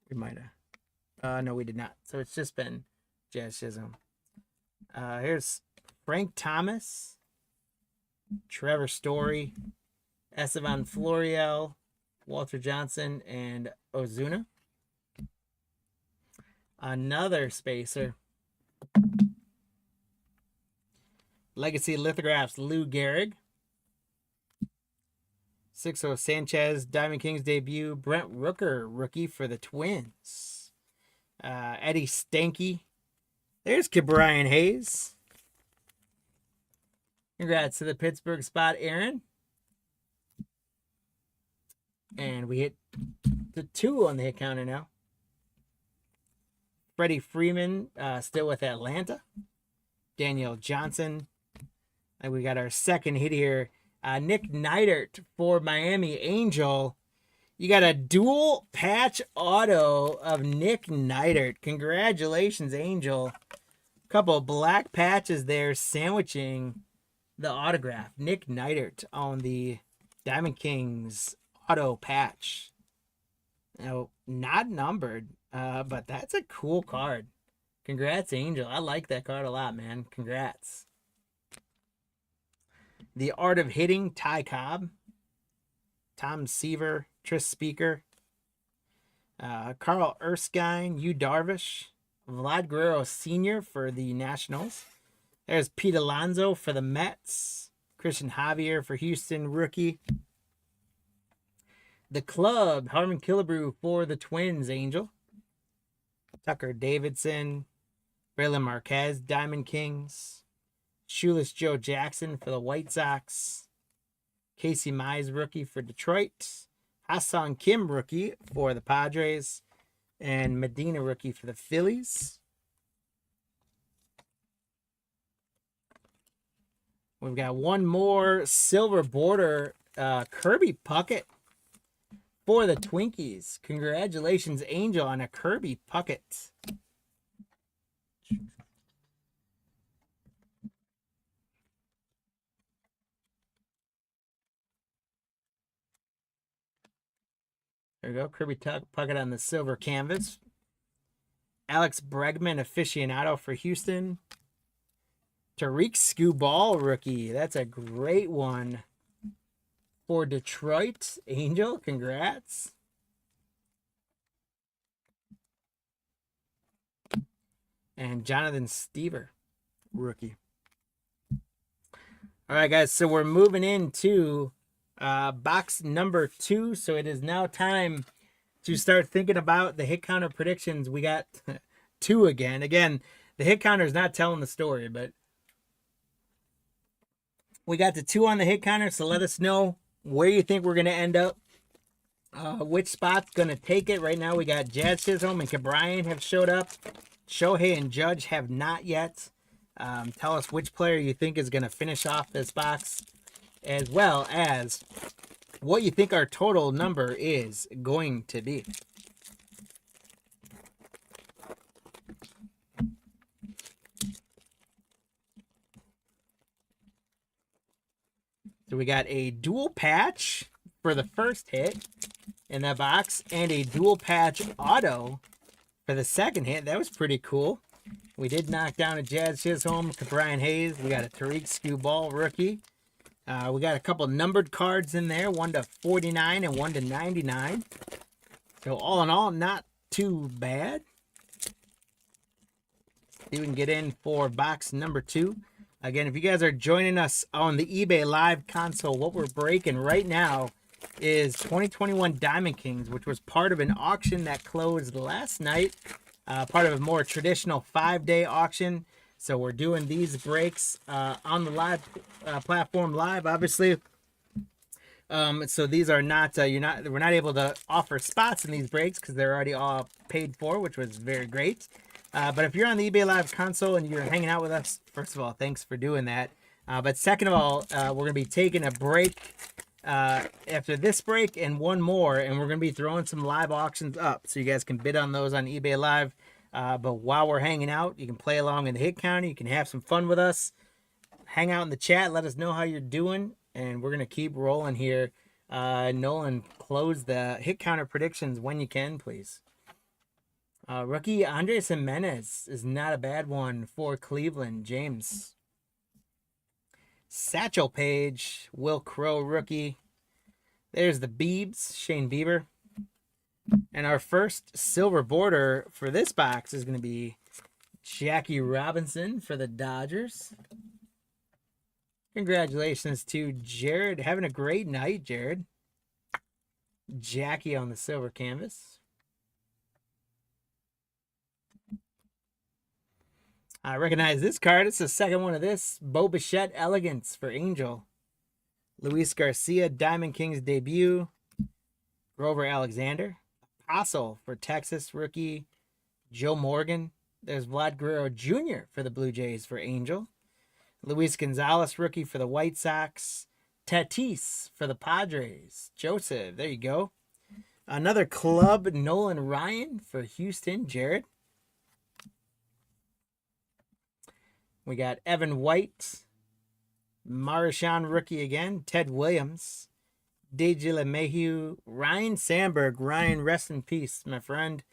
We might have. No, we did not. So it's just been Jazz Chisholm. Here's Frank Thomas, Trevor Story, Estevan Florial, Walter Johnson, and Ozuna. Another spacer. Legacy Lithographs, Lou Gehrig. 6-0 Sanchez, Diamond Kings debut. Brent Rooker, rookie for the Twins. Eddie Stanky. There's Brian Hayes. Congrats to the Pittsburgh spot, Aaron. And we hit the 2 on the hit counter now. Freddie Freeman, still with Atlanta. Daniel Johnson. And we got our second hit here. Nick Neidert for Miami Angel. You got a dual patch auto of Nick Neidert. Congratulations, Angel. A couple of black patches there sandwiching the autograph. Nick Neidert on the Diamond Kings auto patch. Now, not numbered, but that's a cool card. Congrats, Angel. I like that card a lot, man. Congrats. The Art of Hitting, Ty Cobb. Tom Seaver, Tris Speaker. Carl Erskine, Yu Darvish. Vlad Guerrero Sr. for the Nationals. There's Pete Alonso for the Mets. Christian Javier for Houston, rookie. The Club, Harmon Killebrew for the Twins, Angel. Tucker Davidson. Braylon Marquez, Diamond Kings. Shoeless Joe Jackson for the White Sox. Casey Mize, rookie for Detroit. Ha-Seong Kim, rookie for the Padres. And Medina, rookie for the Phillies. We've got one more silver border Kirby Puckett for the Twinkies. Congratulations, Angel, on a Kirby Puckett. There we go. Kirby Puckett on the silver canvas. Alex Bregman, aficionado for Houston. Tariq Skubal, rookie. That's a great one for Detroit. Angel, congrats. And Jonathan Stever, rookie. All right, guys. So we're moving into box number 2. So it is now time to start thinking about the hit counter predictions. We got 2 again. Again, the hit counter is not telling the story, but we got the 2 on the hit counter. So let us know where you think we're going to end up. Which spot's going to take it. Right now we got Jazz Chisholm and Cabrian have showed up. Shohei and Judge have not yet. Tell us which player you think is going to finish off this box, as well as what you think our total number is going to be. So we got a dual patch for the first hit in that box and a dual patch auto for the second hit. That was pretty cool. We did knock down a Jazz Chisholm, Brian Hayes. We got a Tariq Skubal rookie. We got a couple numbered cards in there, 1 to 49 and 1 to 99. So all in all, not too bad. See if we can get in for box number 2. Again, if you guys are joining us on the eBay Live console, what we're breaking right now is 2021 Diamond Kings, which was part of an auction that closed last night. Part of a more traditional 5-day auction. So we're doing these breaks on the live platform live, obviously. So these are not we're not able to offer spots in these breaks because they're already all paid for, which was very great. But if you're on the eBay Live console and you're hanging out with us, first of all, thanks for doing that. But second of all, we're going to be taking a break after this break and one more, and we're going to be throwing some live auctions up so you guys can bid on those on eBay Live. But while we're hanging out, you can play along in the hit counter. You can have some fun with us. Hang out in the chat. Let us know how you're doing, and we're going to keep rolling here. Nolan, close the hit counter predictions when you can, please. Rookie Andres Jimenez is not a bad one for Cleveland. James. Satchel Paige, Will Crow rookie. There's the Biebs, Shane Bieber. And our first silver border for this box is going to be Jackie Robinson for the Dodgers. Congratulations to Jared. Having a great night, Jared. Jackie on the silver canvas. I recognize this card. It's the second one of this. Bo Bichette Elegance for Angel. Luis Garcia, Diamond Kings debut. Grover Alexander. Apostle for Texas rookie. Joe Morgan. There's Vlad Guerrero Jr. for the Blue Jays for Angel. Luis Gonzalez rookie for the White Sox. Tatis for the Padres. Joseph, there you go. Another club, Nolan Ryan for Houston. Jared. We got Evan White, Marishan rookie again, Ted Williams, Deji LeMahieu, Ryan Sandberg. Ryan, rest in peace, my friend.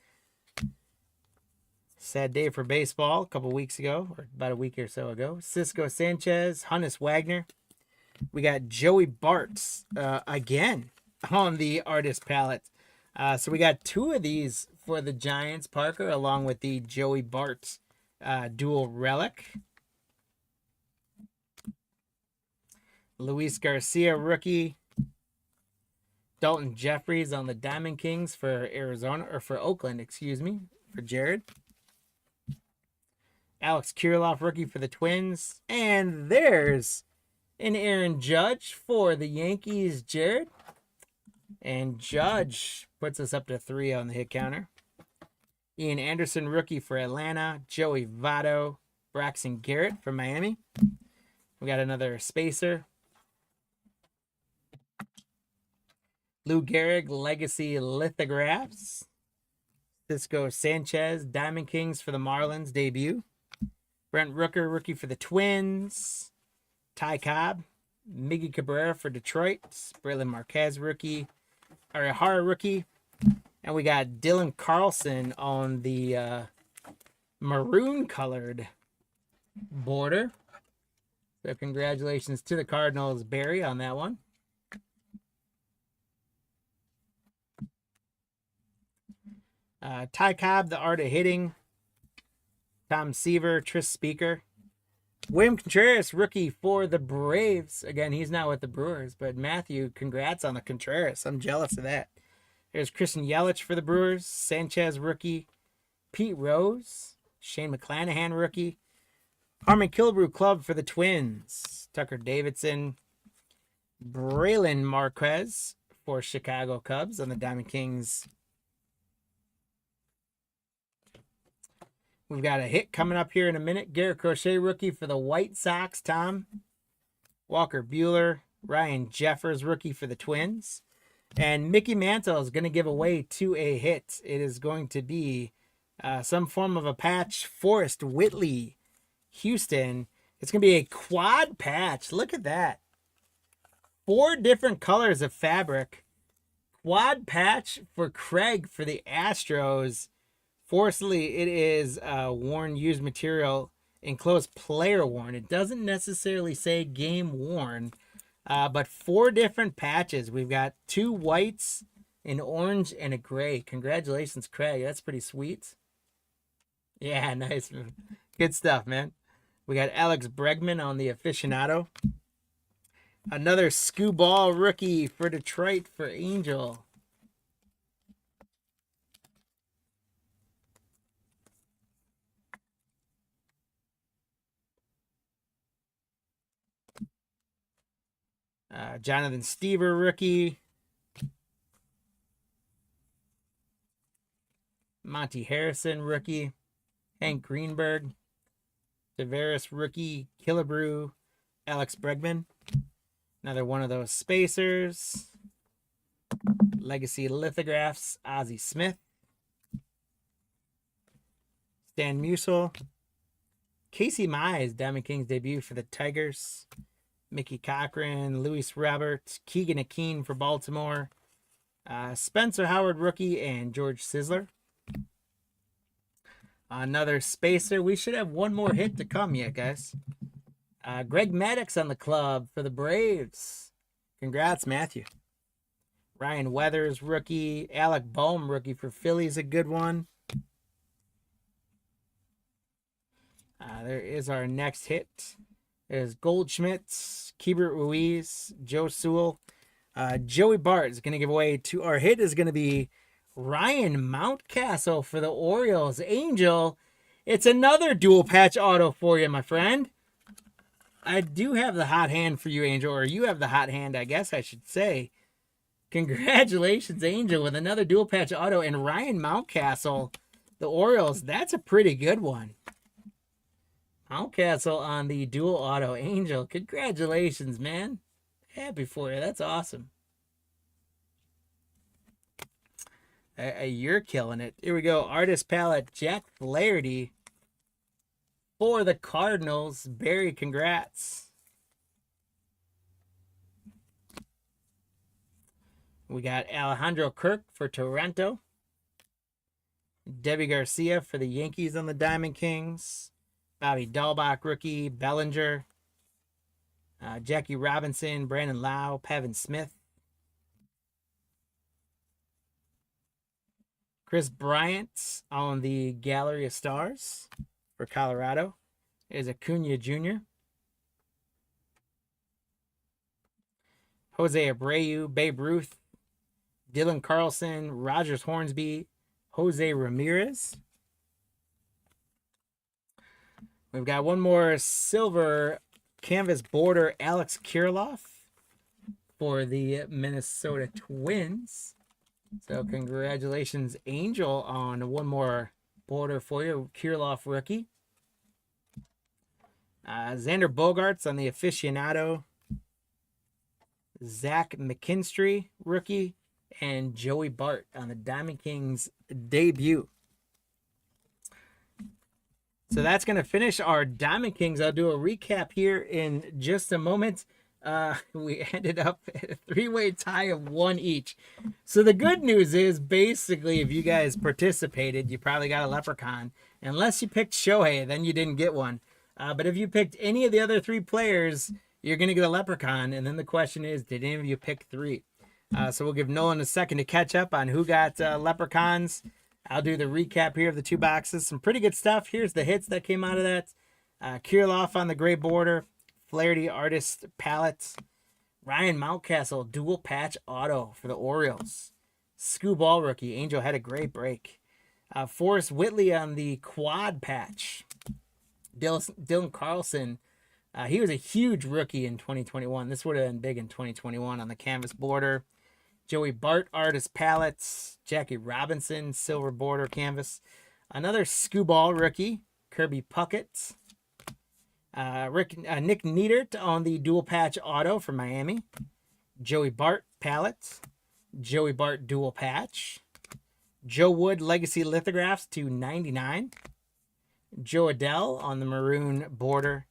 Sad day for baseball a couple weeks ago, or about a week or so ago. Cisco Sanchez, Hannes Wagner. We got Joey Bart again on the artist palette. So we got 2 of these for the Giants, Parker, along with the Joey Bart dual relic. Luis Garcia rookie. Dalton Jeffries on the Diamond Kings for Arizona, or for Oakland, excuse me, for Jared. Alex Kirilloff rookie for the Twins. And there's an Aaron Judge for the Yankees, Jared. And Judge puts us up to 3 on the hit counter. Ian Anderson rookie for Atlanta. Joey Votto. Braxton Garrett for Miami. We got another spacer. Lou Gehrig Legacy Lithographs. Cisco Sanchez Diamond Kings for the Marlins debut. Brent Rooker rookie for the Twins. Ty Cobb, Miggy Cabrera for Detroit. Braylon Marquez rookie. Arihara rookie. And we got Dylan Carlson on the maroon colored border. So congratulations to the Cardinals, Barry, on that one. Ty Cobb, the art of hitting. Tom Seaver, Tris Speaker. William Contreras, rookie for the Braves. Again, he's not with the Brewers, but Matthew, congrats on the Contreras. I'm jealous of that. There's Christian Yelich for the Brewers. Sanchez, rookie. Pete Rose. Shane McClanahan, rookie. Harmon Killebrew Club for the Twins. Tucker Davidson. Braylon Marquez for Chicago Cubs on the Diamond Kings. We've got a hit coming up here in a minute. Garrett Crochet rookie for the White Sox, Tom. Walker Buehler. Ryan Jeffers rookie for the Twins. And Mickey Mantle is going to give away to a hit. It is going to be some form of a patch. Forrest Whitley, Houston. It's going to be a quad patch. Look at that. 4 different colors of fabric. Quad patch for Craig for the Astros. Fortunately, it is worn used material, enclosed player worn. It doesn't necessarily say game worn, but 4 different patches. We've got 2 whites, an orange, and a gray. Congratulations, Craig. That's pretty sweet. Yeah, nice. Good stuff, man. We got Alex Bregman on the aficionado. Another Skewball rookie for Detroit for Angel. Jonathan Stever rookie. Monty Harrison rookie. Hank Greenberg. Tavares rookie. Killebrew. Alex Bregman. Another one of those spacers. Legacy lithographs. Ozzie Smith. Stan Musial. Casey Mize, Diamond Kings debut for the Tigers. Mickey Cochran, Luis Robert, Keegan Akeen for Baltimore. Spencer Howard rookie and George Sizzler. Another spacer. We should have one more hit to come yet, guys. Greg Maddux on the club for the Braves. Congrats, Matthew. Ryan Weathers rookie. Alec Boehm rookie for Phillies, a good one. There is our next hit. There's Goldschmidt, Keibert Ruiz, Joe Sewell. Joey Bart is going to give away to our hit is going to be Ryan Mountcastle for the Orioles. Angel, it's another dual patch auto for you, my friend. I do have the hot hand for you, Angel, or you have the hot hand, I guess I should say. Congratulations, Angel, with another dual patch auto. And Ryan Mountcastle, the Orioles, that's a pretty good one. Mountcastle on the dual auto. Angel, congratulations, man. Happy for you. That's awesome. You're killing it. Here we go. Artist palette, Jack Flaherty for the Cardinals. Barry, congrats. We got Alejandro Kirk for Toronto. Debbie Garcia for the Yankees on the Diamond Kings. Bobby Dahlbach, rookie. Bellinger. Jackie Robinson, Brandon Lau, Pavin Smith. Chris Bryant on the Gallery of Stars for Colorado. Is Acuna Jr. Jose Abreu, Babe Ruth. Dylan Carlson, Rogers Hornsby, Jose Ramirez. We've got one more silver canvas border, Alex Kirilloff for the Minnesota Twins. So congratulations, Angel, on one more border for you, Kirilloff rookie. Xander Bogaerts on the aficionado. Zach McKinstry, rookie. and Joey Bart on the Diamond Kings debut. So that's going to finish our Diamond Kings. I'll do a recap here in just a moment. We ended up at a three-way tie of one each. So the good news is, basically, if you guys participated, you probably got a leprechaun. Unless you picked Shohei, then you didn't get one. But if you picked any of the other three players, you're going to get a leprechaun. And then the question is, did any of you pick three? So we'll give Nolan a second to catch up on who got leprechauns. I'll do the recap here of the two boxes. Some pretty good stuff. Here's the hits that came out of that. Kirilloff on the gray border. Flaherty Artist Palette. Ryan Mountcastle dual patch auto for the Orioles. Scoo Ball rookie. Angel had a great break. Forrest Whitley on the quad patch. Dylan Carlson. He was a huge rookie in 2021. This would have been big in 2021 on the canvas border. Joey Bart Artist Palettes. Jackie Robinson silver border canvas. Another Scoo Ball rookie. Kirby Puckett. Nick Neidert on the dual patch auto for Miami. Joey Bart palette. Joey Bart dual patch. Joe Wood legacy lithographs to 99. Joe Adell on the maroon border.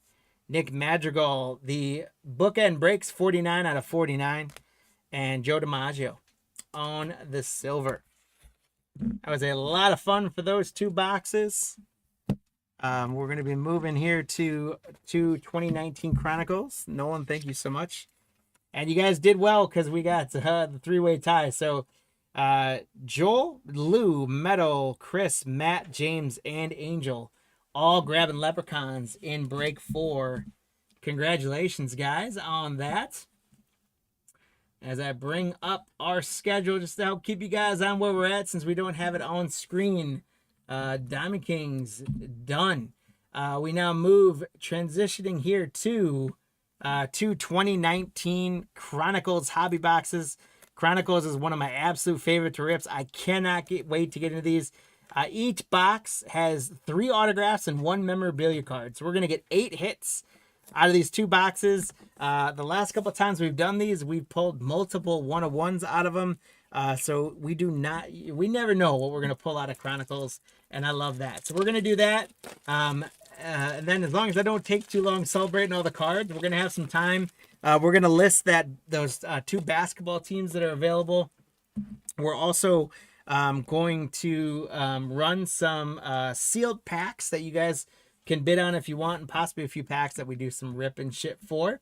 Nick Madrigal, the bookend breaks 49 out of 49. And Joe DiMaggio on the silver. That was a lot of fun for those two boxes. We're going to be moving here to 2019 Chronicles. Nolan, thank you so much. And you guys did well because we got the three-way tie. So Joel, Lou, Meadow, Chris, Matt, James, and Angel all grabbing leprechauns in break 4. Congratulations, guys, on that. As I bring up our schedule just to help keep you guys on where we're at since we don't have it on screen. Diamond Kings done. We now move transitioning here to 2019 Chronicles hobby boxes. Chronicles is one of my absolute favorite to rips. I cannot wait to get into these. Each box has 3 autographs and 1 memorabilia card. So we're going to get 8 hits out of these 2 boxes. The last couple of times we've done these, we've pulled multiple 1-of-1s out of them. So we never know what we're going to pull out of Chronicles, and I love that. So we're going to do that. And then as long as I don't take too long celebrating all the cards, we're going to have some time. We're going to list those 2 basketball teams that are available. We're also going to run some sealed packs that you guys can bid on if you want, and possibly a few packs that we do some rip and ship for.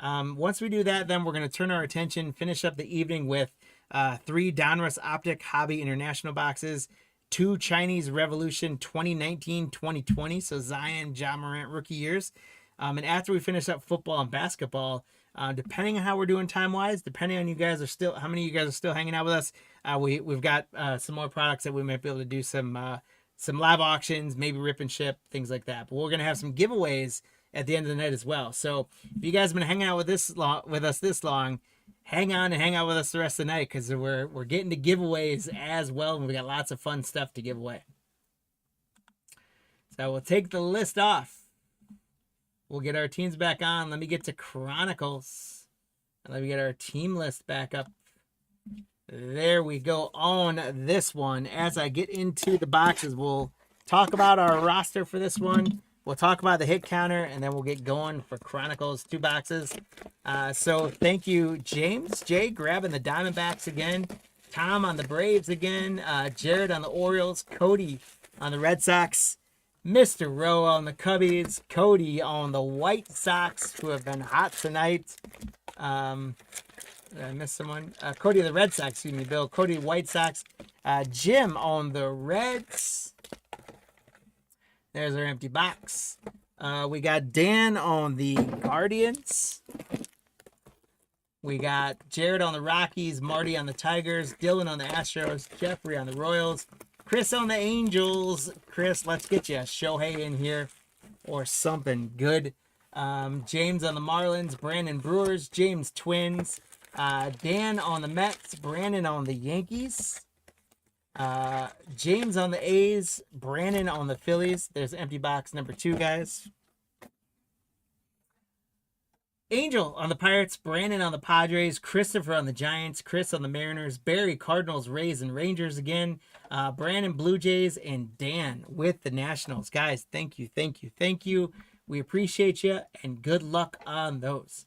Once we do that, then we're going to turn our attention, finish up the evening with 3 Donruss Optic Hobby International boxes, 2 Chinese Revolution 2019-2020, so Zion, Ja Morant rookie years. And after we finish up football and basketball, depending on how we're doing time-wise, depending on how many of you guys are still hanging out with us, we've got some more products that we might be able to do some live auctions, maybe rip and ship, things like that. But we're going to have some giveaways at the end of the night as well. So if you guys have been hanging out with us this long, hang on and hang out with us the rest of the night because we're getting to giveaways as well, and we got lots of fun stuff to give away. So we'll take the list off. We'll get our teams back on. Let me get to Chronicles. And let me get our team list back up. There we go on this one. As I get into the boxes, we'll talk about our roster for this one. We'll talk about the hit counter, and then we'll get going for Chronicles 2 boxes. So thank you, James J, grabbing the Diamondbacks again. Tom on the Braves again. Jared on the Orioles. Cody on the Red Sox. Mr. Rowe on the Cubbies. Cody on the White Sox, who have been hot tonight. Did I miss someone? Cody of the Red Sox, excuse me, Bill. Cody White Sox. Jim on the Reds. There's our empty box. We got Dan on the Guardians. We got Jared on the Rockies, Marty on the Tigers, Dylan on the Astros, Jeffrey on the Royals, Chris on the Angels. Chris, let's get you a Shohei in here or something good. James on the Marlins, Brandon Brewers, James Twins, Dan on the Mets, Brandon on the Yankees, James on the A's, Brandon on the Phillies. There's empty box number 2, guys. Angel on the Pirates, Brandon on the Padres, Christopher on the Giants, Chris on the Mariners, Barry Cardinals, Rays, and Rangers again, Brandon Blue Jays, and Dan with the Nationals. Guys, thank you, thank you, thank you. We appreciate you, and good luck on those.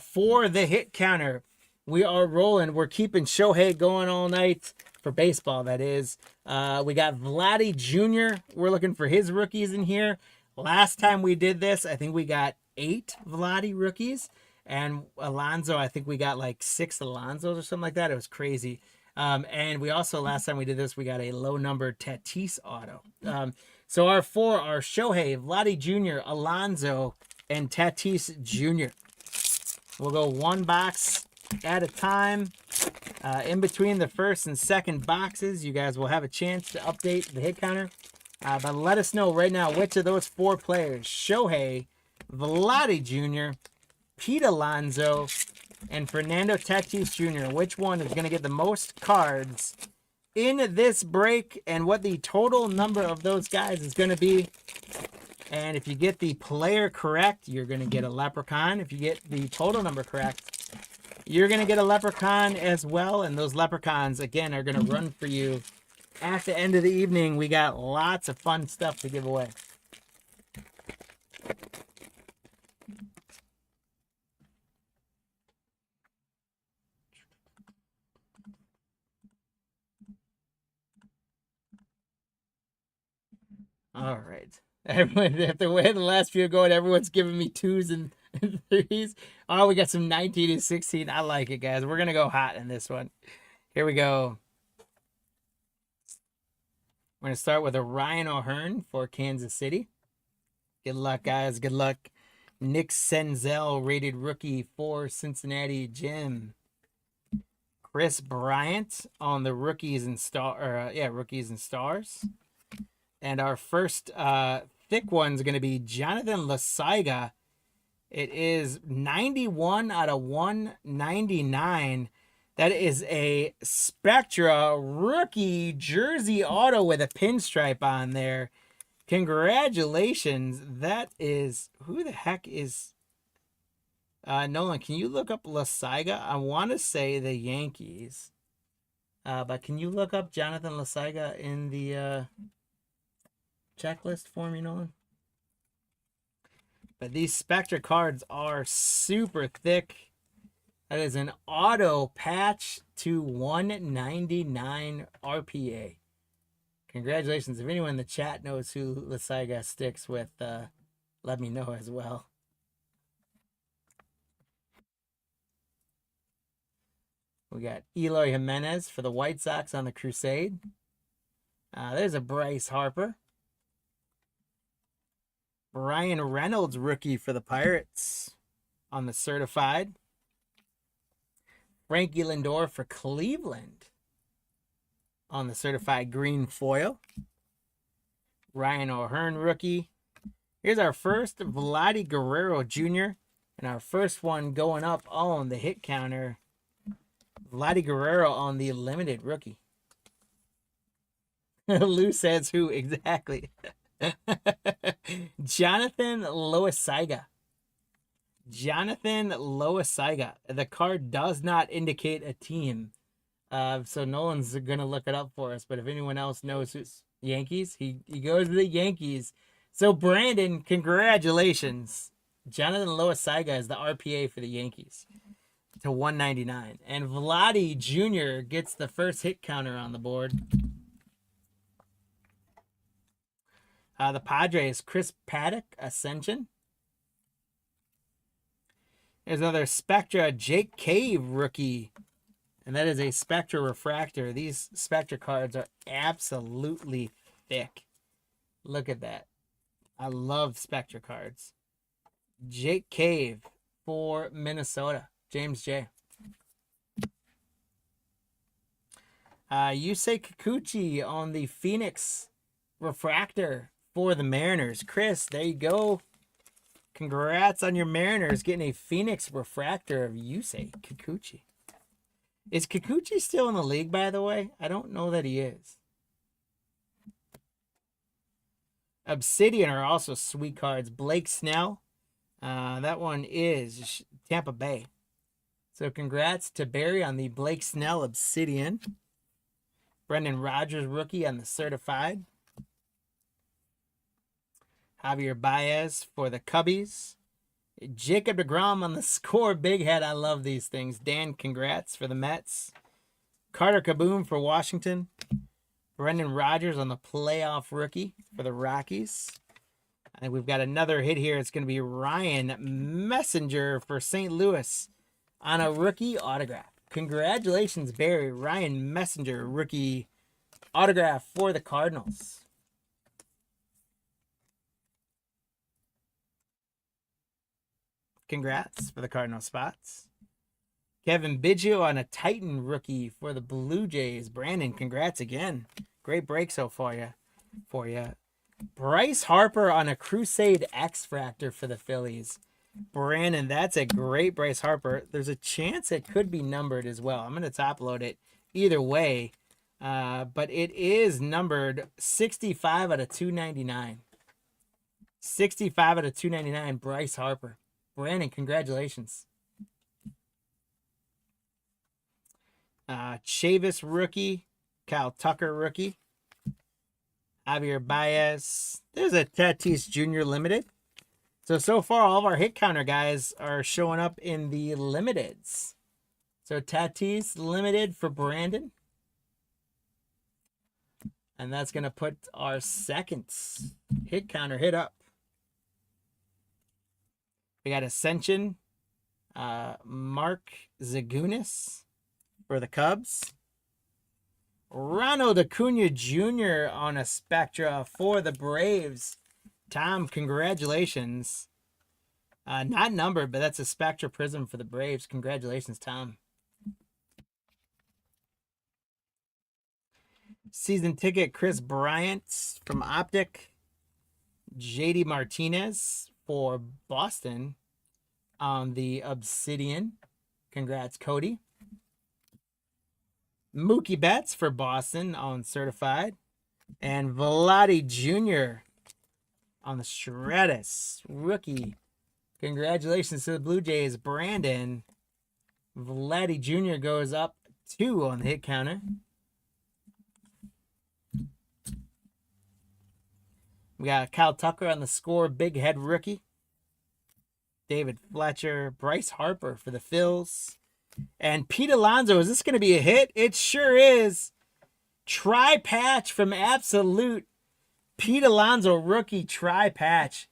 For the hit counter, we are rolling. We're keeping Shohei going all night for baseball, that is. We got Vladdy Jr. We're looking for his rookies in here. Last time we did this, I think we got 8 Vladdy rookies. And Alonso, I think we got like 6 Alonsos or something like that. It was crazy. And we also, last time we did this, we got a low number Tatis auto. So our 4 are Shohei, Vladdy Jr., Alonso, and Tatis Jr. We'll go 1 box at a time. In between the first and second boxes, you guys will have a chance to update the hit counter. But let us know right now which of those 4 players, Shohei, Vladdy Jr., Pete Alonso, and Fernando Tatis Jr., which one is going to get the most cards in this break, and what the total number of those guys is going to be. And if you get the player correct, you're going to get a leprechaun. If you get the total number correct, you're going to get a leprechaun as well. And those leprechauns, again, are going to run for you at the end of the evening. We got lots of fun stuff to give away. All right. Everyone, the way the last few are going, everyone's giving me 2s and 3s. Oh, we got some 19 and 16. I like it, guys. We're going to go hot in this one. Here we go. We're going to start with a Ryan O'Hearn for Kansas City. Good luck, guys. Good luck. Nick Senzel, rated rookie for Cincinnati, Jim. Chris Bryant on the rookies and rookies and stars. And our first thick one's going to be Jonathan Lasaiga. It is 91 out of 199. That is a Spectra rookie jersey auto with a pinstripe on there. Congratulations. That is, who the heck is, Nolan, can you look up Lasaiga? I want to say the Yankees. But can you look up Jonathan Lasaiga in the checklist for me, Nolan? But these Spectra cards are super thick. That is an auto patch to 199 RPA. Congratulations. If anyone in the chat knows who Lasaiga sticks with, let me know as well. We got Eloy Jimenez for the White Sox on the Crusade. There's a Bryce Harper. Ryan Reynolds, rookie for the Pirates on the certified. Frankie Lindor for Cleveland on the certified green foil. Ryan O'Hearn, rookie. Here's our first Vladdy Guerrero Jr. And our first one going up on the hit counter. Vladdy Guerrero on the limited rookie. Lou says who exactly? Jonathan Loaisaga. Jonathan Loaisaga. The card does not indicate a team. So Nolan's going to look it up for us. But if anyone else knows who's Yankees, he goes to the Yankees. So Brandon, congratulations. Jonathan Loaisaga is the RPA for the Yankees to 199. And Vladdy Jr. gets the first hit counter on the board. The Padres, Chris Paddock, Ascension. There's another Spectra, Jake Cave, rookie. And that is a Spectra Refractor. These Spectra cards are absolutely thick. Look at that. I love Spectra cards. Jake Cave for Minnesota. James J. Yusei Kikuchi on the Phoenix Refractor for the Mariners. Chris, there you go. Congrats on your Mariners getting a Phoenix Refractor of Yusei Kikuchi. Is Kikuchi still in the league, by the way? I don't know that he is. Obsidian are also sweet cards. Blake Snell That one is Tampa Bay. So congrats to Barry on the Blake Snell Obsidian. Brendan Rodgers rookie on the certified. Javier Baez for the Cubbies. Jacob deGrom on the score. Big head. I love these things. Dan, congrats for the Mets. Carter Kaboom for Washington. Brendan Rodgers on the playoff rookie for the Rockies. And we've got another hit here. It's going to be Ryan Messenger for St. Louis on a rookie autograph. Congratulations, Barry. Ryan Messenger, rookie autograph for the Cardinals. Congrats for the Cardinal spots. Kevin Biggio on a Titan rookie for the Blue Jays. Brandon, congrats again. Great break so far for you. Bryce Harper on a Crusade X-Fractor for the Phillies. Brandon, that's a great Bryce Harper. There's a chance it could be numbered as well. I'm going to top load it either way. But it is numbered 65 out of 299. 65 out of 299, Bryce Harper. Brandon, congratulations. Chavis rookie. Kyle Tucker rookie. Javier Baez. There's a Tatis Jr. limited. So far, all of our hit counter guys are showing up in the limiteds. So Tatis limited for Brandon. And that's going to put our second hit counter hit up. We got Ascension. Mark Zagunis for the Cubs. Ronald Acuna Jr. on a Spectra for the Braves. Tom, congratulations. Not numbered, but that's a Spectra Prism for the Braves. Congratulations, Tom. Season ticket, Chris Bryant from Optic. JD Martinez for Boston on the Obsidian. Congrats, Cody. Mookie Betts for Boston on certified. And Vladi Jr. on the Shreddus rookie. Congratulations to the Blue Jays. Brandon. Vladi Jr. goes up 2 on the hit counter. We got Kyle Tucker on the score. Big head rookie. David Fletcher. Bryce Harper for the Phils. And Pete Alonso, is this going to be a hit? It sure is. Tri-patch from Absolute. Pete Alonso, rookie tri-patch.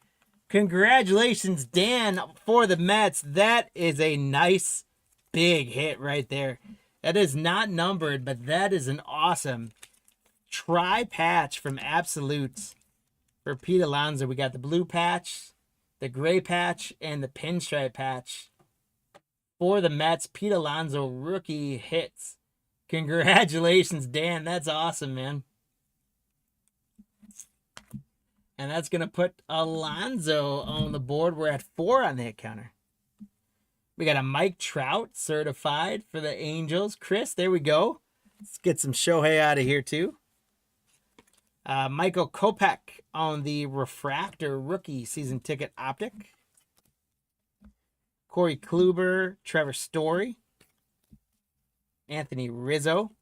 Congratulations, Dan, for the Mets. That is a nice, big hit right there. That is not numbered, but that is an awesome tri-patch from Absolute for Pete Alonso. We got the blue patch, the gray patch, and the pinstripe patch. For the Mets, Pete Alonso rookie hits. Congratulations, Dan. That's awesome, man. And that's going to put Alonso on the board. We're at 4 on the hit counter. We got a Mike Trout certified for the Angels. Chris, there we go. Let's get some Shohei out of here, too. Michael Kopech on the Refractor rookie season ticket Optic. Corey Kluber, Trevor Story, Anthony Rizzo,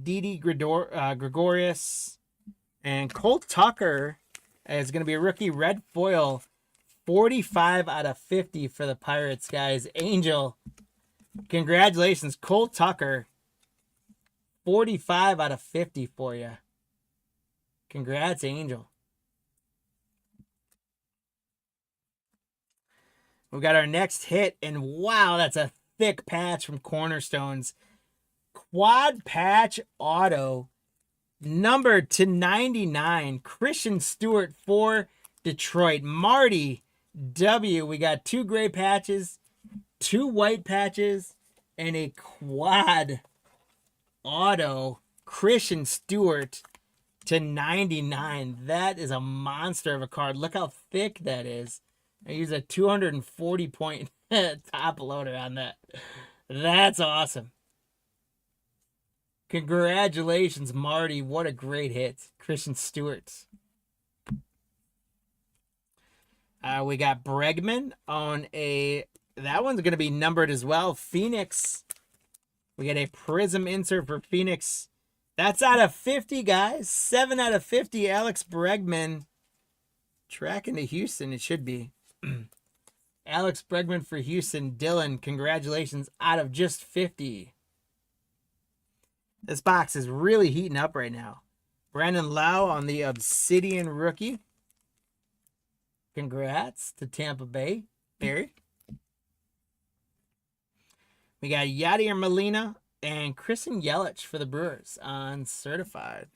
Didi Gregorius, and Colt Tucker is going to be a rookie red foil, 45 out of 50 for the Pirates, guys. Angel, congratulations. Colt Tucker, 45 out of 50 for you. Congrats, Angel. We've got our next hit, and wow, that's a thick patch from Cornerstones. Quad patch auto, numbered to 99. Christian Stewart for Detroit. Marty W. We got 2 gray patches, 2 white patches, and a quad auto. Christian Stewart to 99. That is a monster of a card. Look how thick that is. I use a 240 point top loader on that. That's awesome. Congratulations, Marty. What a great hit. Christian Stewart. We got Bregman on a, that one's going to be numbered as well. Phoenix. We got a Prism insert for Phoenix. That's out of 50, guys. 7 out of 50. Alex Bregman. Tracking to Houston, it should be. Alex Bregman for Houston. Dylan, congratulations, out of just 50. This box is really heating up right now. Brandon Lau on the Obsidian rookie. Congrats to Tampa Bay. Barry. We got Yadier Molina and Christian Yelich for the Brewers on certified.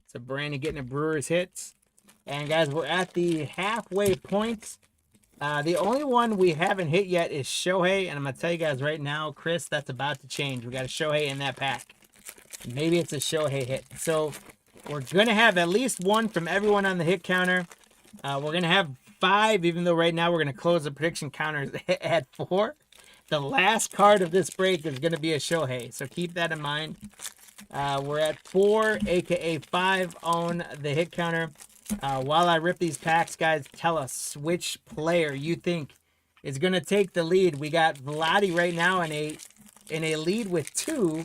So Brandon getting a Brewers hit. And guys, we're at the halfway point. The only one we haven't hit yet is Shohei. And I'm going to tell you guys right now, Chris, that's about to change. We got a Shohei in that pack. Maybe it's a Shohei hit. So we're going to have at least one from everyone on the hit counter. We're going to have 5, even though right now we're going to close the prediction counters at 4. The last card of this break is going to be a Shohei. So keep that in mind. We're at 4, aka 5 on the hit counter. While I rip these packs, guys, tell us which player you think is going to take the lead. We got Vladdy right now in a lead with 2,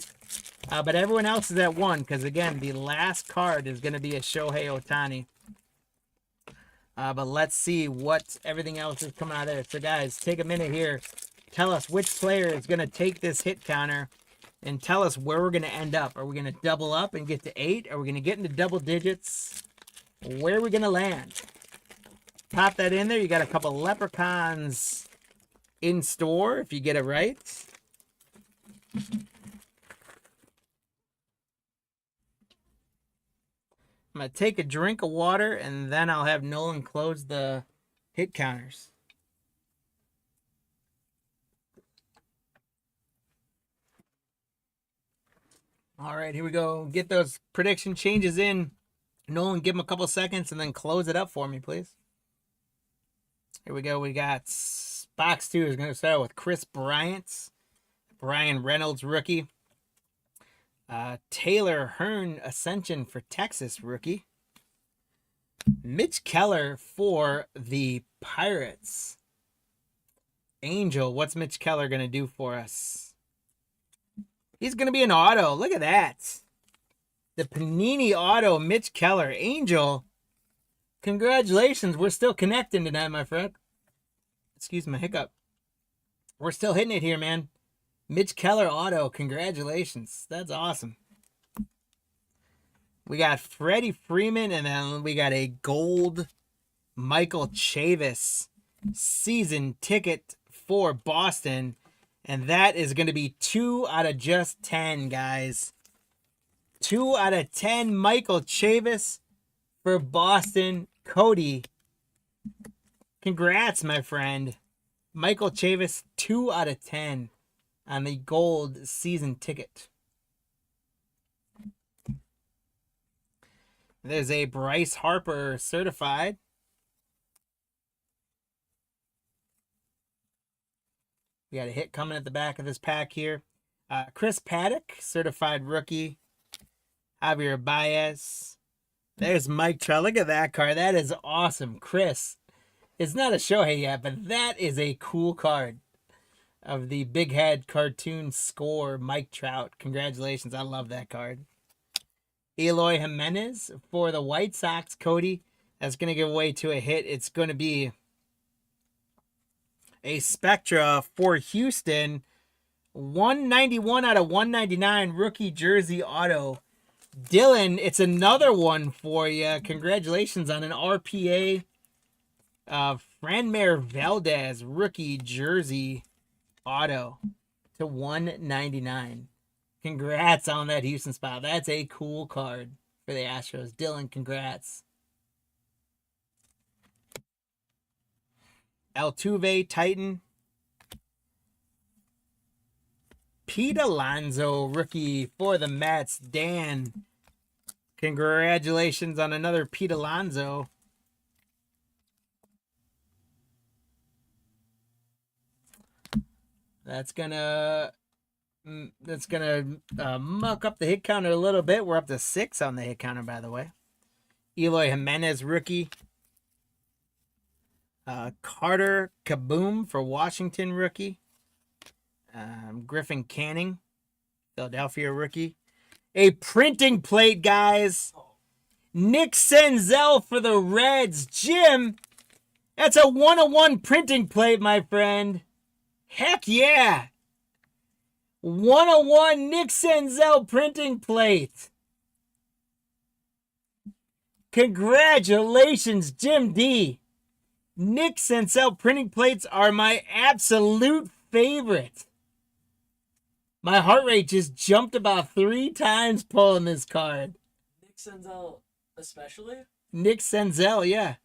but everyone else is at 1 because, again, the last card is going to be a Shohei Ohtani. But let's see what everything else is coming out of there. So, guys, take a minute here. Tell us which player is going to take this hit counter and tell us where we're going to end up. Are we going to double up and get to 8? Are we going to get into double digits? Where are we going to land? Pop that in there. You got a couple leprechauns in store if you get it right. I'm going to take a drink of water, and then I'll have Nolan close the hit counters. All right, here we go. Get those prediction changes in. Nolan, give him a couple seconds and then close it up for me, please. Here we go. We got box 2 is going to start with Chris Bryant. Brian Reynolds, rookie. Taylor Hearn Ascension for Texas, rookie. Mitch Keller for the Pirates. Angel, what's Mitch Keller going to do for us? He's going to be an auto. Look at that. The Panini auto, Mitch Keller. Angel, congratulations. We're still connecting tonight, my friend. Excuse my hiccup. We're still hitting it here, man. Mitch Keller auto, congratulations. That's awesome. We got Freddie Freeman, and then we got a gold Michael Chavis season ticket for Boston. And that is going to be 2 out of just 10, guys. 2 out of 10, Michael Chavis for Boston. Cody, congrats, my friend. Michael Chavis, 2 out of 10 on the gold season ticket. There's a Bryce Harper certified. We got a hit coming at the back of this pack here. Chris Paddock, certified rookie. Javier Baez. There's Mike Trout. Look at that card. That is awesome. Chris. It's not a Shohei yet, but that is a cool card. Of the big head cartoon score, Mike Trout. Congratulations. I love that card. Eloy Jimenez for the White Sox. Cody. That's going to give away to a hit. It's going to be a Spectra for Houston. 191 out of 199 rookie jersey auto. Dylan, it's another one for you. Congratulations on an RPA. Franmir Valdez rookie jersey auto to 199. Congrats on that Houston spot. That's a cool card for the Astros. Dylan, congrats. Altuve, Titan. Pete Alonso, rookie for the Mets. Dan, congratulations on another Pete Alonso. That's gonna muck up the hit counter a little bit. We're up to 6 on the hit counter, by the way. Eloy Jimenez rookie. Carter Kaboom for Washington rookie. Griffin Canning, Philadelphia rookie. A printing plate, guys. Nick Senzel for the Reds. Jim, that's a 101 printing plate, my friend. Heck yeah. 101 Nick Senzel printing plate. Congratulations, Jim D. Nick Senzel printing plates are my absolute favorite. My heart rate just jumped about 3 times pulling this card. Nick Senzel especially? Nick Senzel, yeah.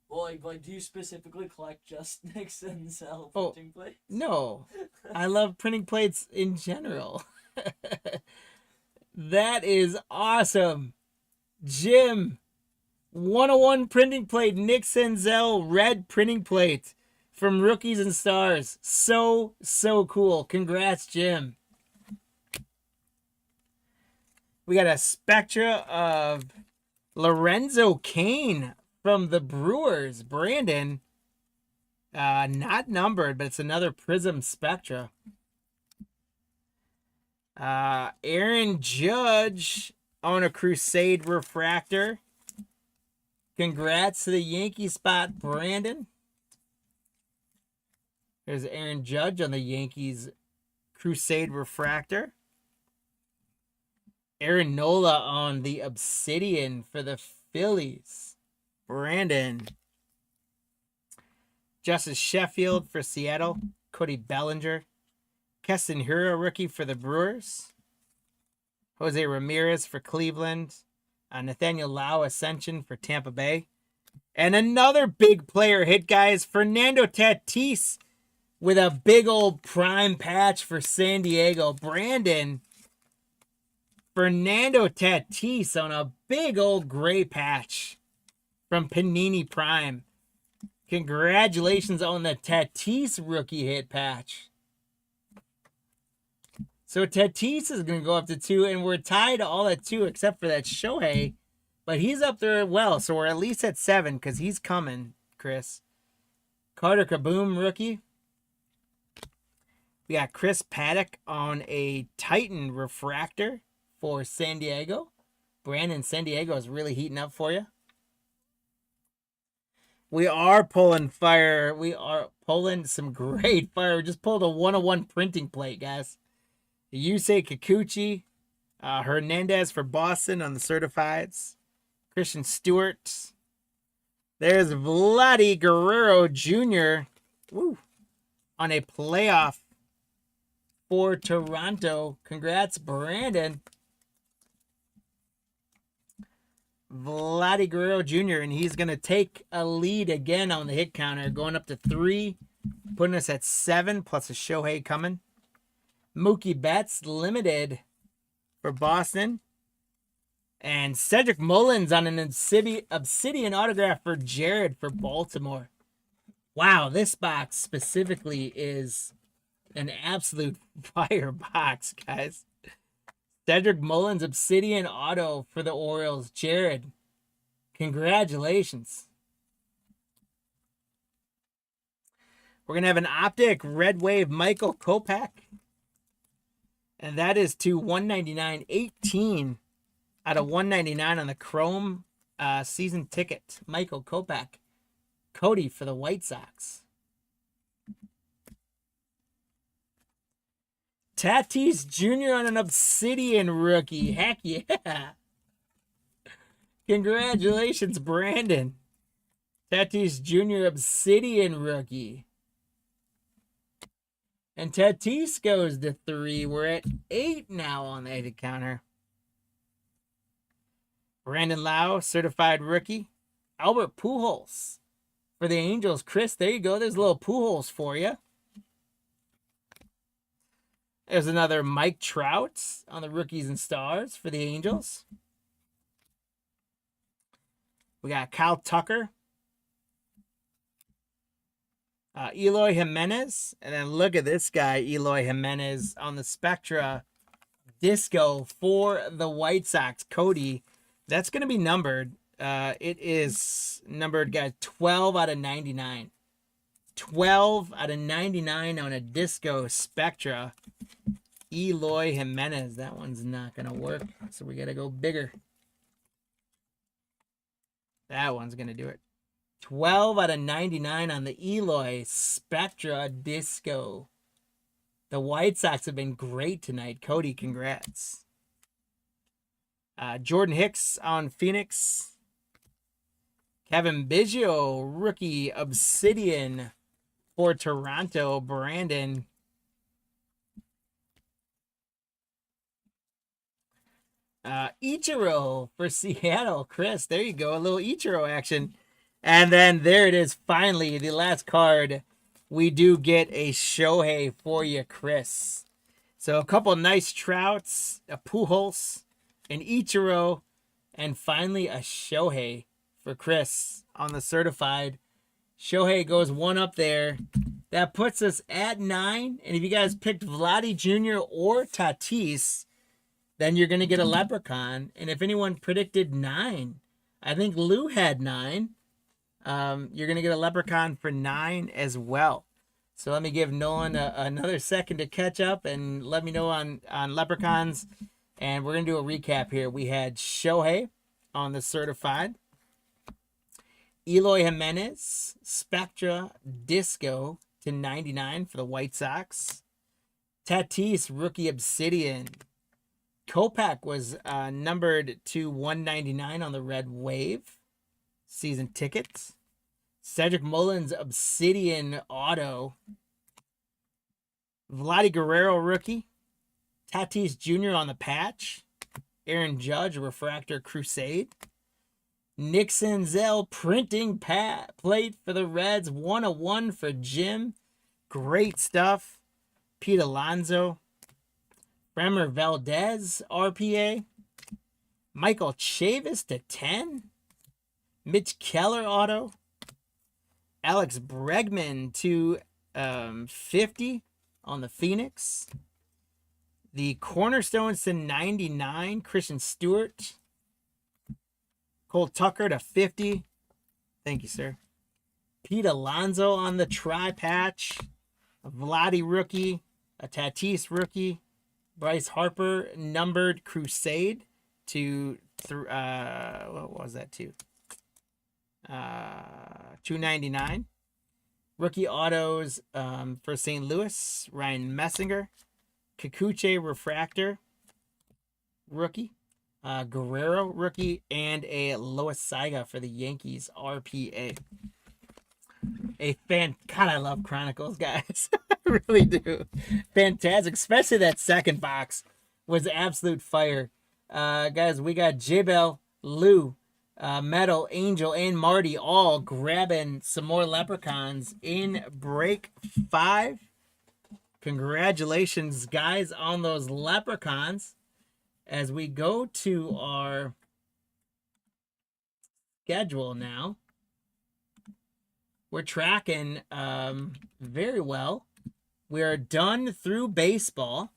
Well, like, do you specifically collect just Nick Senzel printing plates? No. I love printing plates in general. That is awesome. Jim, 101 printing plate, Nick Senzel red printing plate from Rookies and Stars. So cool. Congrats, Jim. We got a Spectra of Lorenzo Cain from the Brewers. Brandon. Not numbered, but it's another Prism Spectra. Aaron Judge on a Crusade Refractor. Congrats to the Yankee spot, Brandon. There's Aaron Judge on the Yankees Crusade Refractor. Aaron Nola on the Obsidian for the Phillies. Brandon. Justice Sheffield for Seattle. Cody Bellinger. Keston Hiura rookie for the Brewers. Jose Ramirez for Cleveland. Nathaniel Lau Ascension for Tampa Bay. And another big player hit, guys. Fernando Tatis with a big old prime patch for San Diego. Brandon. Fernando Tatis on a big old gray patch from Panini Prime. Congratulations on the Tatis rookie hit patch. So Tatis is going to go up to 2, and we're tied all at 2 except for that Shohei. But he's up there well, so we're at least at 7 because he's coming, Chris. Carter Kaboom rookie. We got Chris Paddock on a Titan refractor for San Diego. Brandon, San Diego is really heating up for you. We are pulling fire. We are pulling some great fire. We just pulled a 101 printing plate, guys. Yusei Kikuchi. Hernandez for Boston on the certifieds. Christian Stewart. There's Vladdy Guerrero Jr. Woo, on a playoff for Toronto. Congrats, Brandon. Vladdy Guerrero Jr. And he's going to take a lead again on the hit counter, going up to 3, putting us at 7, plus a Shohei coming. Mookie Betts limited for Boston. And Cedric Mullins on an Obsidian autograph for Jared for Baltimore. Wow, this box specifically is an absolute fire box, guys. Cedric Mullins Obsidian auto for the Orioles. Jared, congratulations. We're going to have an Optic Red Wave Michael Kopech. And that is to 199.18 out of 199 on the Chrome season ticket. Michael Kopech. Cody for the White Sox. Tatis Jr. on an Obsidian rookie. Heck yeah. Congratulations, Brandon. Tatis Jr. Obsidian rookie. And Tatis goes to 3. We're at 8 now on the edit counter. Brandon Lau, certified rookie. Albert Pujols for the Angels. Chris, there you go. There's a little Pujols for you. There's another Mike Trout on the Rookies and Stars for the Angels. We got Kyle Tucker. Eloy Jimenez. And then look at this guy, Eloy Jimenez, on the Spectra Disco for the White Sox. Cody, that's going to be numbered. It is numbered, guys, 12 out of 99. 12 out of 99 on a Disco Spectra. Eloy Jimenez. That one's not going to work, so we got to go bigger. That one's going to do it. 12 out of 99 on the Eloy Spectra Disco. The White Sox have been great tonight. Cody, congrats. Jordan Hicks on Phoenix. Kevin Biggio, rookie Obsidian for Toronto. Brandon. Ichiro for Seattle. Chris, there you go. A little Ichiro action. And then there it is. Finally, the last card. We do get a Shohei for you, Chris. So a couple nice Trouts, a Pujols, an Ichiro, and finally a Shohei for Chris on the certified. Shohei goes one up there. That puts us at 9. And if you guys picked Vladdy Jr. or Tatis, then you're going to get a Leprechaun. And if anyone predicted 9, I think Lou had 9. You're going to get a Leprechaun for 9 as well. So let me give Nolan another second to catch up and let me know on Leprechauns. And we're going to do a recap here. We had Shohei on the certified. Eloy Jimenez, Spectra Disco to 99 for the White Sox. Tatis, rookie Obsidian. Kopech was numbered to 199 on the Red Wave. Season tickets. Cedric Mullins, Obsidian Auto. Vladdy Guerrero, rookie. Tatis Jr. on the patch. Aaron Judge, Refractor Crusade. Nick Senzel, printing plate for the Reds. 101 for Jim. Great stuff. Pete Alonso. Bremer Valdez, RPA. Michael Chavis to 10. Mitch Keller auto. Alex Bregman to 50 on the Phoenix. The Cornerstones to 99. Christian Stewart. Cole Tucker to 50. Thank you, sir. Pete Alonso on the tri-patch. A Vladdy rookie. A Tatis rookie. Bryce Harper numbered Crusade to what was that to? 299. Rookie autos for St. Louis, Ryan Messinger. Kikuchi Refractor rookie. Guerrero rookie, and a Lois Saiga for the Yankees RPA. God, I love Chronicles, guys. I really do. Fantastic. Especially that second box was absolute fire. Guys, we got Jibel, Lou, Metal, Angel, and Marty all grabbing some more Leprechauns in break 5. Congratulations, guys, on those Leprechauns. As we go to our schedule now, we're tracking very well. We are done through baseball.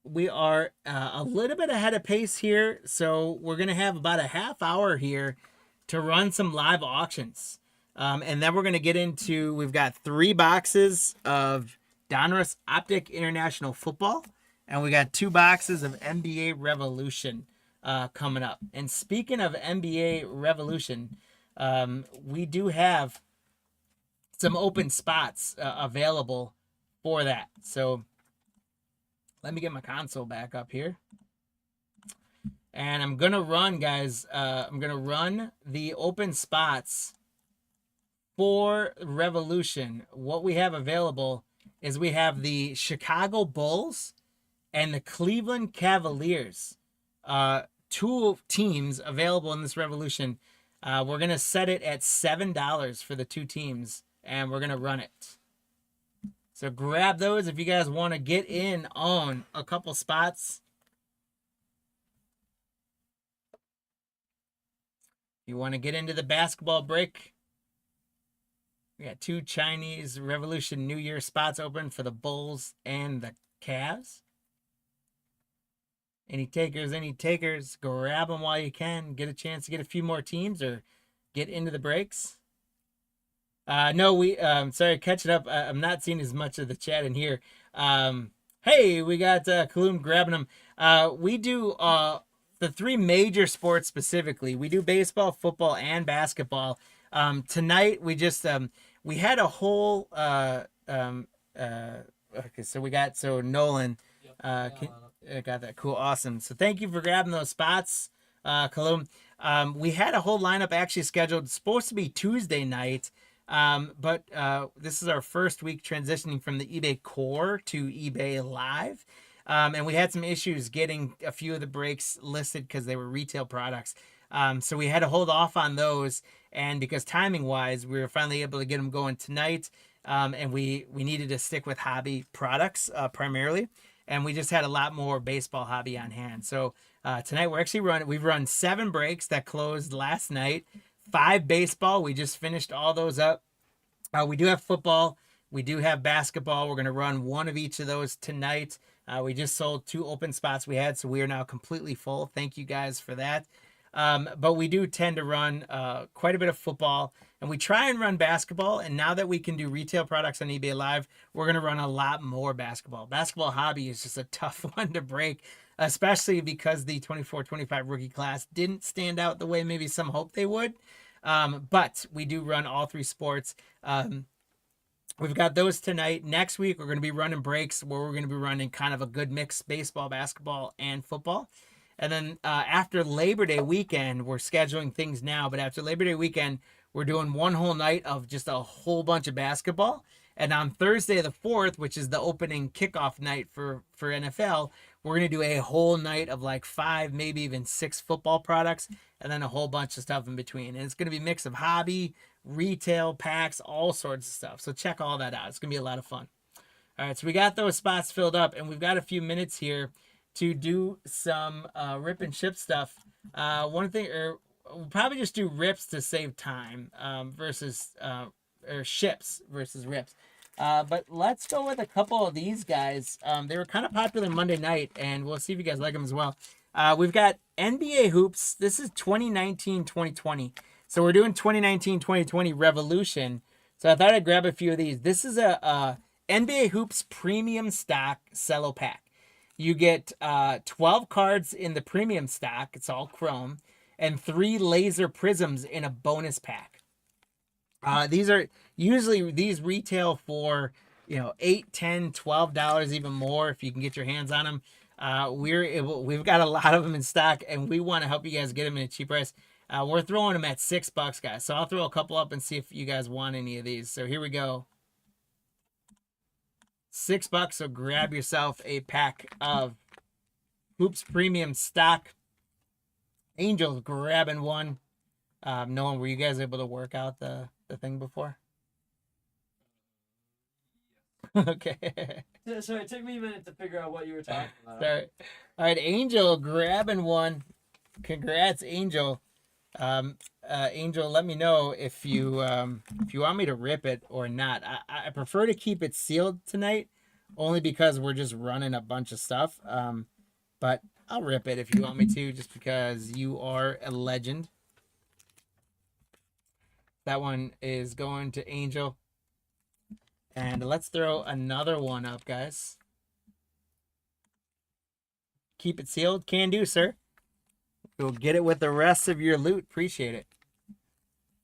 We are a little bit ahead of pace here, so we're going to have about a half hour here to run some live auctions. And then we're going to get into, we've got 3 boxes of Donruss Optic International Football, and we got 2 boxes of NBA Revolution coming up. And speaking of NBA Revolution, we do have some open spots available for that. So let me get my console back up here. And I'm going to run, guys, I'm going to run the open spots for Revolution. What we have available is we have the Chicago Bulls and the Cleveland Cavaliers. 2 teams available in this Revolution. We're going to set it at $7 for the 2 teams, and we're going to run it. So grab those if you guys want to get in on a couple spots. You want to get into the basketball break. We got 2 Chinese Revolution New Year spots open for the Bulls and the Cavs. Any takers, any takers, grab them while you can. Get a chance to get a few more teams or get into the breaks. No, sorry, catching up. I'm not seeing as much of the chat in here. Hey, we got Kaloum grabbing them. We do the three major sports specifically. We do baseball, football, and basketball. Tonight we just we had a whole okay, so Nolan got that cool, awesome. So thank you for grabbing those spots, Kaloum. We had a whole lineup actually scheduled. It's supposed to be Tuesday night. But this is our first week transitioning from the eBay Core to eBay Live. And we had some issues getting a few of the breaks listed because they were retail products. So we had to hold off on those. And because timing wise, we were finally able to get them going tonight. And we needed to stick with hobby products primarily. And we just had a lot more baseball hobby on hand. So tonight we've run 7 breaks that closed last night. 5 baseball. We just finished all those up. We do have football. We do have basketball. We're going to run one of each of those tonight. We just sold 2 open spots we had, so we are now completely full. Thank you guys for that. But we do tend to run quite a bit of football, and we try and run basketball. And now that we can do retail products on eBay Live, we're going to run a lot more basketball. Basketball hobby is just a tough one to break, especially because the 24-25 rookie class didn't stand out the way maybe some hoped they would. But we do run all 3 sports. We've got those tonight. Next week, we're going to be running breaks where we're going to be running kind of a good mix, baseball, basketball, and football. And then after Labor Day weekend, we're scheduling things now, but after Labor Day weekend, we're doing one whole night of just a whole bunch of basketball. And on Thursday the 4th, which is the opening kickoff night for NFL, we're going to do a whole night of like 5, maybe even 6 football products, and then a whole bunch of stuff in between. And it's going to be a mix of hobby, retail, packs, all sorts of stuff. So check all that out. It's going to be a lot of fun. All right, so we got those spots filled up, and we've got a few minutes here to do some rip and ship stuff. One thing, or we'll probably just do rips to save time versus or ships versus rips. But let's go with a couple of these guys. They were kind of popular Monday night, and we'll see if you guys like them as well. We've got NBA Hoops. This is 2019-2020. So we're doing 2019-2020 Revolution. So I thought I'd grab a few of these. This is a NBA Hoops Premium Stock Cello Pack. You get 12 cards in the premium stock. It's all chrome. And 3 laser prisms in a bonus pack. These retail for, $8, $10, $12, even more if you can get your hands on them. We've got a lot of them in stock, and we want to help you guys get them in a cheap price. We're throwing them at $6, guys. So I'll throw a couple up and see if you guys want any of these. So here we go. $6. So grab yourself a pack of Hoops Premium Stock. Angel's grabbing one. Nolan, were you guys able to work out the thing before? Okay. Sorry, it took me a minute to figure out what you were talking about. Sorry. All right, Angel grabbing one. Congrats, Angel. Angel, let me know if you want me to rip it or not. I prefer to keep it sealed tonight, only because we're just running a bunch of stuff. But I'll rip it if you want me to, just because you are a legend. That one is going to Angel. And let's throw another one up, guys. Keep it sealed. Can do, sir. We'll get it with the rest of your loot. Appreciate it.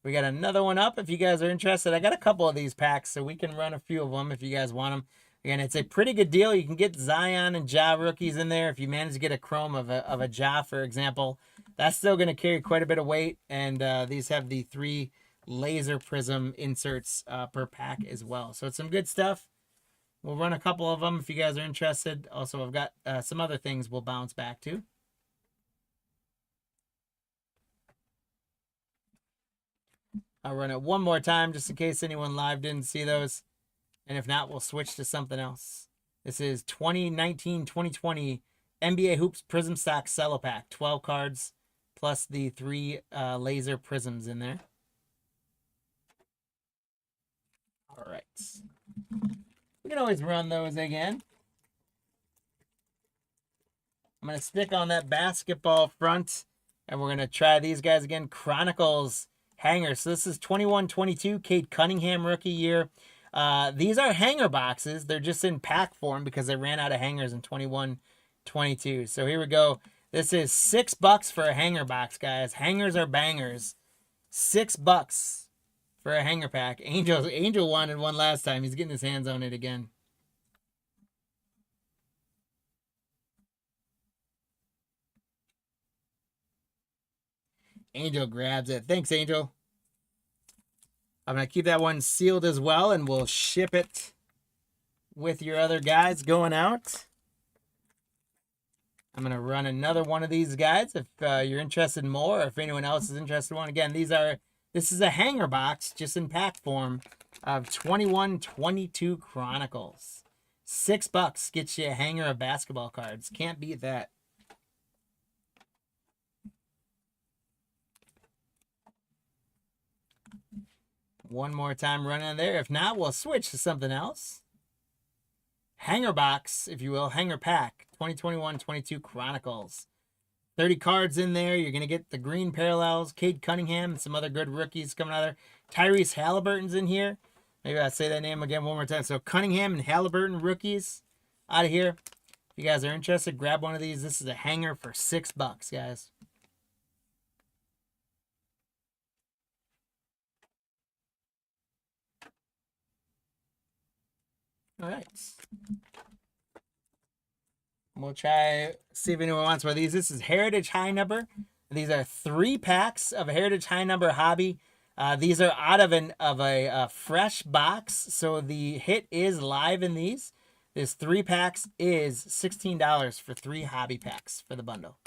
We got another one up if you guys are interested. I got a couple of these packs, so we can run a few of them if you guys want them. Again, it's a pretty good deal. You can get Zion and Ja rookies in there. If you manage to get a chrome of a Ja, for example, that's still going to carry quite a bit of weight. And these have the 3 laser prism inserts per pack as well. So it's some good stuff. We'll run a couple of them if you guys are interested. Also, I've got some other things we'll bounce back to. I'll run it one more time just in case anyone live didn't see those. And if not, we'll switch to something else. This is 2019-2020 NBA Hoops Prism Stock Cello Pack. 12 cards plus the 3 laser prisms in there. All right. We can always run those again. I'm going to stick on that basketball front, and we're going to try these guys again. Chronicles hanger. So this is 21-22, Cade Cunningham rookie year. These are hanger boxes. They're just in pack form because they ran out of hangers in 21-22. So here we go. This is $6 for a hanger box, guys. Hangers are bangers. $6 for a hanger pack. Angel wanted one last time. He's getting his hands on it again. Angel grabs it. Thanks, Angel. I'm going to keep that one sealed as well, and we'll ship it with your other guys going out. I'm going to run another one of these guys if you're interested in more, or if anyone else is interested in one. Again, this is a hanger box, just in pack form, of 21-22 Chronicles. $6 gets you a hanger of basketball cards. Can't beat that. One more time running on there. If not, we'll switch to something else. Hanger box, if you will. Hanger pack. 2021-22 Chronicles. 30 cards in there. You're going to get the green parallels. Cade Cunningham and some other good rookies coming out of there. Tyrese Halliburton's in here. Maybe I'll say that name again one more time. So Cunningham and Halliburton rookies out of here. If you guys are interested, grab one of these. This is a hanger for $6, guys. All right. We'll try, see if anyone wants one of these. This is Heritage High Number. These are 3 packs of Heritage High Number Hobby. These are out of a fresh box, so the hit is live in these. This 3 packs is $16 for 3 hobby packs for the bundle.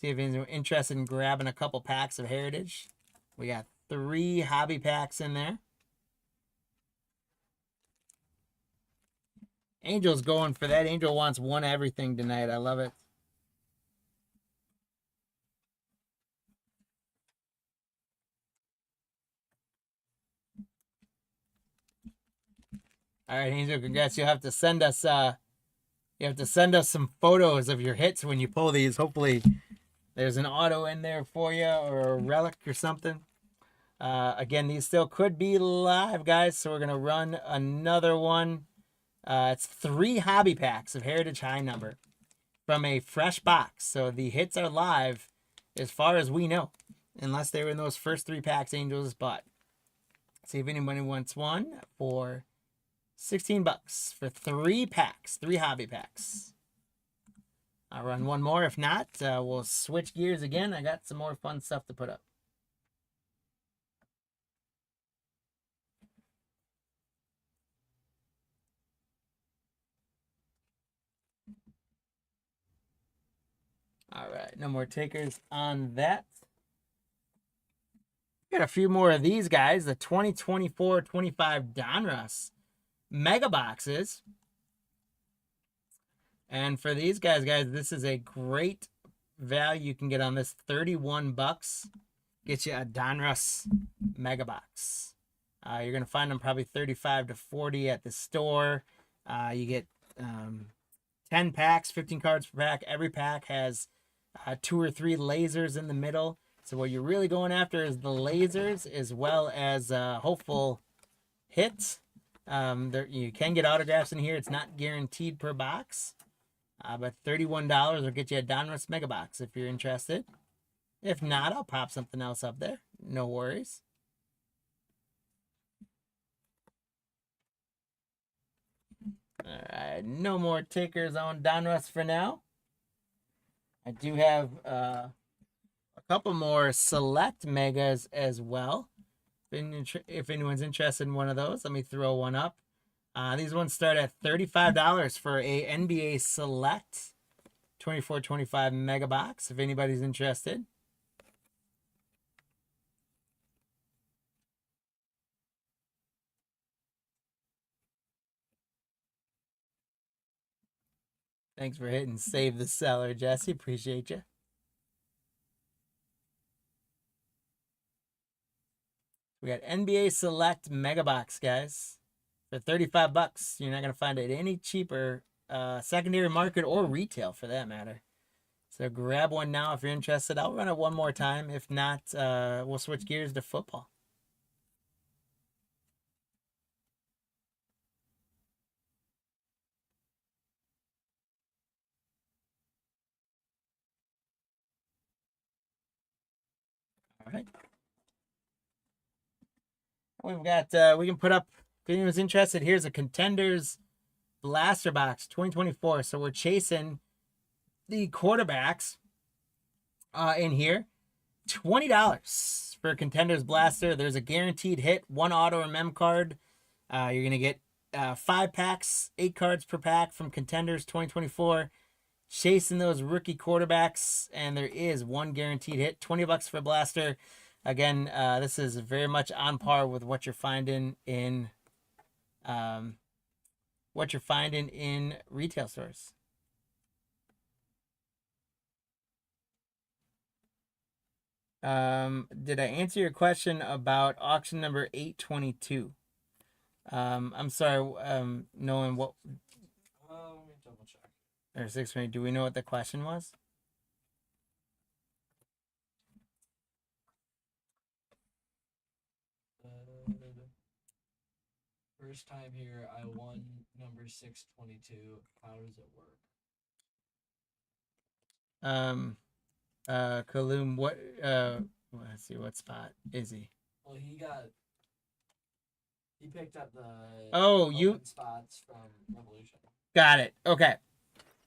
See if anyone's interested in grabbing a couple packs of Heritage. We got 3 hobby packs in there. Angel's going for that. Angel wants one everything tonight. I love it. All right, Angel, congrats. You'll have to send us some photos of your hits when you pull these. Hopefully there's an auto in there for you or a relic or something. Again, these still could be live, guys, so we're going to run another one. It's 3 hobby packs of Heritage High Number from a fresh box. So the hits are live as far as we know, unless they were in those first 3 packs Angels bought. See if anybody wants one for $16 for 3 packs, 3 hobby packs. I'll run one more. If not, we'll switch gears again. I got some more fun stuff to put up. All right, no more takers on that. Got a few more of these guys. The 2024-25 Donruss Mega Boxes. And for these guys, this is a great value you can get on this. $31. Get you a Donruss Mega Box. You're going to find them probably $35 to $40 at the store. You get 10 packs, 15 cards per pack. Every pack has 2 or 3 lasers in the middle. So what you're really going after is the lasers as well as hopeful hits. You can get autographs in here. It's not guaranteed per box. But $31 will get you a Donruss Mega Box if you're interested. If not, I'll pop something else up there. No worries. All right, no more takers on Donruss for now. I do have a couple more select megas as well. If anyone's interested in one of those, let me throw one up. These ones start at $35 for a NBA Select 24-25 Mega Box, if anybody's interested. Thanks for hitting save the seller, Jesse. Appreciate you. We got NBA Select Mega Box, guys. For $35. You're not going to find it any cheaper, secondary market or retail for that matter. So grab one now if you're interested. I'll run it one more time. If not, we'll switch gears to football. All right. We've got, we can put up, if anyone's interested, here's a Contenders Blaster Box 2024. So we're chasing the quarterbacks in here. $20 for Contenders Blaster. There's a guaranteed hit, one auto or mem card. You're going to get 5 packs, 8 cards per pack from Contenders 2024. Chasing those rookie quarterbacks, and there is one guaranteed hit. $20 for Blaster. Again, this is very much on par with what you're finding in retail stores. Did I answer your question about auction number 822? I'm sorry, knowing what. Let me double check. Or 620. Do we know what the question was? First time here, I won number 622. How does it work? Kaloum, what, let's see, what spot is he? Well, he picked up the spots from Revolution. Got it. Okay.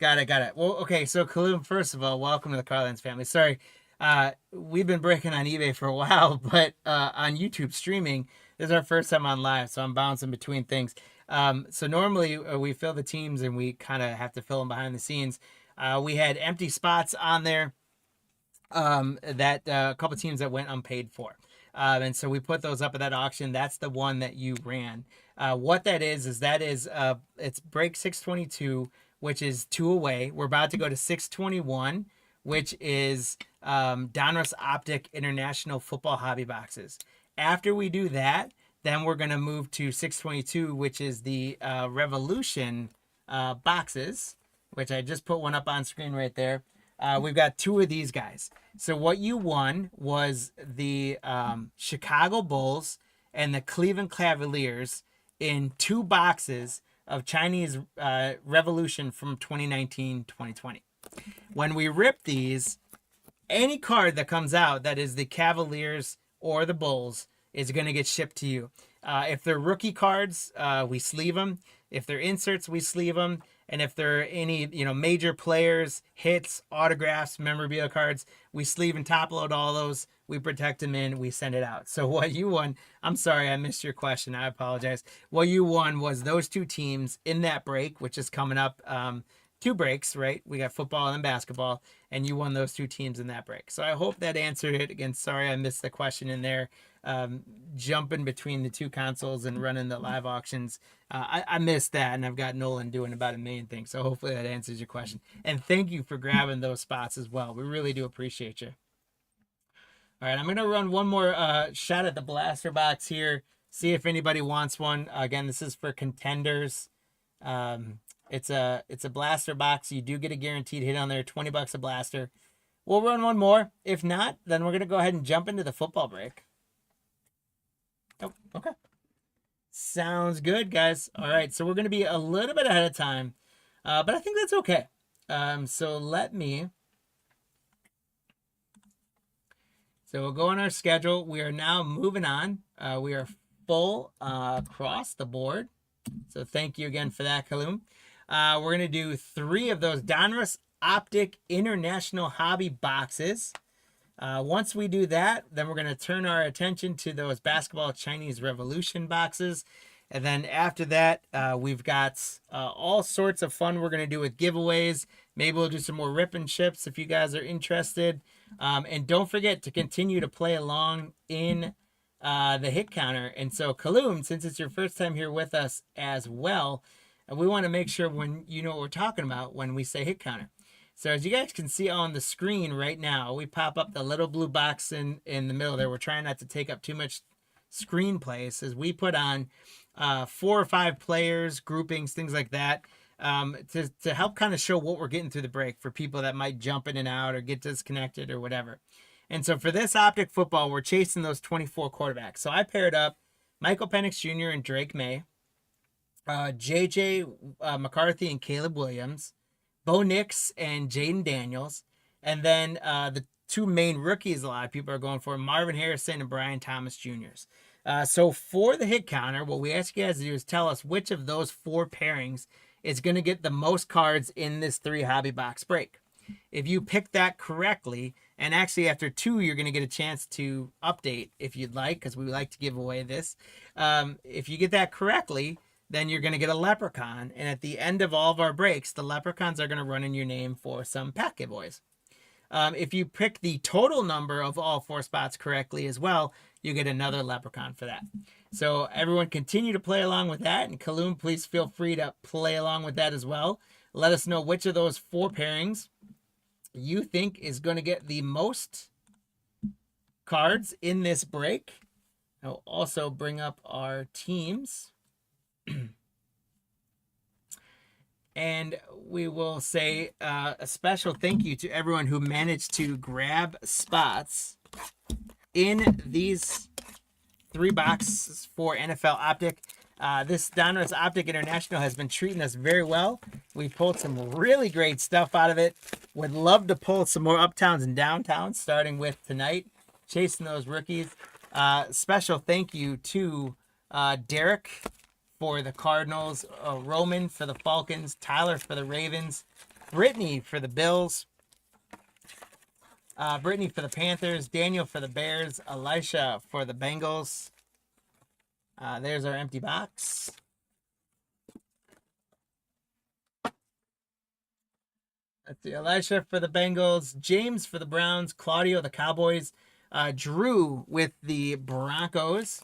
Got it. Well, okay, so Kaloum, first of all, welcome to the Carlines family. Sorry, we've been breaking on eBay for a while, but on YouTube streaming, this is our first time on live, so I'm bouncing between things. So normally we fill the teams and we kind of have to fill them behind the scenes. We had empty spots on there that a couple teams that went unpaid for. And so we put those up at that auction. That's the one that you ran. What that is it's break 622, which is 2 away. We're about to go to 621, which is Donruss Optic International Football Hobby Boxes. After we do that, then we're going to move to 622, which is the Revolution boxes, which I just put one up on screen right there. We've got 2 of these guys. So what you won was the Chicago Bulls and the Cleveland Cavaliers in 2 boxes of Chinese Revolution from 2019-2020. When we rip these, any card that comes out that is the Cavaliers or the Bulls is going to get shipped to you. If they're rookie cards, we sleeve them. If they're inserts, we sleeve them. And if there are any, major players, hits, autographs, memorabilia cards, we sleeve and top load all those. We protect them in, we send it out. So what you won, I'm sorry, I missed your question. I apologize. What you won was those 2 teams in that break, which is coming up 2 breaks, right? We got football and basketball, and you won those 2 teams in that break. So I hope that answered it. Again, sorry I missed the question in there. Jumping between the 2 consoles and running the live auctions. I missed that, and I've got Nolan doing about a million things. So hopefully that answers your question. And thank you for grabbing those spots as well. We really do appreciate you. All right, I'm going to run one more shot at the blaster box here. See if anybody wants one. Again, this is for Contenders. It's a blaster box. You do get a guaranteed hit on there. $20 a blaster. We'll run one more. If not, then we're going to go ahead and jump into the football break. Oh, okay. Sounds good, guys. All right, so we're going to be a little bit ahead of time, but I think that's okay. So we'll go on our schedule. We are now moving on. We are full across the board. So thank you again for that, Kaloum. We're going to do 3 of those Donruss Optic International Hobby boxes. Once we do that, then we're going to turn our attention to those basketball Chinese Revolution boxes. And then after that, we've got all sorts of fun we're going to do with giveaways. Maybe we'll do some more rip and ships if you guys are interested. And don't forget to continue to play along in the hit counter. And so, Kaloum, since it's your first time here with us as well, we want to make sure when you know what we're talking about when we say hit counter. So as you guys can see on the screen right now, we pop up the little blue box in the middle there. We're trying not to take up too much screen place as we put on 4 or 5 players, groupings, things like that. to help kind of show what we're getting through the break for people that might jump in and out or get disconnected or whatever. And so for this Optic football, we're chasing those 24 quarterbacks. So I paired up Michael Penix Jr. and Drake May, JJ McCarthy and Caleb Williams, Bo Nix and Jaden Daniels, and then the two main rookies a lot of people are going for, Marvin Harrison and Brian Thomas Jr.'s. So for the hit counter, what we ask you guys to do is tell us which of those 4 pairings is going to get the most cards in this 3 hobby box break. If you pick that correctly, and actually after 2, you're going to get a chance to update if you'd like, because we like to give away this. If you get that correctly, then you're going to get a leprechaun. And at the end of all of our breaks, the leprechauns are going to run in your name for some pack giveaways. If you pick the total number of all 4 spots correctly as well, you get another leprechaun for that. So everyone continue to play along with that. And Kaloum, please feel free to play along with that as well. Let us know which of those 4 pairings you think is going to get the most cards in this break. I'll also bring up our teams. And we will say a special thank you to everyone who managed to grab spots in these 3 boxes for NFL Optic. This Donruss Optic International has been treating us very well. We pulled some really great stuff out of it. Would love to pull some more uptowns and downtowns, starting with tonight, chasing those rookies. Special thank you to Derek for the Cardinals, Roman for the Falcons, Tyler for the Ravens, Brittany for the Bills, Brittany for the Panthers, Daniel for the Bears, Elisha for the Bengals. There's our empty box. Let's see, Elisha for the Bengals, James for the Browns, Claudio the Cowboys, Drew with the Broncos,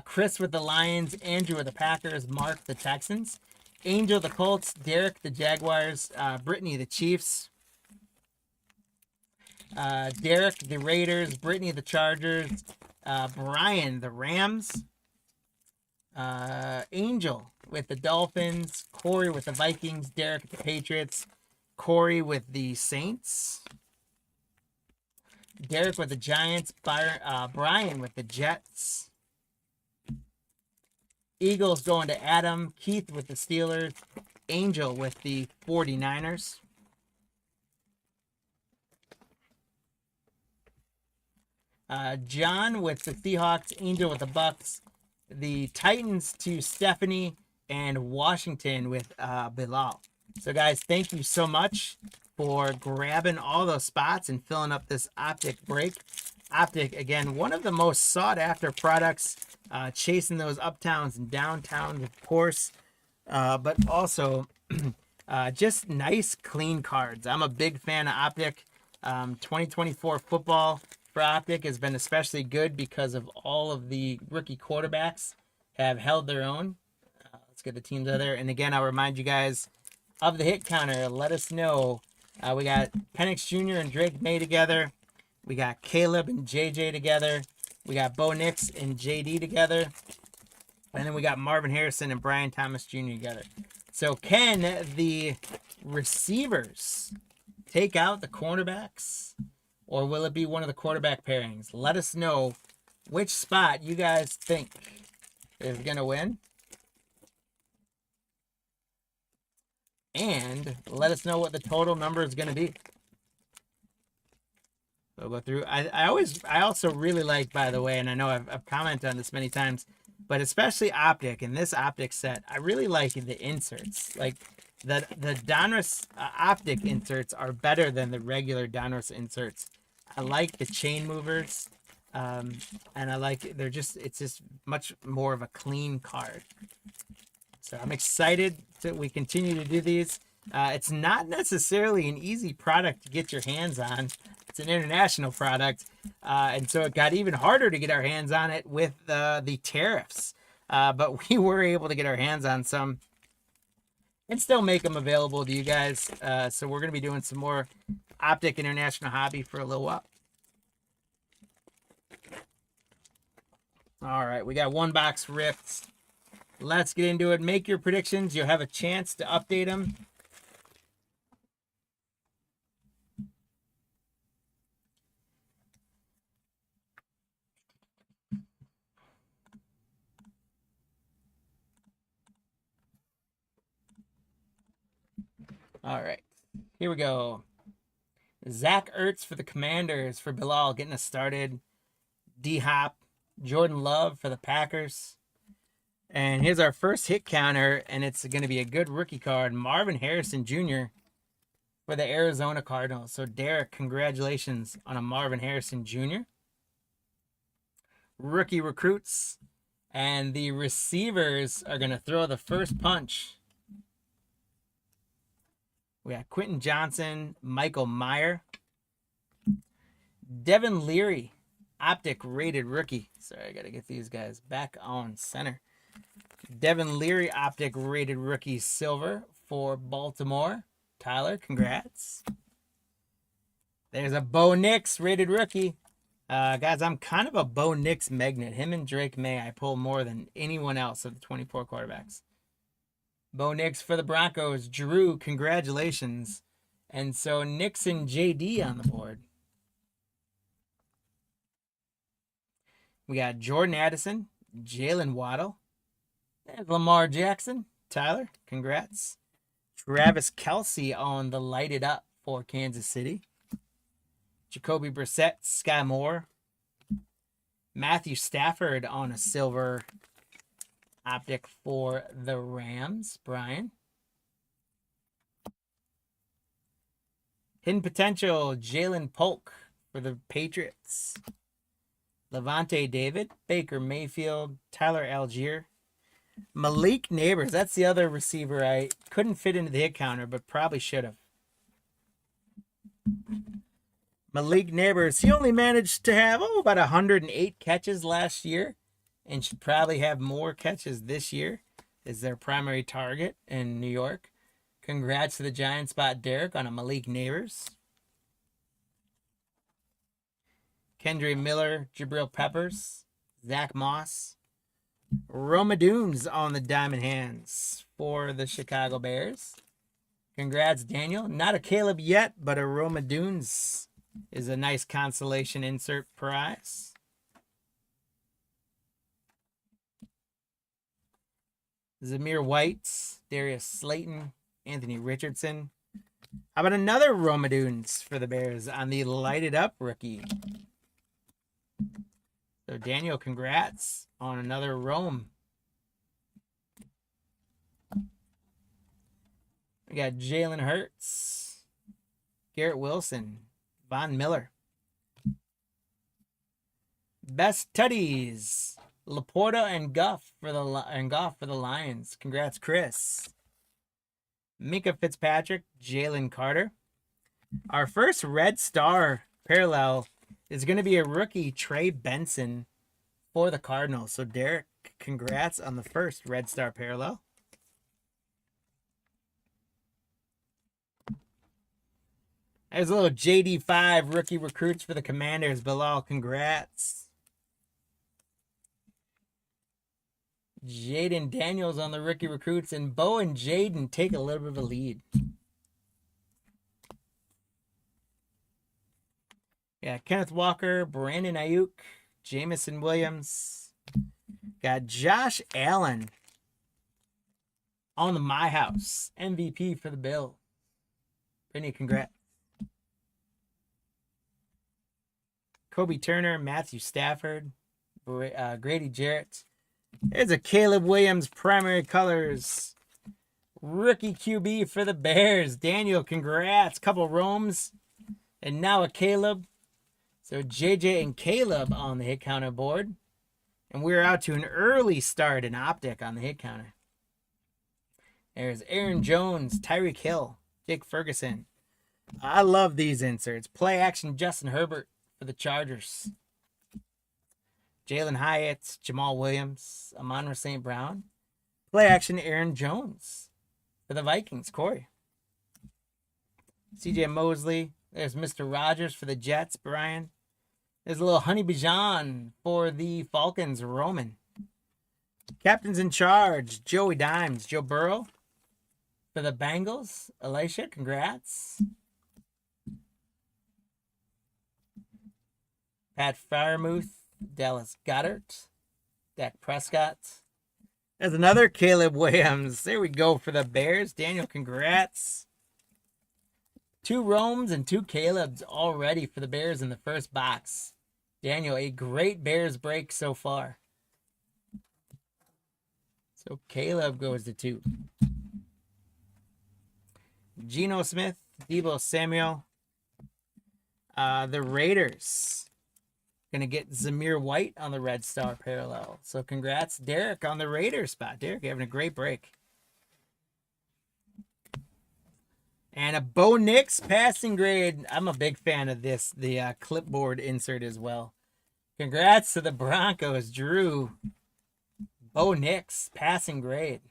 Chris with the Lions, Andrew with the Packers, Mark the Texans, Angel the Colts, Derek the Jaguars, Brittany the Chiefs, Derek the Raiders, Brittany the Chargers, Brian the Rams, Angel with the Dolphins, Corey with the Vikings, Derek with the Patriots, Corey with the Saints, Derek with the Giants, Brian with the Jets, Eagles going to Adam, Keith with the Steelers, Angel with the 49ers, John with the Seahawks, Angel with the Bucks, the Titans to Stephanie, and Washington with Bilal. So guys, thank you so much for grabbing all those spots and filling up this Optic break. Optic, again, one of the most sought after products, chasing those uptowns and downtowns, of course, but also just nice, clean cards. I'm a big fan of Optic. 2024 football for Optic has been especially good because of all of the rookie quarterbacks have held their own. Let's get the teams out there. And again, I'll remind you guys of the hit counter. Let us know. We got Penix Jr. and Drake May together. We got Caleb and JJ together. We got Bo Nix and JD together. And then we got Marvin Harrison and Brian Thomas Jr. together. So can the receivers take out the cornerbacks? Or will it be one of the quarterback pairings? Let us know which spot you guys think is going to win. And let us know what the total number is going to be. So we'll go through. I also really like, by the way, and I know I've commented on this many times, but especially Optic, in this Optic set, I really like the inserts. Like the Donruss Optic inserts are better than the regular Donruss inserts. I like the chain movers, and I like it's just much more of a clean card. So I'm excited that we continue to do these. It's not necessarily an easy product to get your hands on. It's an international product, and so it got even harder to get our hands on it with the tariffs. But we were able to get our hands on some and still make them available to you guys. So we're going to be doing some more Optic International Hobby for a little while. All right, we got one box ripped. let's get into it. Make your predictions. You'll have a chance to update them. All right, here we go. Zach Ertz for the Commanders for Bilal getting us started. D-Hop, Jordan Love for the Packers. And here's our first hit counter, and it's going to be a good rookie card. Marvin Harrison Jr. for the Arizona Cardinals. So, Derek, congratulations on a Marvin Harrison Jr. Rookie recruits. And the receivers are going to throw the first punch. We got Quentin Johnson, Michael Meyer. Devin Leary, Optic rated rookie. Sorry, I got to get these guys back on center. Devin Leary, Optic rated rookie silver for Baltimore. Tyler, congrats. There's a Bo Nix rated rookie. Guys, I'm kind of a Bo Nix magnet. Him and Drake May, I pull more than anyone else of the 24 quarterbacks. Bo Nix for the Broncos. Drew, congratulations. And so Nix and JD on the board. We got Jordan Addison, Jalen Waddle. There's Lamar Jackson. Tyler, congrats. Travis Kelce on the lighted up for Kansas City. Jacoby Brissett, Sky Moore. Matthew Stafford on a silver Optic for the Rams. Brian. Hidden potential, Jalen Polk for the Patriots. Levante David, Baker Mayfield, Tyler Algier. Malik Neighbors, that's the other receiver I couldn't fit into the hit counter, but probably should have. Malik Neighbors, he only managed to have about 108 catches last year and should probably have more catches this year. Is their primary target in New York. Congrats to the Giant Spot Derek on a Malik Neighbors. Kendre Miller, Jabril Peppers, Zach Moss. Roma Dunes on the Diamond Hands for the Chicago Bears. Congrats, Daniel. Not a Caleb yet, but a Roma Dunes is a nice consolation insert prize. Zamir White, Darius Slayton, Anthony Richardson. How about another Roma Dunes for the Bears on the lighted up rookie? So Daniel, congrats on another Rome. We got Jalen Hurts, Garrett Wilson, Von Miller. Best Tutties, Laporta and Goff for the Lions. Congrats, Chris. Minka Fitzpatrick, Jalen Carter. Our first Red Star parallel is going to be a rookie, Trey Benson, for the Cardinals. So, Derek, congrats on the first Red Star parallel. There's a little JD5 rookie recruits for the Commanders. Bilal, congrats. Jaden Daniels on the rookie recruits, and Bo and Jaden take a little bit of a lead. Yeah, Kenneth Walker, Brandon Ayuk, Jamison Williams. Got Josh Allen on the My House. MVP for the Bills. Brittany, congrats. Kobe Turner, Matthew Stafford, Grady Jarrett. There's a Caleb Williams primary colors. Rookie QB for the Bears. Daniel, congrats. Couple Romes. And now a Caleb. So JJ and Caleb on the hit counter board. And we're out to an early start in Optic on the hit counter. There's Aaron Jones, Tyreek Hill, Jake Ferguson. I love these inserts. Play action Justin Herbert for the Chargers. Jalen Hyatt, Jamal Williams, Amon-Ra St. Brown. Play action Aaron Jones for the Vikings. Corey. CJ Mosley. There's Mr. Rogers for the Jets. Brian. There's a little Honey Bijan for the Falcons. Roman. Captains in charge, Joey Dimes, Joe Burrow. For the Bengals, Elisha, congrats. Pat Firemuth, Dallas Goddard, Dak Prescott. There's another Caleb Williams. There we go for the Bears. Daniel, congrats. 2 Romes and 2 Calebs already for the Bears in the first box. Daniel, a great Bears break so far. So Caleb goes to 2. Geno Smith, Deebo Samuel. The Raiders going to get Zamir White on the Red Star parallel. So congrats, Derek, on the Raiders spot. Derek, you're having a great break. And a Bo Nix passing grade. I'm a big fan of this, the clipboard insert as well. Congrats to the Broncos, Drew. Bo Nix, passing grade.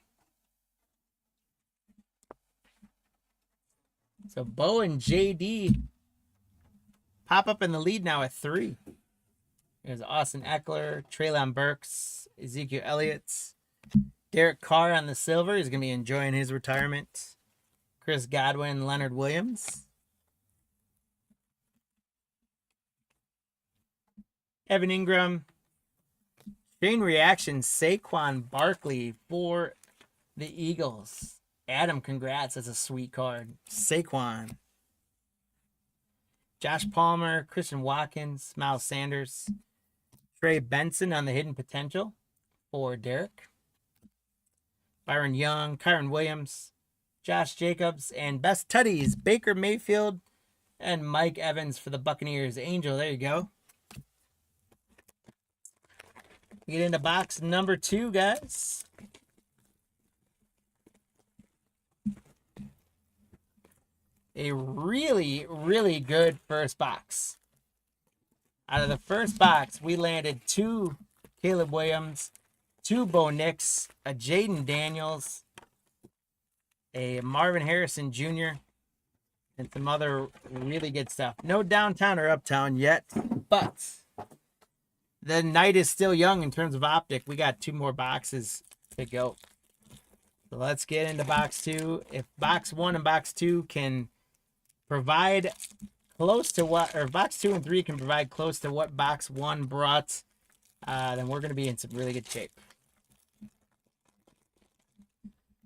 So Bo and JD pop up in the lead now at 3. There's Austin Eckler, Treylon Burks, Ezekiel Elliott, Derek Carr on the silver. He's going to be enjoying his retirement. Chris Godwin, Leonard Williams. Evan Ingram. Chain reaction, Saquon Barkley for the Eagles. Adam, congrats. That's a sweet card. Saquon. Josh Palmer, Christian Watkins, Miles Sanders. Trey Benson on the hidden potential for Derek. Byron Young, Kyron Williams, Josh Jacobs, and best tutties, Baker Mayfield and Mike Evans for the Buccaneers. Angel, there you go. We get into box number 2, guys. A really, really good first box. Out of the first box, we landed 2 Caleb Williams, 2 Bo Nix, a Jaden Daniels, a Marvin Harrison Jr., and some other really good stuff. No downtown or uptown yet, but the night is still young in terms of Optic. We got 2 more boxes to go. So let's get into box 2. If box 1 and box 2 can provide close to what, or box 2 and 3 can provide close to what box 1 brought, then we're going to be in some really good shape.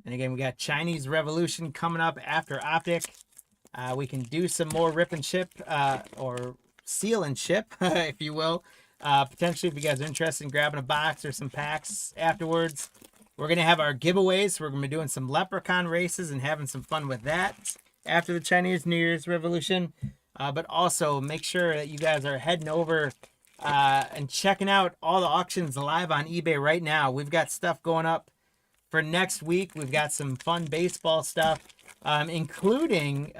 And again, we got Chinese Revolution coming up after Optic. We can do some more rip and ship, or seal and ship, if you will. Potentially, if you guys are interested in grabbing a box or some packs afterwards. We're going to have our giveaways. We're going to be doing some Leprechaun races and having some fun with that after the Chinese New Year's Revolution. But also make sure that you guys are heading over and checking out all the auctions live on eBay right now. We've got stuff going up for next week. We've got some fun baseball stuff, including,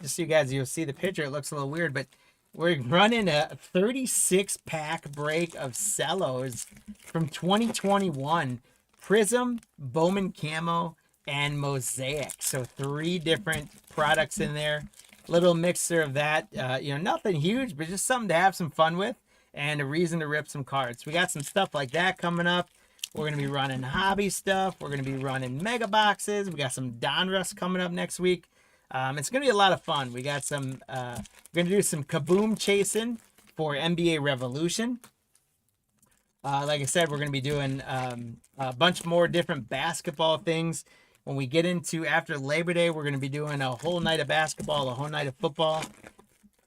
just so you guys, you'll see the picture. It looks a little weird, but we're running a 36-pack break of cellos from 2021. Prism, Bowman Camo, and Mosaic. So 3 different products in there. Little mixer of that. Nothing huge, but just something to have some fun with and a reason to rip some cards. We got some stuff like that coming up. We're going to be running hobby stuff. We're going to be running mega boxes. We got some Donruss coming up next week. It's going to be a lot of fun. We got some, we're going to do some kaboom chasing for NBA Revolution. Like I said, we're going to be doing a bunch more different basketball things. When we get into after Labor Day, we're going to be doing a whole night of basketball, a whole night of football.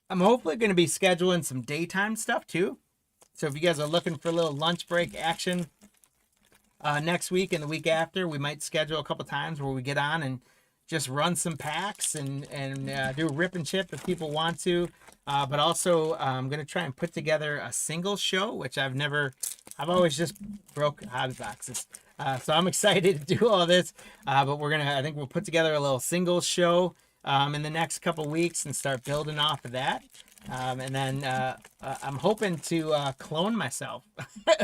I'm hopefully going to be scheduling some daytime stuff too. So if you guys are looking for a little lunch break action next week and the week after, we might schedule a couple times where we get on and just run some packs and do a rip and chip if people want to. But also I'm going to try and put together a single show, which I've always just broke hobby boxes. So I'm excited to do all this, but I think we'll put together a little single show in the next couple weeks and start building off of that. And then I'm hoping to clone myself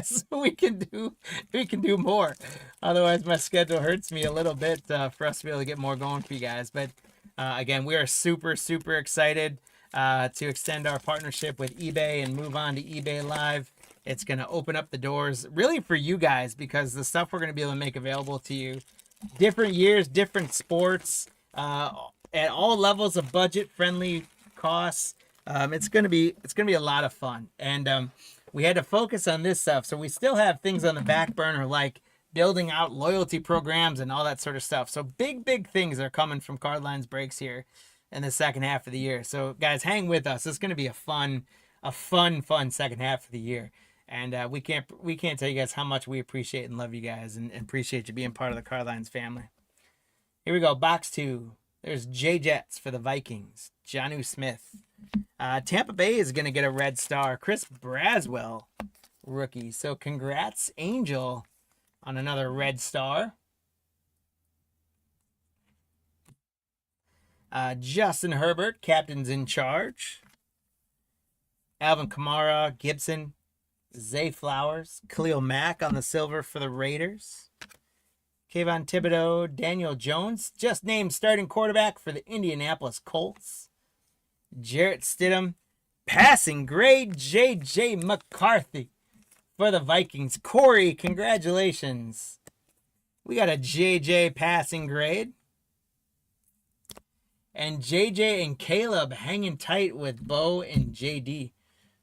so we can do more. Otherwise, my schedule hurts me a little bit for us to be able to get more going for you guys. But again, we are super, super excited to extend our partnership with eBay and move on to eBay Live. It's going to open up the doors really for you guys, because the stuff we're going to be able to make available to you, different years, different sports, at all levels of budget friendly costs. It's going to be a lot of fun. And we had to focus on this stuff. So we still have things on the back burner, like building out loyalty programs and all that sort of stuff. So big things are coming from Cardlines Breaks here in the second half of the year. So guys, hang with us. It's going to be a fun second half of the year. And we can't tell you guys how much we appreciate and love you guys, and appreciate you being part of the Cardlines family. Here we go. Box 2. There's J Jets for the Vikings. Jonnu Smith. Tampa Bay is going to get a red star. Chris Braswell, rookie. So congrats, Angel, on another red star. Justin Herbert, captain's in charge. Alvin Kamara, Gibson, Zay Flowers, Khalil Mack on the silver for the Raiders. Kayvon Thibodeau, Daniel Jones, just named starting quarterback for the Indianapolis Colts. Jarrett Stidham, passing grade, J.J. McCarthy for the Vikings. Corey, congratulations. We got a J.J. passing grade. And J.J. and Caleb hanging tight with Bo and J.D.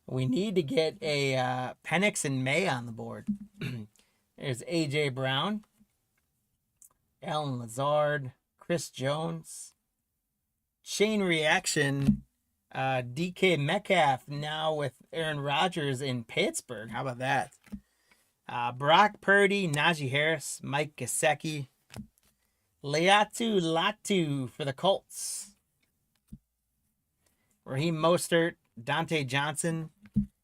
We need to get a Penix and May on the board. There's A.J. Brown, Alan Lazard, Chris Jones, Chain Reaction, DK Metcalf now with Aaron Rodgers in Pittsburgh. How about that? Brock Purdy, Najee Harris, Mike Gesicki, Leatu Latu for the Colts, Raheem Mostert, Dante Johnson,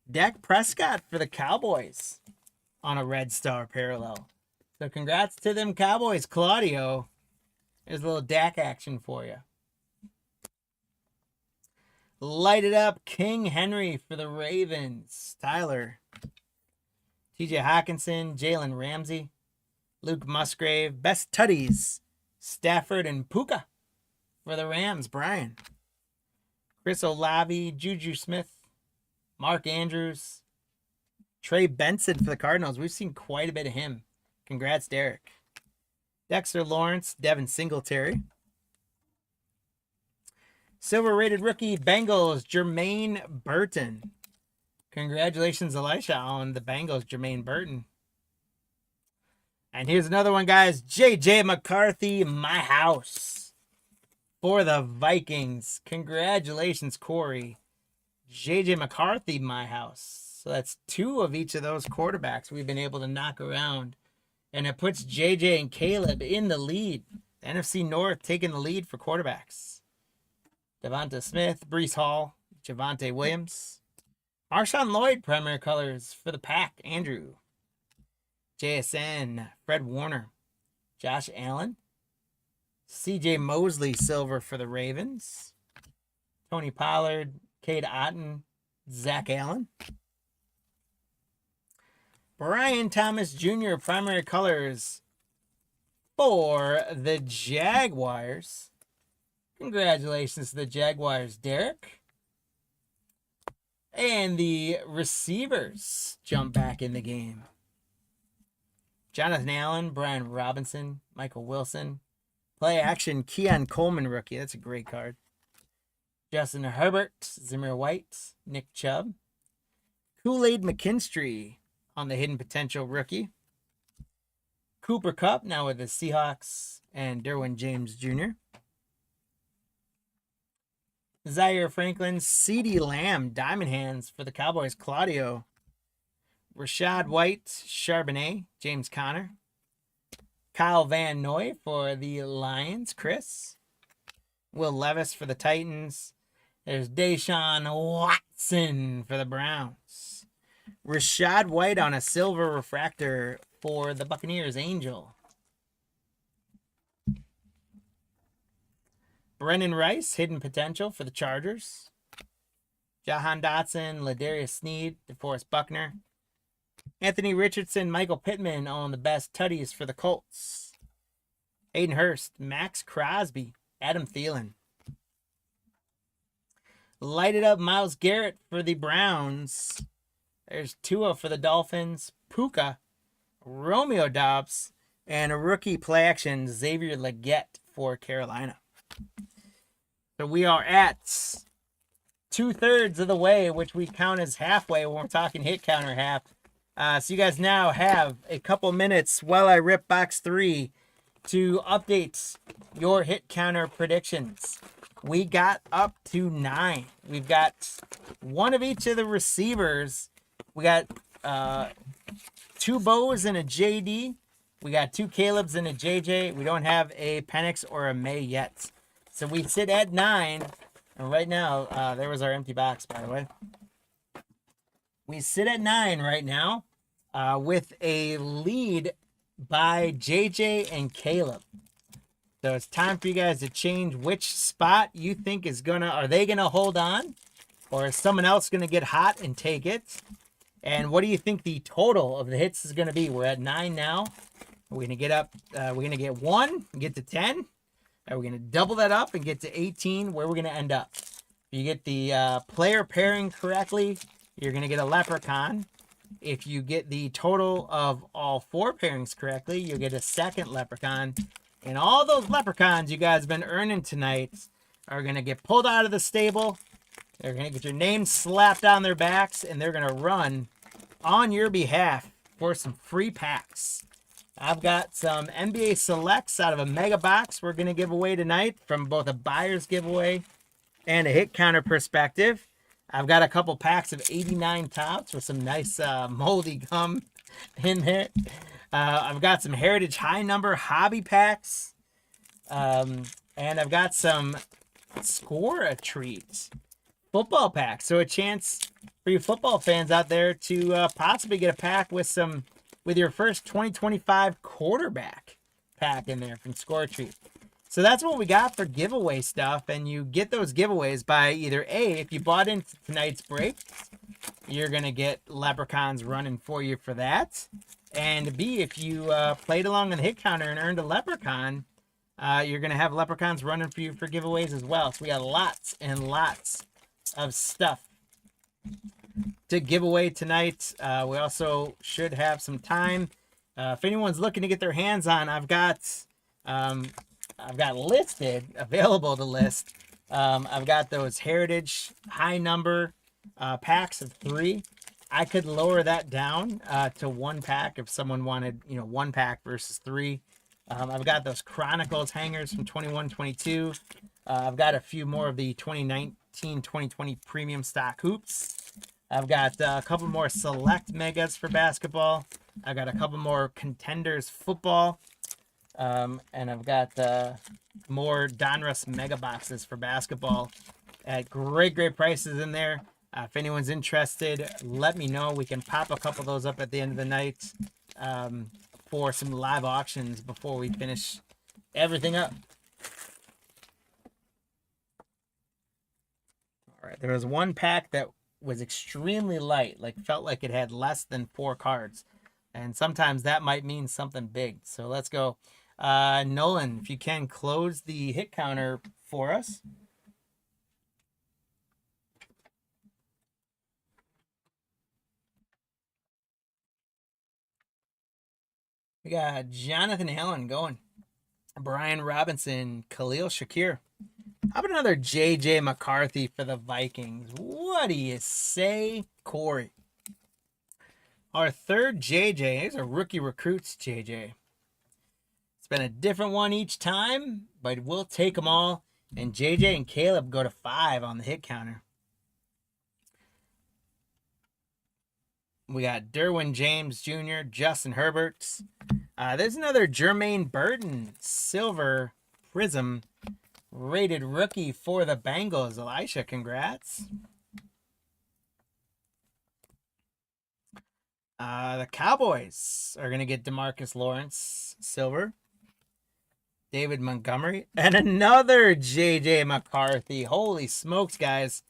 Dak Prescott for the Cowboys on a red star parallel. So congrats to them Cowboys, Claudio. There's a little Dak action for you. Light it up, King Henry for the Ravens. Tyler. TJ Hawkinson, Jalen Ramsey, Luke Musgrave, best tutties, Stafford and Puka for the Rams. Brian. Chris Olave, Juju Smith, Mark Andrews, Trey Benson for the Cardinals. We've seen quite a bit of him. Congrats, Derek. Dexter Lawrence, Devin Singletary. Silver rated rookie, Bengals, Jermaine Burton. Congratulations, Elisha, on the Bengals, Jermaine Burton. And here's another one, guys. J.J. McCarthy, my house for the Vikings. Congratulations, Corey. J.J. McCarthy, my house. So that's 2 of each of those quarterbacks we've been able to knock around. And it puts J.J. and Caleb in the lead. The NFC North taking the lead for quarterbacks. Devonta Smith, Breece Hall, Javonte Williams. Marshawn Lloyd, primary colors for the Pack. Andrew. JSN, Fred Warner, Josh Allen, CJ Mosley, silver for the Ravens, Tony Pollard, Cade Otton, Zach Allen, Brian Thomas Jr., primary colors for the Jaguars. Congratulations to the Jaguars, Derek. And the receivers jump back in the game. Jonathan Allen, Brian Robinson, Michael Wilson. Play action, Keon Coleman, rookie. That's a great card. Justin Herbert, Zamir White, Nick Chubb. Kool-Aid McKinstry on the hidden potential rookie. Cooper Kupp now with the Seahawks, and Derwin James Jr. Zaire Franklin, CeeDee Lamb, Diamond Hands for the Cowboys, Claudio. Rashad White, Charbonnet, James Conner. Kyle Van Noy for the Lions, Chris. Will Levis for the Titans. There's Deshaun Watson for the Browns. Rashad White on a silver refractor for the Buccaneers, Angel. Brennan Rice, hidden potential for the Chargers. Jahan Dotson, Ladarius Sneed, DeForest Buckner. Anthony Richardson, Michael Pittman on the best tutties for the Colts. Hayden Hurst, Max Crosby, Adam Thielen. Light it up, Myles Garrett for the Browns. There's Tua for the Dolphins, Puka, Romeo Dobbs, and a rookie play action, Xavier Legette for Carolina. So we are at 2/3 of the way, which we count as halfway when we're talking hit counter half. So you guys now have a couple minutes while I rip box 3 to update your hit counter predictions. We got up to 9. We've got one of each of the receivers. We got 2 Bows and a JD. We got 2 Caleb's and a JJ. We don't have a Penix or a May yet. So we sit at 9. And right now, there was our empty box, by the way. We sit at 9 right now with a lead by JJ and Caleb. So it's time for you guys to change which spot you think is are they gonna hold on, or is someone else gonna get hot and take it? And what do you think the total of the hits is gonna be? We're at 9 now. We're gonna get up. We're gonna get 1 and get to 10. We're gonna double that up and get to 18. Where we're gonna end up? If you get the player pairing correctly, you're gonna get a leprechaun. If you get the total of all 4 pairings correctly, you'll get a second leprechaun. And all those leprechauns you guys have been earning tonight are going to get pulled out of the stable. They're going to get your name slapped on their backs, and they're going to run on your behalf for some free packs. I've got some NBA Selects out of a mega box we're going to give away tonight from both a buyer's giveaway and a hit counter perspective. I've got a couple packs of 89 Tops with some nice moldy gum in there. I've got some Heritage High Number Hobby Packs. And I've got some Score a Treat football packs. So a chance for you football fans out there to possibly get a pack with your first 2025 quarterback pack in there from Score a Treat. So that's what we got for giveaway stuff. And you get those giveaways by either A, if you bought into tonight's break, you're going to get leprechauns running for you for that. And B, if you played along in the hit counter and earned a leprechaun, you're going to have leprechauns running for you for giveaways as well. So we got lots and lots of stuff to give away tonight. We also should have some time. If anyone's looking to get their hands on, I've got listed, available to list. I've got those Heritage High Number packs of 3. I could lower that down to 1 pack if someone wanted, 1 pack versus 3. I've got those Chronicles hangers from 21-22. I've got a few more of the 2019-2020 premium stock hoops. I've got a couple more select megas for basketball. I've got a couple more contenders football. And I've got more Donruss mega boxes for basketball at great prices in there. If anyone's interested, let me know. We can pop a couple of those up at the end of the night for some live auctions before we finish everything up. All right, there was 1 pack that was extremely light, felt like it had less than 4 cards. And sometimes that might mean something big. So let's go. Nolan, if you can close the hit counter for us. We got Jonathan Allen going. Brian Robinson, Khalil Shakir. How about another J.J. McCarthy for the Vikings? What do you say, Corey? Our third J.J. Here's a rookie recruits J.J. It's been a different one each time, but we'll take them all. And J.J. and Caleb go to 5 on the hit counter. We got Derwin James Jr., Justin Herbert. There's another Jermaine Burton Silver Prism rated rookie for the Bengals. Elisha, congrats. The Cowboys are going to get DeMarcus Lawrence Silver. David Montgomery. And another J.J. McCarthy. Holy smokes, guys.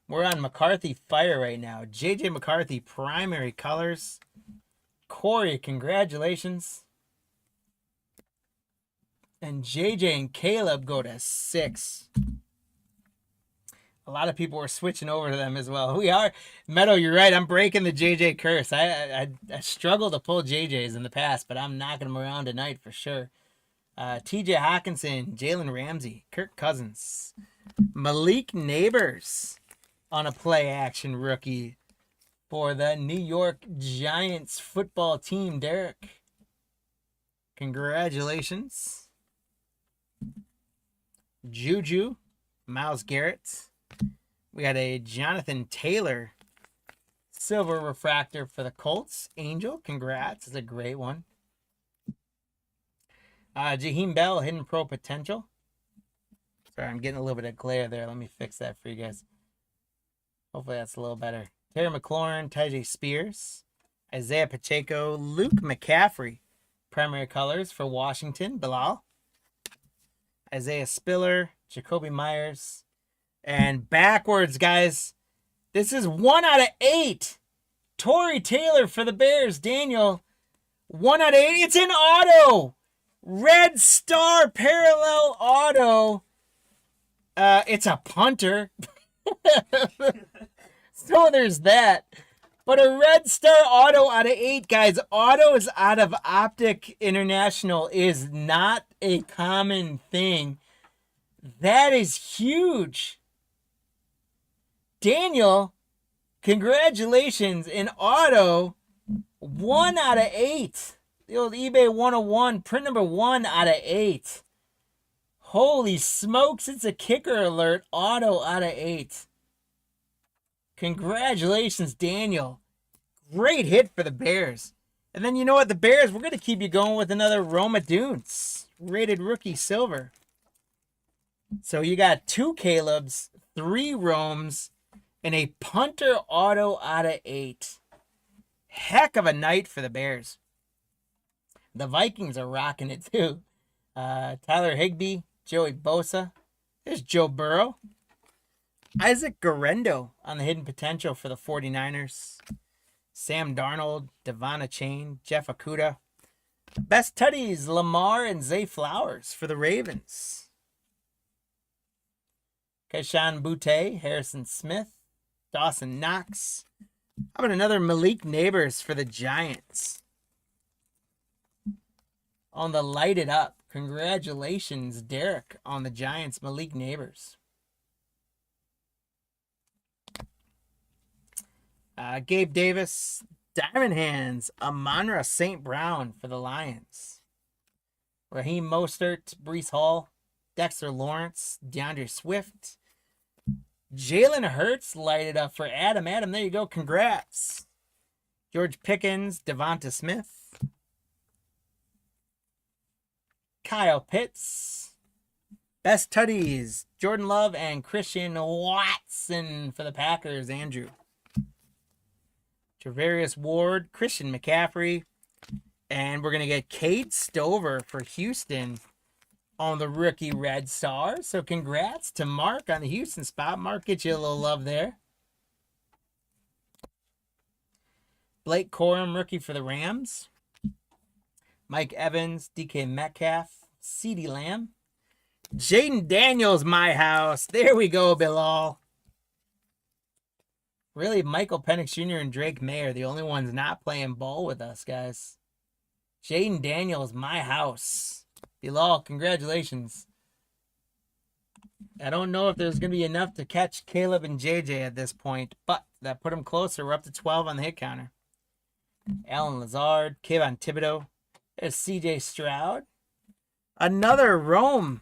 We're on McCarthy fire right now. J.J. McCarthy, primary colors. Corey, congratulations. And J.J. and Caleb go to 6. A lot of people were switching over to them as well. We are. Meadow, you're right. I'm breaking the JJ curse. I struggle to pull JJs in the past, but I'm knocking them around tonight for sure. TJ Hawkinson, Jalen Ramsey, Kirk Cousins, Malik Neighbors on a play action rookie for the New York Giants football team, Derek. Congratulations. Juju, Myles Garrett. We got a Jonathan Taylor silver refractor for the Colts. Angel, congrats. It's a great one. Jaheim Bell, Hidden Pro Potential. Sorry, I'm getting a little bit of glare there. Let me fix that for you guys. Hopefully that's a little better. Terry McLaurin, Tyjae Spears, Isaiah Pacheco, Luke McCaffrey, primary colors for Washington, Bilal, Isaiah Spiller, Jacoby Myers, and backwards, guys. This is 1 out of 8. Torrey Taylor for the Bears, Daniel. 1 out of 8. It's an auto. Red Star parallel auto. It's a punter. So there's that. But a Red Star auto out of 8, guys. Autos out of Optic International is not a common thing. That is huge. Daniel, congratulations. An auto, 1 out of 8. The old eBay 101, print number 1 out of 8. Holy smokes, it's a kicker alert. Auto out of 8. Congratulations, Daniel. Great hit for the Bears. And then you know what? The Bears, we're going to keep you going with another Roma Dunes. Rated rookie silver. So you got 2 Caleb's, 3 Romes, and a punter auto out of 8. Heck of a night for the Bears. The Vikings are rocking it too. Tyler Higbee, Joey Bosa. There's Joe Burrow. Isaac Garendo on the hidden potential for the 49ers. Sam Darnold, Devon Chain, Jeff Okuda. Best tutties, Lamar and Zay Flowers for the Ravens. Keyshawn Butte, Harrison Smith, Dawson Knox. How about another Malik Neighbors for the Giants? On the Light It Up. Congratulations, Derek, on the Giants, Malik Neighbors. Gabe Davis, Diamond Hands, Amon-Ra St. Brown for the Lions. Raheem Mostert, Breece Hall, Dexter Lawrence, DeAndre Swift. Jalen Hurts lighted up for Adam. Adam, there you go. Congrats. George Pickens, Devonta Smith. Kyle Pitts. Best tutties, Jordan Love and Christian Watson for the Packers, Andrew. Travarius Ward, Christian McCaffrey. And we're going to get Kate Stover for Houston on the rookie Red Star. So congrats to Mark on the Houston spot. Mark, get you a little love there. Blake Corum, rookie for the Rams. Mike Evans, DK Metcalf, CeeDee Lamb. Jaden Daniels, my house. There we go, Bilal. Really, Michael Penix Jr. and Drake May are the only ones not playing ball with us, guys. Jaden Daniels, my house. Bilal, congratulations. I don't know if there's going to be enough to catch Caleb and JJ at this point, but that put them closer. We're up to 12 on the hit counter. Alan Lazard, Kayvon Thibodeau. There's CJ Stroud. Another Rome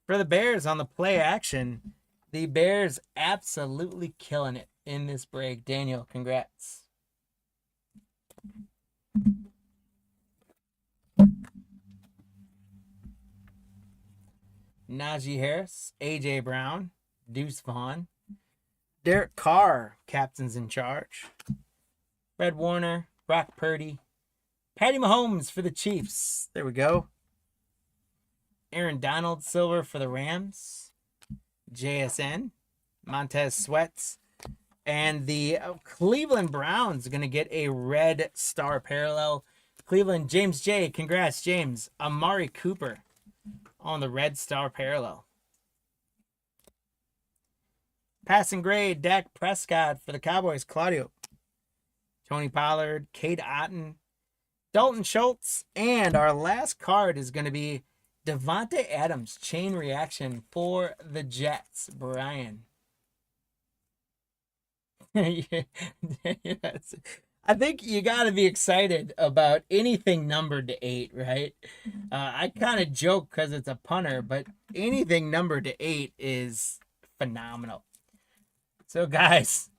for the Bears on the play action. The Bears absolutely killing it in this break. Daniel, congrats. Najee Harris, A.J. Brown, Deuce Vaughn. Derek Carr, captains in charge. Fred Warner, Brock Purdy. Patty Mahomes for the Chiefs. There we go. Aaron Donald, silver for the Rams. JSN, Montez Sweats. And the Cleveland Browns are going to get a Red Star parallel. Cleveland, James J. Congrats, James. Amari Cooper on the Red Star parallel. Passing grade, Dak Prescott for the Cowboys, Claudio. Tony Pollard, Cade Otton, Dalton Schultz, and our last card is going to be Devontae Adams, chain reaction for the Jets, Brian. Yes. I think you got to be excited about anything numbered to 8, right? I kind of joke because it's a punter, but anything numbered to 8 is phenomenal. So, guys,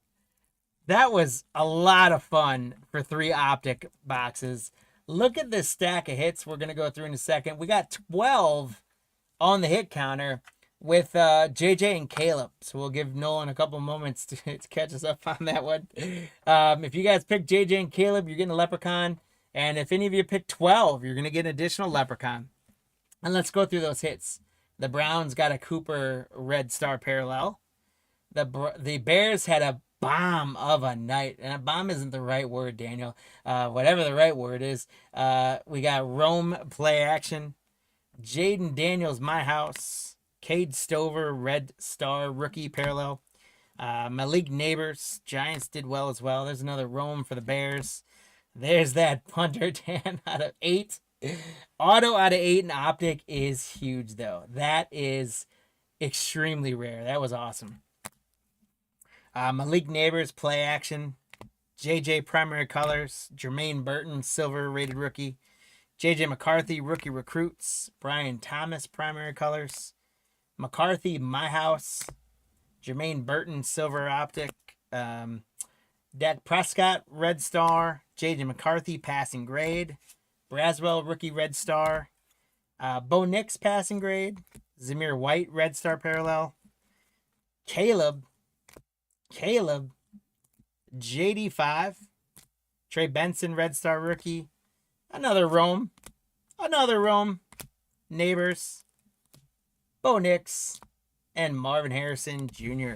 that was a lot of fun for 3 Optic boxes. Look at this stack of hits we're going to go through in a second. We got 12 on the hit counter with JJ and Caleb. So we'll give Nolan a couple moments to catch us up on that one. If you guys pick JJ and Caleb, you're getting a Leprechaun. And if any of you pick 12, you're going to get an additional Leprechaun. And let's go through those hits. The Browns got a Cooper Red Star Parallel. The Bears had a bomb of a night. And a bomb isn't the right word, Daniel. Whatever the right word is. We got Rome Play Action. Jaden Daniels, My House. Cade Stover, Red Star Rookie Parallel. Malik Neighbors, Giants did well as well. There's another Rome for the Bears. There's that punter, 10 out of 8. Auto out of 8 and Optic is huge, though. That is extremely rare. That was awesome. Malik Neighbors, Play Action. JJ Primary Colors. Jermaine Burton, Silver Rated Rookie. JJ McCarthy, Rookie Recruits. Brian Thomas, Primary Colors. McCarthy, My House. Jermaine Burton, Silver Optic. Dak Prescott, Red Star. JJ McCarthy, Passing Grade. Braswell, Rookie Red Star. Bo Nix, Passing Grade. Zamir White, Red Star Parallel. Caleb, JD5. Trey Benson, Red Star Rookie. Another Rome. Neighbors. Bo Nix. And Marvin Harrison Jr.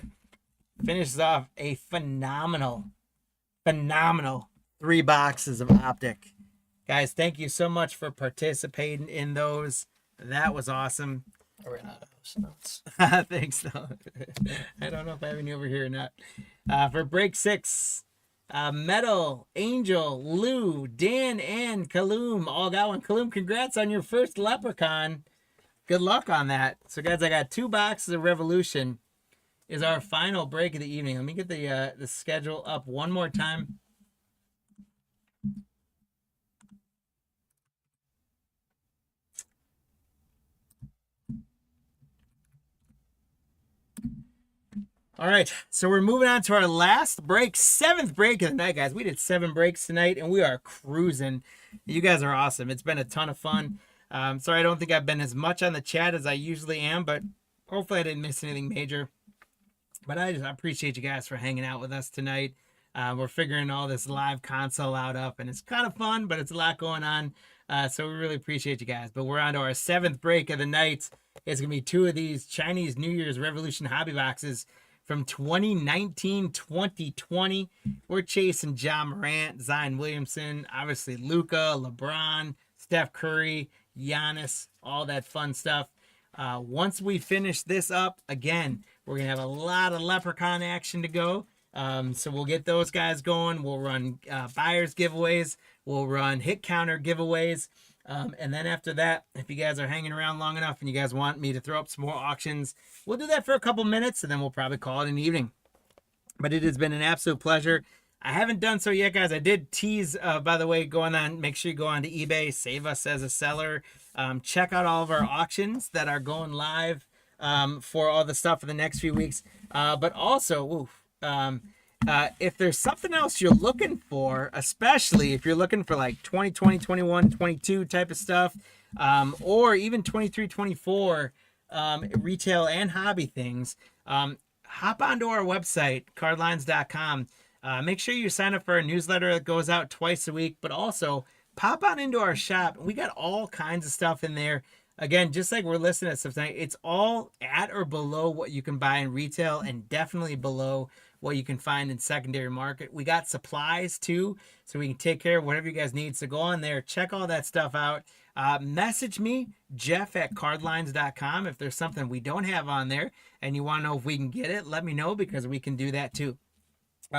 finishes off a phenomenal 3 boxes of Optic. Guys, thank you so much for participating in those. That was awesome. I ran out of notes. Thanks, though. I don't know if I have any over here or not. For break 6, Metal, Angel, Lou, Dan, and Kaloom all got one. Kaloom, congrats on your first Leprechaun. Good luck on that. So, guys, I got 2 boxes of Revolution. Is our final break of the evening. Let me get the schedule up one more time. All right, so we're moving on to our last break, 7th break of the night, guys. We did 7 breaks tonight, and we are cruising. You guys are awesome. It's been a ton of fun. Sorry, I don't think I've been as much on the chat as I usually am, but hopefully I didn't miss anything major. But I appreciate you guys for hanging out with us tonight. We're figuring all this live console up, and it's kind of fun, but it's a lot going on. So we really appreciate you guys. But we're on to our 7th break of the night. It's going to be 2 of these Chinese New Year's Revolution hobby boxes from 2019-2020. We're chasing John Morant, Zion Williamson, obviously Luka, LeBron, Steph Curry, Giannis, all that fun stuff. Once we finish this up, again, we're going to have a lot of Leprechaun action to go. So we'll get those guys going. We'll run buyers giveaways. We'll run hit counter giveaways. And then after that, if you guys are hanging around long enough and you guys want me to throw up some more auctions, we'll do that for a couple minutes and then we'll probably call it an evening. But it has been an absolute pleasure. I haven't done so yet, guys. I did tease, by the way, make sure you go on to eBay, save us as a seller. Check out all of our auctions that are going live for all the stuff for the next few weeks. But also, if there's something else you're looking for, especially if you're looking for like 2020, 21, 22 type of stuff, or even 23, 24 retail and hobby things, hop onto our website, cardlines.com. Make sure you sign up for our newsletter that goes out twice a week, but also pop on into our shop. We got all kinds of stuff in there. Again, just like we're listening to stuff tonight, it's all at or below what you can buy in retail and definitely below what you can find in secondary market. We got supplies too, so we can take care of whatever you guys need. So go on there, check all that stuff out. message me, jeff@cardlines.com. If there's something we don't have on there and you want to know if we can get it, let me know, because we can do that too.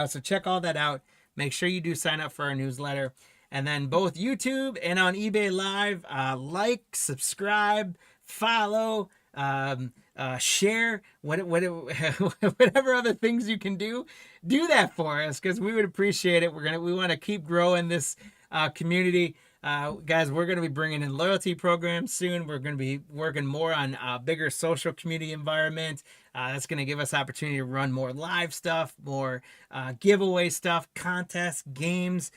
So check all that out. Make sure you do sign up for our newsletter. And then both YouTube and on eBay Live, like, subscribe, follow, share, whatever other things you can do that for us, because we would appreciate it. We want to keep growing this community. Guys, we're going to be bringing in loyalty programs soon. We're going to be working more on bigger social community environment. That's going to give us opportunity to run more live stuff, more giveaway stuff, contests, games,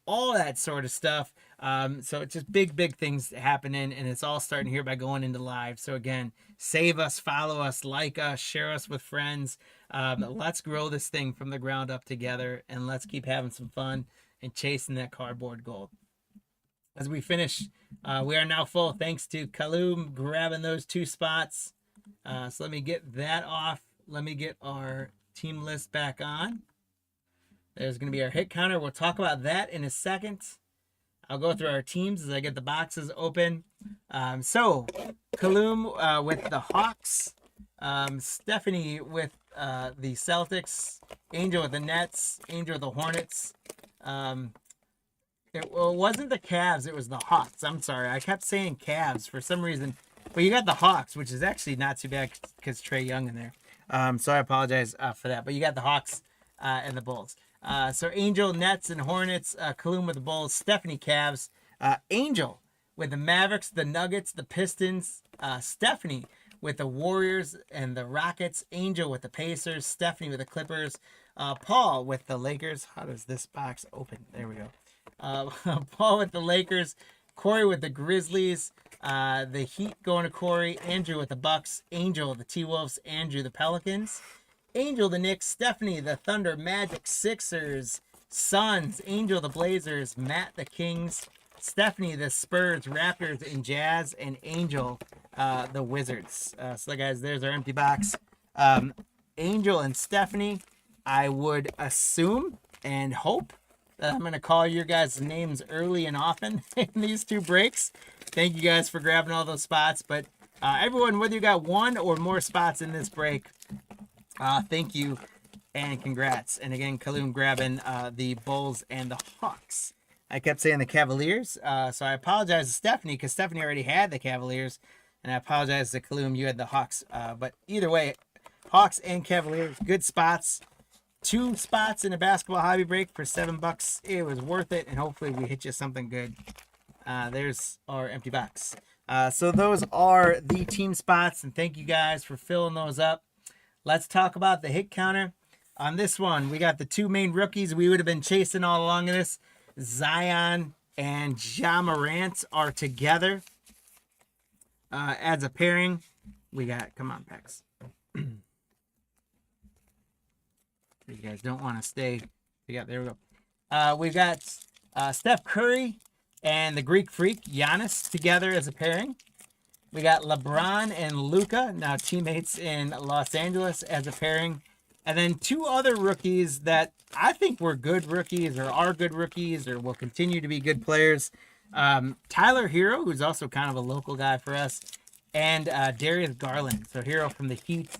all that sort of stuff. So it's just big things happening, and it's all starting here by going into live. So again, save us, follow us, like us, share us with friends. Let's grow this thing from the ground up together, and let's keep having some fun and chasing that cardboard gold. As we finish, we are now full thanks to Kaloum grabbing those 2 spots. So let me get that off. Let me get our team list back on. There's going to be our hit counter. We'll talk about that in a second. I'll go through our teams as I get the boxes open. So Kaloum with the Hawks. Stephanie with the Celtics. Angel with the Nets. Angel with the Hornets. It wasn't the Cavs, it was the Hawks. I'm sorry, I kept saying Cavs for some reason. But you got the Hawks, which is actually not too bad because Trae Young in there. So I apologize for that. But you got the Hawks and the Bulls. So Angel, Nets, and Hornets. Kaloum with the Bulls. Stephanie, Cavs. Angel with the Mavericks, the Nuggets, the Pistons. Stephanie with the Warriors and the Rockets. Angel with the Pacers. Stephanie with the Clippers. Paul with the Lakers. How does this box open? There we go. Paul with the Lakers, Corey with the Grizzlies, the Heat going to Corey, Andrew with the Bucks, Angel the T-Wolves, Andrew the Pelicans, Angel the Knicks, Stephanie the Thunder, Magic, Sixers, Suns, Angel the Blazers, Matt the Kings, Stephanie the Spurs, Raptors, and Jazz, and Angel the Wizards. So guys, there's our empty box. Angel and Stephanie, I would assume and hope that I'm going to call your guys' names early and often in these 2 breaks. Thank you guys for grabbing all those spots. But everyone, whether you got 1 or more spots in this break, thank you and congrats. And again, Kaloum grabbing the Bulls and the Hawks. I kept saying the Cavaliers, so I apologize to Stephanie, because Stephanie already had the Cavaliers. And I apologize to Kaloum, you had the Hawks. But either way, Hawks and Cavaliers, good spots. 2 spots in a basketball hobby break for $7. It was worth it, and hopefully we hit you something good. There's our empty box. So those are the team spots, and thank you guys for filling those up. Let's talk about the hit counter. On this one, we got the 2 main rookies we would have been chasing all along in this. Zion and Ja Morant are together as a pairing. We got, come on, Pax. You guys don't want to stay. There we go. We've got Steph Curry and the Greek Freak, Giannis, together as a pairing. We got LeBron and Luka, now teammates in Los Angeles, as a pairing. And then 2 other rookies that I think were good rookies, or are good rookies, or will continue to be good players. Tyler Hero, who's also kind of a local guy for us, and Darius Garland. So Hero from the Heat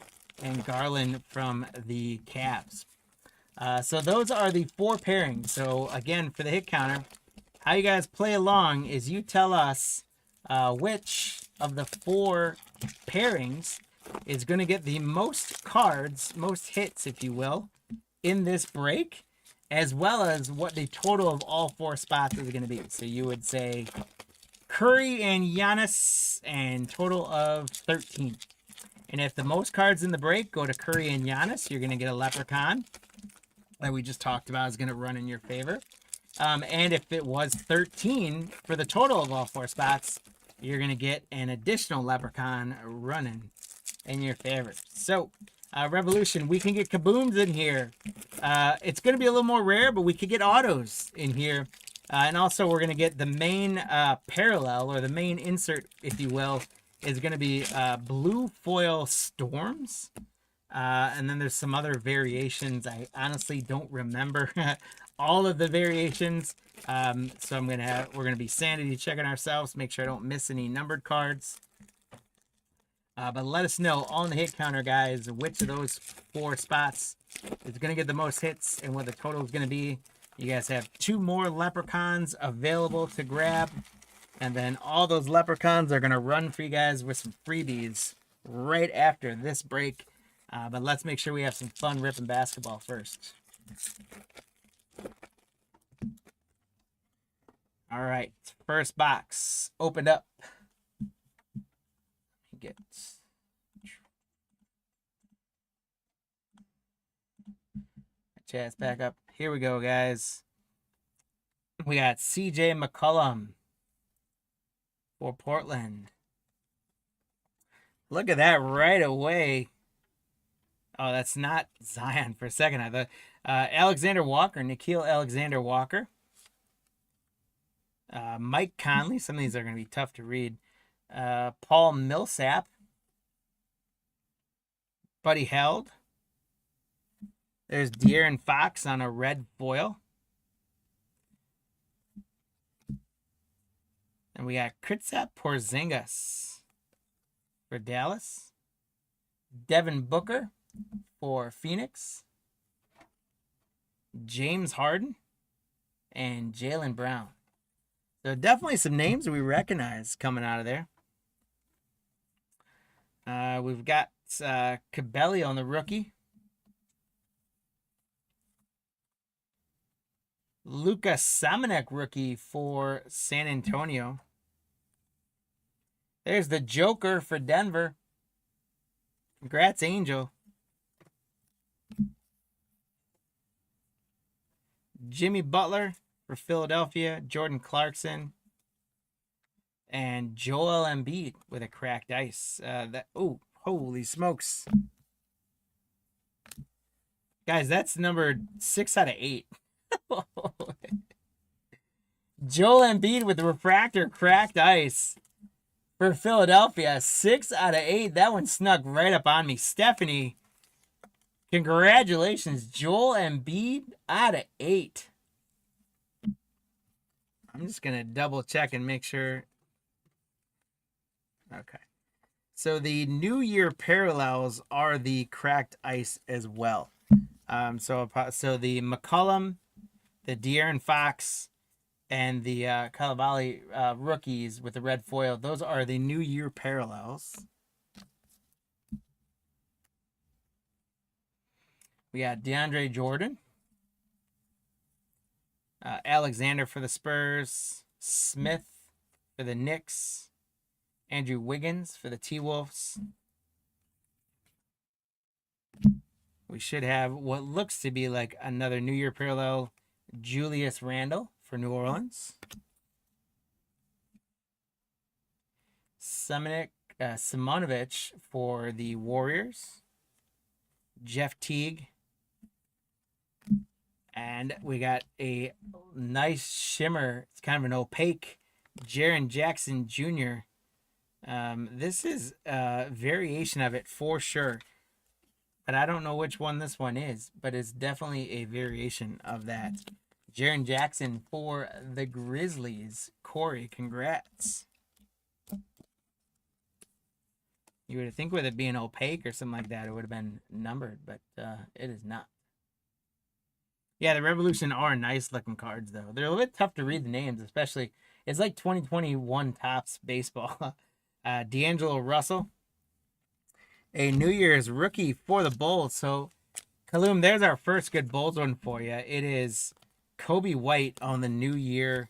and Garland from the Cavs. So those are the 4 pairings. So again, for the hit counter, how you guys play along is you tell us which of the 4 pairings is going to get the most cards, most hits, if you will, in this break, as well as what the total of all 4 spots is going to be. So you would say Curry and Giannis, and total of 13. And if the most cards in the break go to Curry and Giannis, you're going to get a Leprechaun that we just talked about is going to run in your favor. And if it was 13 for the total of all 4 spots, you're going to get an additional Leprechaun running in your favor. So, Revolution, we can get kabooms in here. It's going to be a little more rare, but we could get autos in here. And also, we're going to get the main parallel, or the main insert, if you will, is going to be blue foil storms. And then there's some other variations. I honestly don't remember all of the variations. So we're gonna be sanity checking ourselves, make sure I don't miss any numbered cards. But let us know on the hit counter, guys, which of those 4 spots is going to get the most hits and what the total is going to be. You guys have 2 more leprechauns available to grab. And then all those leprechauns are going to run for you guys with some freebies right after this break. But let's make sure we have some fun ripping basketball first. All right, first box opened up. Get Chaz back up. Here we go, guys. We got CJ McCollum for Portland. Look at that right away. Oh, that's not Zion for a second. I thought Alexander Walker, Nikhil Alexander Walker. Mike Conley. Some of these are going to be tough to read. Paul Millsap. Buddy Held. There's De'Aaron Fox on a red foil. And we got Kristaps Porzingis for Dallas. Devin Booker for Phoenix. James Harden. And Jaylen Brown. So definitely some names we recognize coming out of there. We've got Cabelli on the rookie. Luka Samanic rookie for San Antonio. There's the Joker for Denver. Congrats, Angel. Jimmy Butler for Philadelphia. Jordan Clarkson. And Joel Embiid with a cracked ice. Oh, holy smokes. Guys, that's numbered 6 out of 8. Joel Embiid with the refractor cracked ice for Philadelphia. 6 out of 8. That one snuck right up on me. Stephanie, congratulations. Joel Embiid out of 8. I'm just going to double check and make sure. Okay. So the New Year parallels are the cracked ice as well. So the McCollum, the De'Aaron Fox, and the Calavali rookies with the red foil, those are the New Year parallels. We got DeAndre Jordan. Alexander for the Spurs. Smith for the Knicks. Andrew Wiggins for the T-Wolves. We should have what looks to be like another New Year parallel, Julius Randle for New Orleans. Simonovic for the Warriors. Jeff Teague. And we got a nice shimmer. It's kind of an opaque Jaren Jackson Jr. This is a variation of it for sure. But I don't know which one this one is. But it's definitely a variation of that. Jaren Jackson for the Grizzlies. Corey, congrats. You would think with it being opaque or something like that, it would have been numbered. But it is not. Yeah, the Revolution are nice looking cards, though. They're a little bit tough to read the names, especially. It's like 2021 Topps baseball. D'Angelo Russell. A New Year's rookie for the Bulls. So, Kaloum, there's our first good Bulls one for you. It is Kobe White on the New Year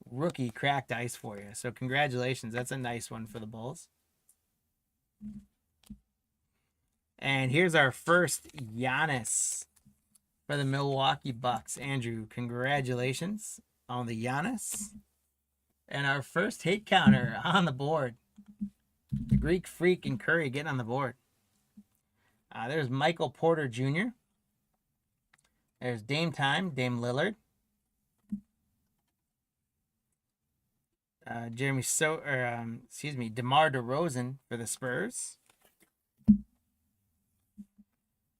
rookie cracked ice for you. So, congratulations. That's a nice one for the Bulls. And here's our first Giannis for the Milwaukee Bucks. Andrew, congratulations on the Giannis. And our first hit counter on the board. The Greek Freak and Curry getting on the board. There's Michael Porter Jr. There's Dame Lillard. DeMar DeRozan for the Spurs.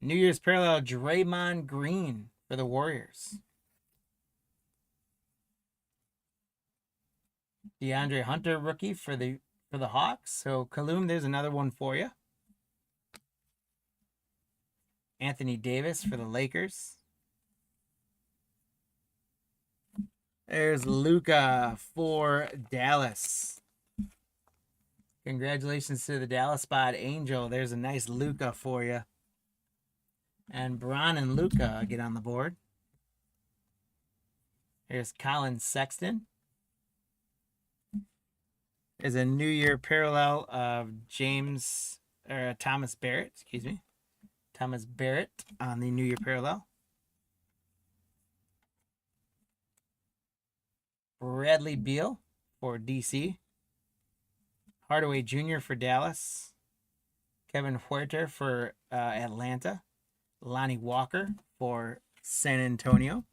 New Year's parallel, Draymond Green for the Warriors. DeAndre Hunter, rookie for the Hawks. So, Kaloum, there's another one for you. Anthony Davis for the Lakers. There's Luka for Dallas. Congratulations to the Dallas Spot Angel. There's a nice Luka for you. And Bron and Luka get on the board. There's Colin Sexton. There's a New Year parallel of Thomas Barrett, excuse me. Thomas Barrett on the New Year parallel. Bradley Beal for DC. Hardaway Jr. for Dallas. Kevin Huerter for Atlanta. Lonnie Walker for San Antonio.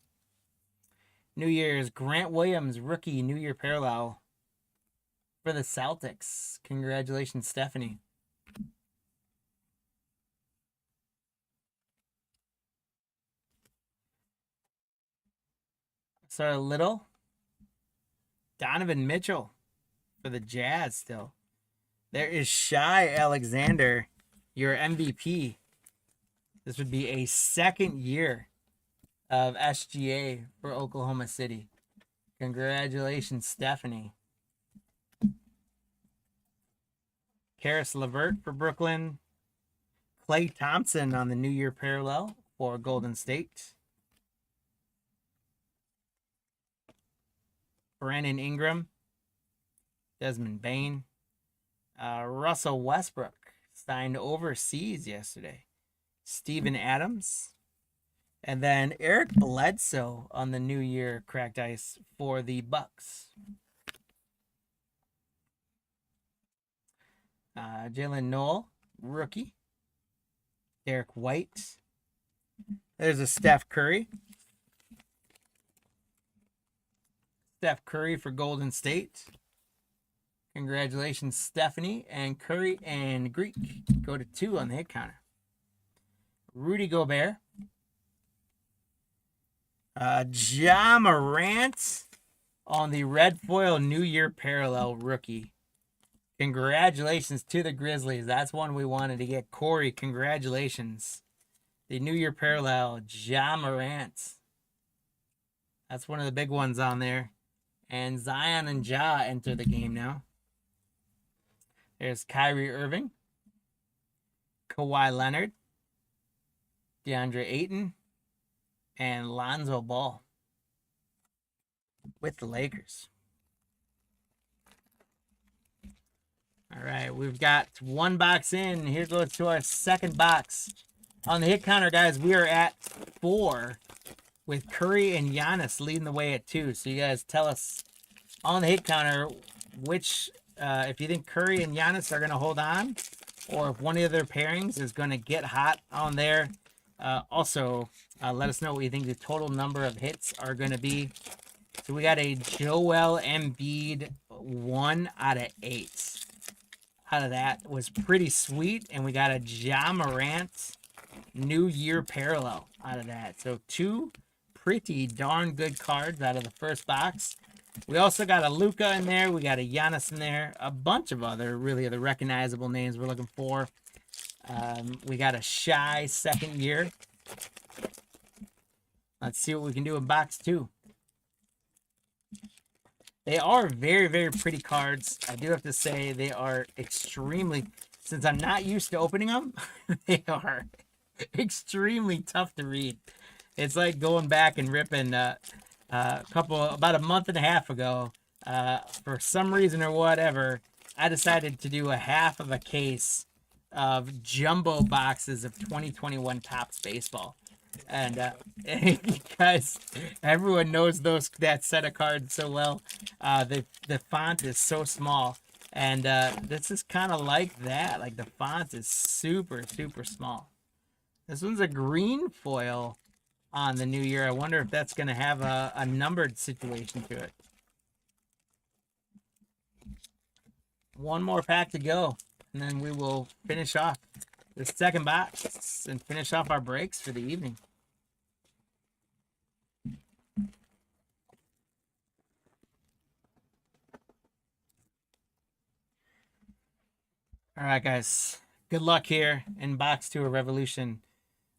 New Year's Grant Williams, rookie New Year parallel for the Celtics. Congratulations, Stephanie. So Little. Donovan Mitchell for the Jazz still. There is Shai Alexander, your MVP. This would be a second year of SGA for Oklahoma City. Congratulations, Stephanie. Karis LeVert for Brooklyn. Klay Thompson on the New Year parallel for Golden State. Brandon Ingram. Desmond Bane. Russell Westbrook signed overseas yesterday. Steven Adams. And then Eric Bledsoe on the New Year cracked ice for the Bucks. Jalen Noel, rookie. Derek White. There's a Steph Curry. Steph Curry for Golden State. Congratulations, Stephanie. And Curry and Greek go to 2 on the hit counter. Rudy Gobert. Ja Morant on the red foil New Year parallel rookie. Congratulations to the Grizzlies. That's one we wanted to get. Corey, congratulations. The New Year parallel, Ja Morant. That's one of the big ones on there. And Zion and Ja enter the game now. There's Kyrie Irving. Kawhi Leonard. DeAndre Ayton. And Lonzo Ball with the Lakers. All right, we've got one box in. Here goes to our second box. On the hit counter, guys, we are at 4 with Curry and Giannis leading the way at 2. So you guys tell us on the hit counter which, if you think Curry and Giannis are going to hold on, or if one of their pairings is going to get hot on there. Also, let us know what you think the total number of hits are going to be. So we got a Joel Embiid 1 out of 8. Out of that was pretty sweet. And we got a Ja Morant New Year parallel out of that. So 2 pretty darn good cards out of the first box. We also got a Luka in there. We got a Giannis in there. A bunch of other really the recognizable names we're looking for. We got a Shai second year. Let's see what we can do in box 2. They are very, very pretty cards. I do have to say they are extremely, since I'm not used to opening them, they are extremely tough to read. It's like going back and ripping about a month and a half ago. For some reason or whatever, I decided to do a half of a case of jumbo boxes of 2021 Topps baseball. And because everyone knows that set of cards so well, the font is so small, and this is kind of like that. Like the font is super, super small. This one's a green foil on the New Year. I wonder if that's going to have a numbered situation to it. One more pack to go, and then we will finish off. the second box and finish off our breaks for the evening. All right, guys. Good luck here in box 2 of Revolution.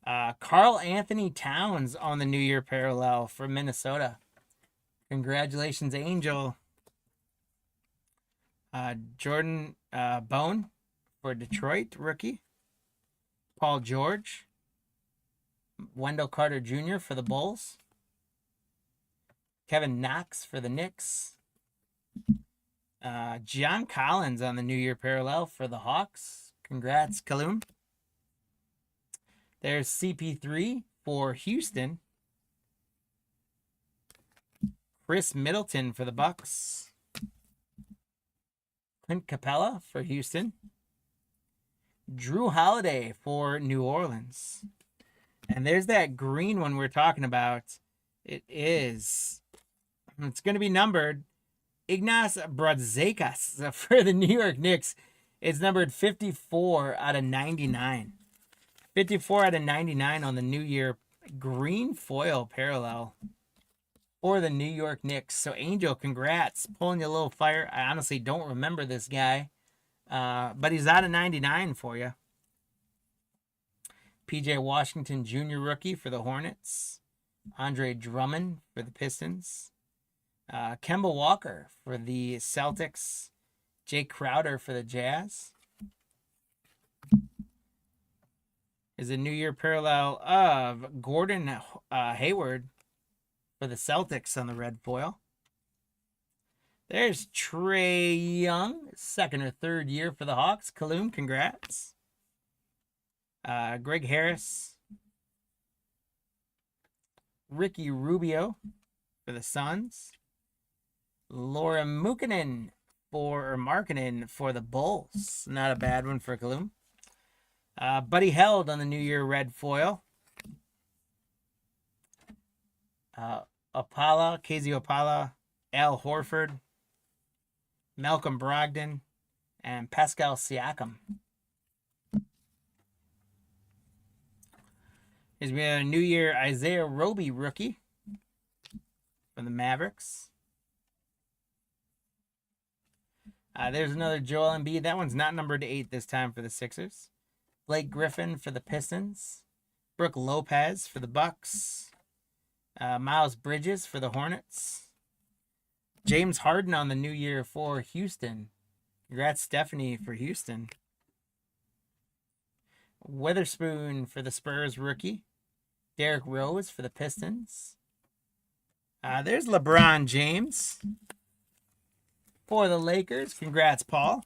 Carl Anthony Towns on the New Year parallel for Minnesota. Congratulations, Angel. Jordan Bone for Detroit, rookie. Paul George. Wendell Carter Jr. for the Bulls. Kevin Knox for the Knicks. John Collins on the New Year parallel for the Hawks. Congrats, Kaloum. There's CP3 for Houston. Chris Middleton for the Bucks. Clint Capella for Houston. Drew Holiday for New Orleans. And there's that green one we're talking about. It's going to be numbered. Ignas Brazdeikis for the New York Knicks. It's numbered 54 out of 99. 54 out of 99 on the New Year green foil parallel for the New York Knicks. So, Angel, congrats. Pulling you a little fire. I honestly don't remember this guy. But he's out of 99 for you. PJ Washington Jr. rookie for the Hornets. Andre Drummond for the Pistons. Kemba Walker for the Celtics. Jake Crowder for the Jazz. Is a New Year parallel of Gordon Hayward for the Celtics on the red foil. There's Trey Young, second or third year for the Hawks. Kaloum, congrats. Greg Harris. Ricky Rubio for the Suns. Laura Markkanen for the Bulls. Not a bad one for Kaloum. Buddy Held on the New Year red foil. KZ Opala, Al Horford, Malcolm Brogdon, and Pascal Siakam. Here's a New Year Isaiah Roby rookie from the Mavericks. There's another Joel Embiid. That one's not numbered to 8 this time for the Sixers. Blake Griffin for the Pistons. Brooke Lopez for the Bucks. Miles Bridges for the Hornets. James Harden on the New Year for Houston. Congrats, Stephanie, for Houston. Witherspoon for the Spurs rookie. Derrick Rose for the Pistons. There's LeBron James for the Lakers. Congrats, Paul.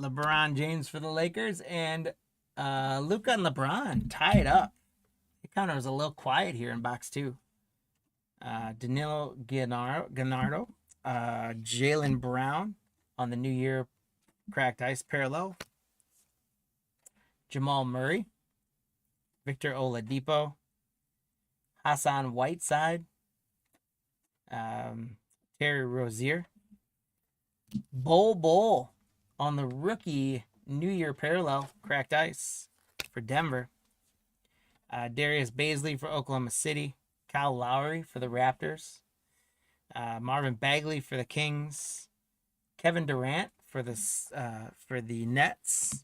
LeBron James for the Lakers. And Luka and LeBron tied up. It kind of was a little quiet here in box 2. Danilo Gallardo. Jaylen Brown on the New Year cracked ice parallel. Jamal Murray. Victor Oladipo. Hassan Whiteside. Terry Rozier. Bol on the rookie New Year parallel cracked ice for Denver. Darius Baisley for Oklahoma City. Kyle Lowry for the Raptors. Marvin Bagley for the Kings. Kevin Durant for the Nets.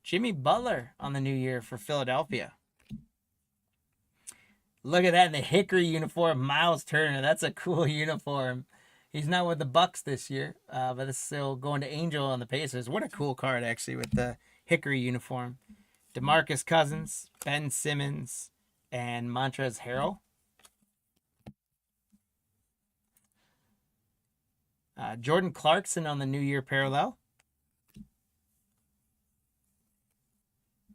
Jimmy Butler on the New Year for Philadelphia. Look at that in the Hickory uniform, Miles Turner. That's a cool uniform. He's not with the Bucks this year, but it's still going to Angel on the Pacers. What a cool card, actually, with the Hickory uniform. DeMarcus Cousins, Ben Simmons, and Montrezl Harrell. Jordan Clarkson on the New Year parallel.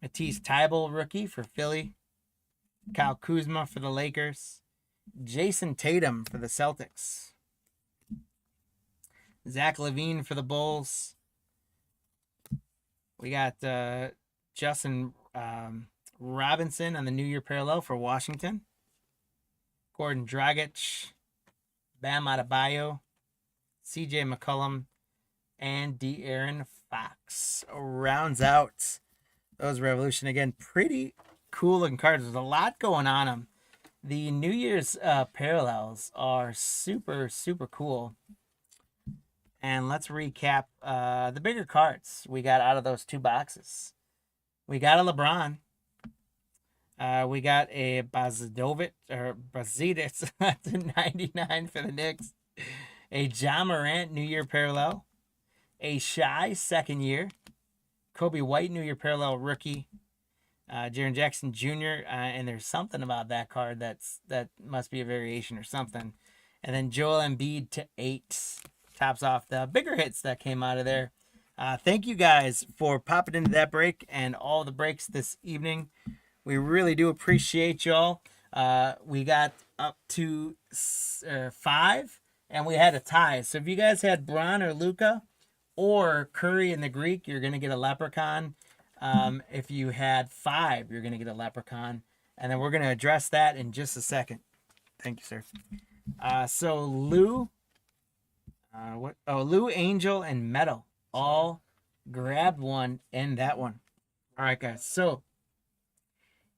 Matisse Thybulle rookie for Philly. Kyle Kuzma for the Lakers. Jason Tatum for the Celtics. Zach LaVine for the Bulls. We got Justin Robinson on the New Year parallel for Washington. Gordon Dragic, Bam Adebayo, CJ McCollum, and De'Aaron Fox rounds out those Revolution. Again, pretty cool looking cards. There's a lot going on them. The New Year's parallels are super, super cool. And let's recap the bigger cards we got out of those two boxes. We got a LeBron. We got a Bazidovic or Bazidis to 99 for the Knicks. A Ja Morant New Year parallel. A Shai second year. Kobe White New Year parallel rookie. Jaren Jackson Jr. And there's something about that card that must be a variation or something. And then Joel Embiid to 8 tops off the bigger hits that came out of there. Thank you guys for popping into that break and all the breaks this evening. We really do appreciate y'all. We got up to 5, and we had a tie. So if you guys had Bron or Luca or Curry in the Greek, you're going to get a Leprechaun. If you had 5, you're going to get a Leprechaun. And then we're going to address that in just a second. Thank you, sir. So Lou, Lou, Angel, and Metal all grabbed one in that one. All right, guys. So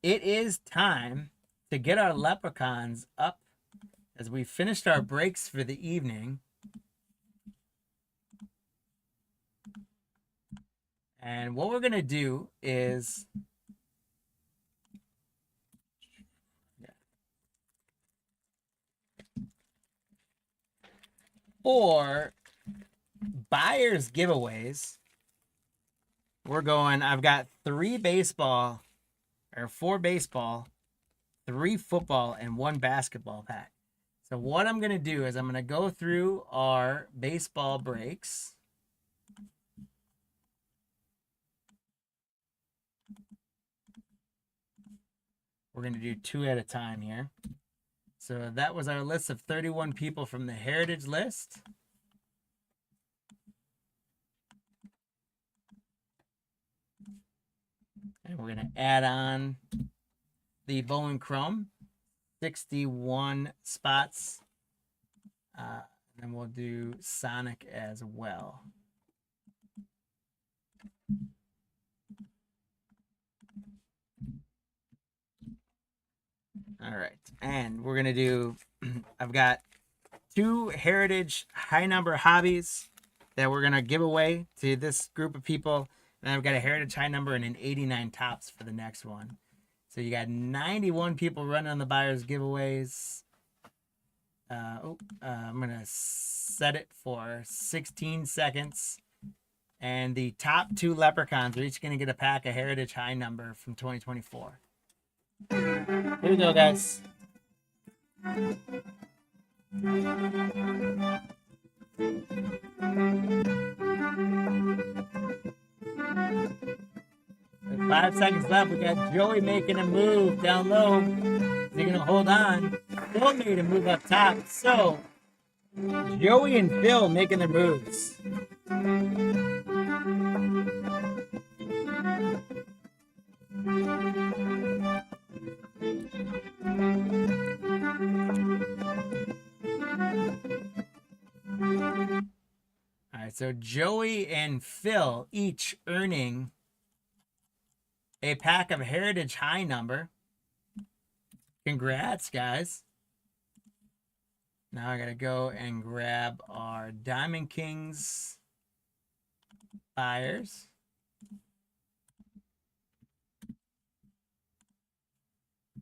it is time to get our Leprechauns up as we finished our breaks for the evening. And what we're going to do is for buyers giveaways, I've got 4 baseball, 3 football, and 1 basketball pack. So what I'm going to do is I'm going to go through our baseball breaks. We're going to do 2 at a time here. So that was our list of 31 people from the Heritage list. And we're going to add on the Bowman Chrome, 61 spots. And we'll do Sonic as well. All right. And we're going to do, I've got 2 Heritage high number hobbies that we're going to give away to this group of people. And I've got a Heritage high number and an 89 tops for the next one. So you got 91 people running on the buyers giveaways. I'm going to set it for 16 seconds. And the top 2 Leprechauns are each going to get a pack of Heritage high number from 2024. Here we go, guys. 5 seconds left. We got Joey making a move down low. Is he gonna hold on? Phil made a move up top. So Joey and Phil making their moves. All right, so Joey and Phil each earning a pack of Heritage high number. Congrats, guys. Now I gotta go and grab our Diamond Kings buyers.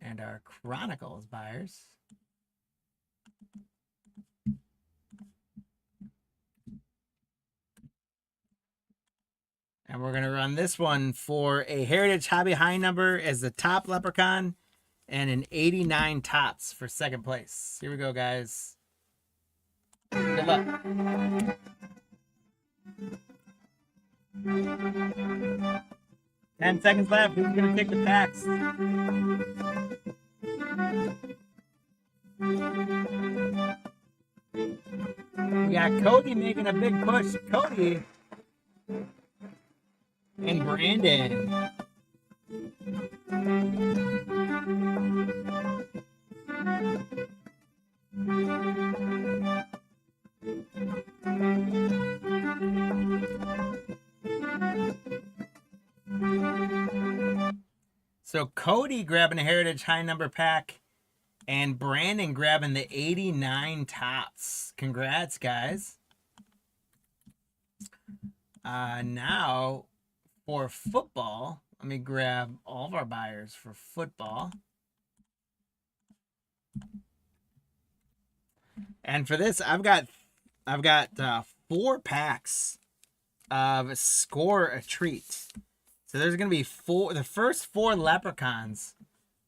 And our Chronicles buyers. And we're going to run this one for a Heritage Hobby high number as the top Leprechaun and an 89 tops for second place. Here we go, guys. Good luck. Ten seconds left. Who's going to take the packs? We got Cody making a big push. Cody and Brandon. So Cody grabbing a Heritage high number pack, and Brandon grabbing the 89 tops. Congrats, guys. Now for football, let me grab all of our buyers for football. And for this, I've got 4 packs of Score a Treat. So there's gonna be 4. The first 4 leprechauns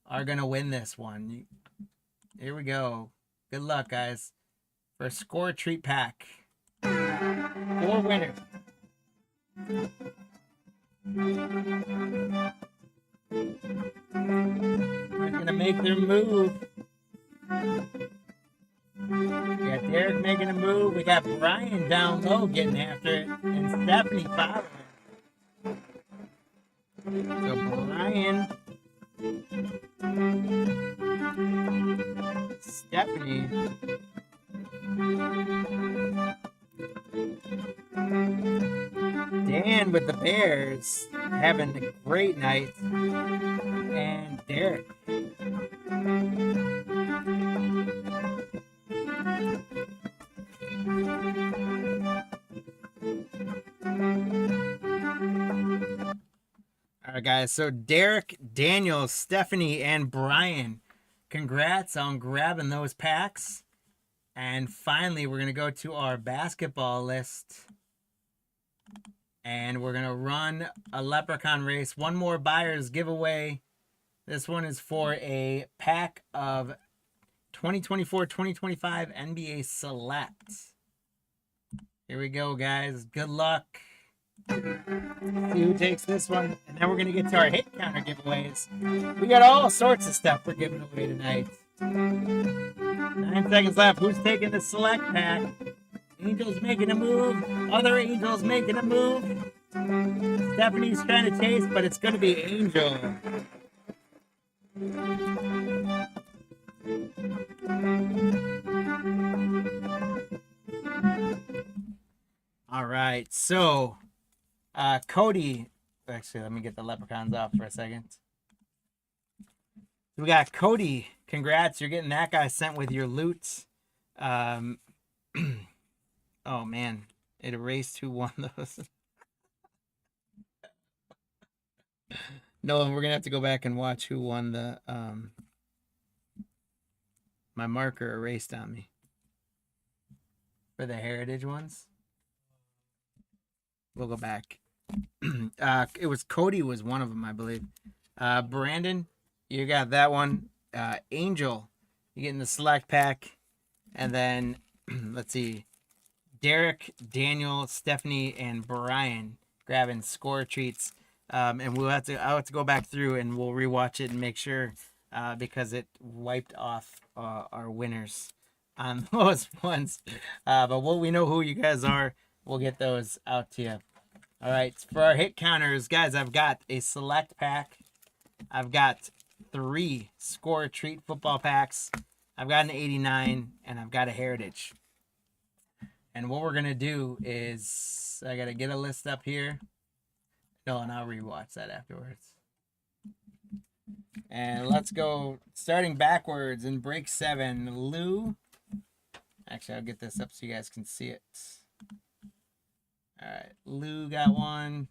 are gonna win this one. Here we go. Good luck, guys. For a Score a Treat pack, 4 winners. They're gonna make their move. We got Derek making a move. We got Brian down low getting after it, and Stephanie following. So Brian, Stephanie, Dan with the Bears having a great night, and Derek. All right, guys. So Derek, Daniel, Stephanie, and Brian, congrats on grabbing those packs. And finally, we're going to go to our basketball list. And we're going to run a leprechaun race. One more buyer's giveaway. This one is for a pack of 2024-2025 NBA Select. Here we go, guys. Good luck. See who takes this one. And then we're going to get to our hit counter giveaways. We got all sorts of stuff we're giving away tonight. 9 seconds left. Who's taking the select pack? Angel's making a move. Other Angel's making a move. Stephanie's trying to chase, but it's going to be Angel. All right, so Cody, actually, let me get the leprechauns off for a second. We got Cody. Congrats, you're getting that guy sent with your loot. Oh man, it erased who won those. No, we're gonna have to go back and watch who won the. My marker erased on me for the heritage ones. We'll go back. It was Cody was one of them, I believe. Brandon, you got that one. Angel, you getting the select pack, and then let's see, Derek, Daniel, Stephanie, and Brian grabbing score treats. And I'll have to go back through and we'll rewatch it and make sure because it wiped off our winners on those ones. But we know who you guys are. We'll get those out to you. All right, for our hit counters, guys, I've got a select pack. I've got 3 score treat football packs. I've got an 89, and I've got a heritage. And what we're going to do is I got to get a list up here. No, and I'll rewatch that afterwards. And let's go starting backwards in break 7. Lou. Actually, I'll get this up so you guys can see it. All right, Lou got one.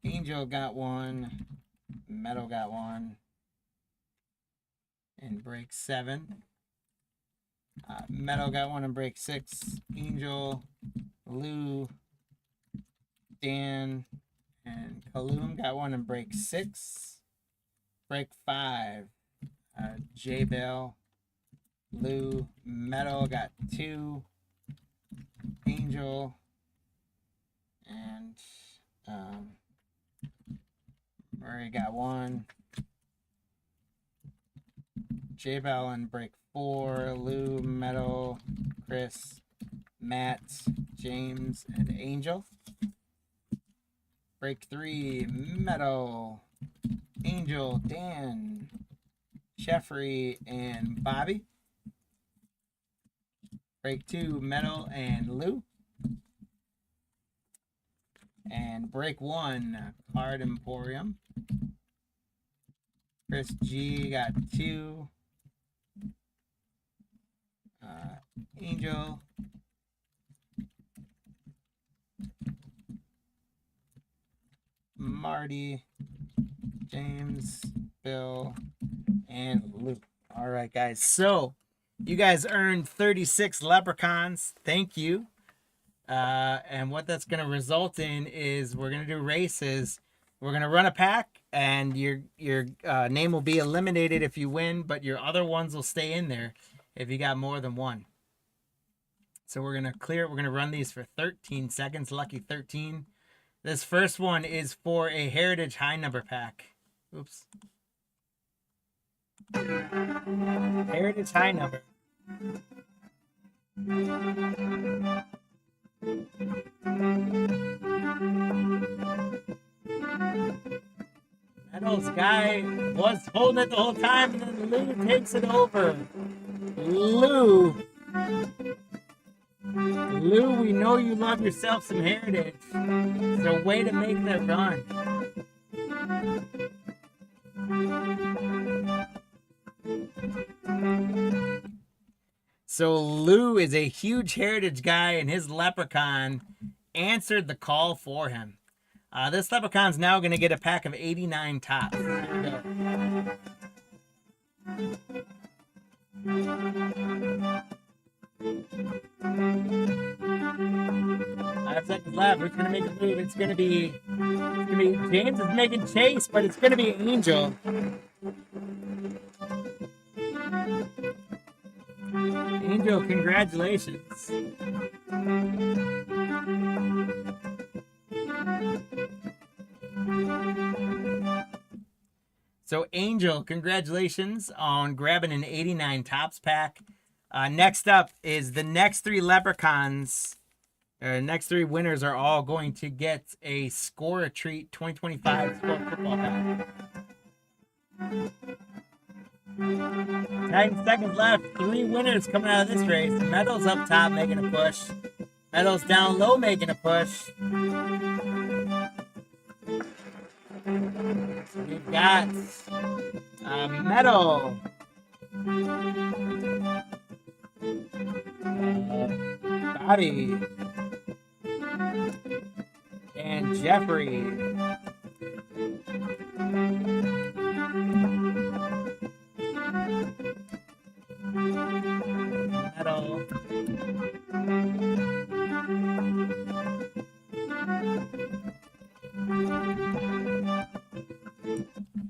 Angel got one. Meadow got one. In break 7. Meadow got one in break 6. Angel, Lou, Dan, and Kaloum got one in break 6. Break 5. J Bell, Lou, Meadow got 2. Angel, and Murray got 1. J Bell in break 4. Lou, Meadow, Chris, Matt, James, and Angel. Break 3, Meadow, Angel, Dan, Jeffrey and Bobby. Break 2, Metal and Lou. And break 1, Card Emporium. Chris G got 2. Angel. Marty. James. Bill. And Luke. All right, guys. So, you guys earned 36 leprechauns. Thank you. And what that's going to result in is we're going to do races. We're going to run a pack, and your name will be eliminated if you win, but your other ones will stay in there if you got more than one. So we're going to clear it. We're going to run these for 13 seconds. Lucky 13. This first one is for a Heritage High Number pack. Oops. Heritage High Number. Metal's guy was holding it the whole time, and then Lou takes it over. Lou, we know you love yourself some Heritage. So way to make that run. So Lou is a huge Heritage guy, and his leprechaun answered the call for him. This leprechaun's now going to get a pack of 89 tops. Here we go. 5 seconds left. Who's going to make a move? It's going to be James is making Chase, but it's going to be Angel. Angel, congratulations. So Angel, congratulations on grabbing an 89 tops pack. Next up is the next 3 leprechauns. Next 3 winners are all going to get a Score a Treat 2025 Score football pack. 10 seconds left. 3 winners coming out of this race. Metal's up top making a push. Metal's down low making a push. We've got Metal. Bobby. And Jeffrey. Metal.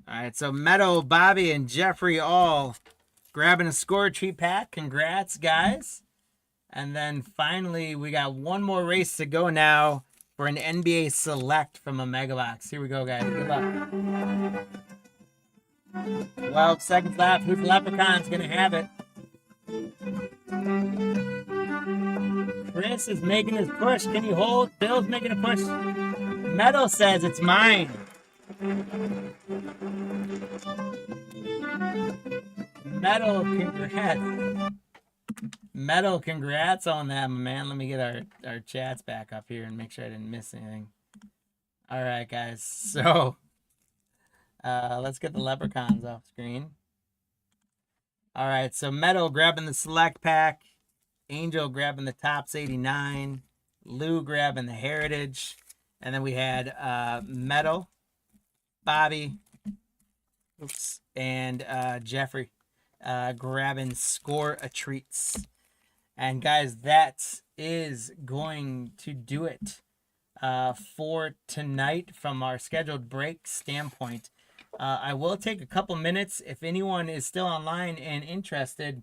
Alright, so Metal, Bobby, and Jeffrey all grabbing a Score Treat pack. Congrats, guys. And then finally, we got one more race to go now for an NBA Select from a Mega Box. Here we go, guys. Good luck. 12 seconds left. Whose leprechaun's going to have it? Chris is making his push. Can he hold? Bill's making a push. Metal says it's mine. Metal, congrats. Metal, congrats on that, man. Let me get our chats back up here and make sure I didn't miss anything. All right, guys. So, let's get the leprechauns off screen. All right, so Metal grabbing the Select pack. Angel grabbing the Tops 89. Lou grabbing the Heritage. And then we had Metal, Bobby, and Jeffrey grabbing Score a Treats. And guys, that is going to do it for tonight from our scheduled break standpoint. I will take a couple minutes. If anyone is still online and interested,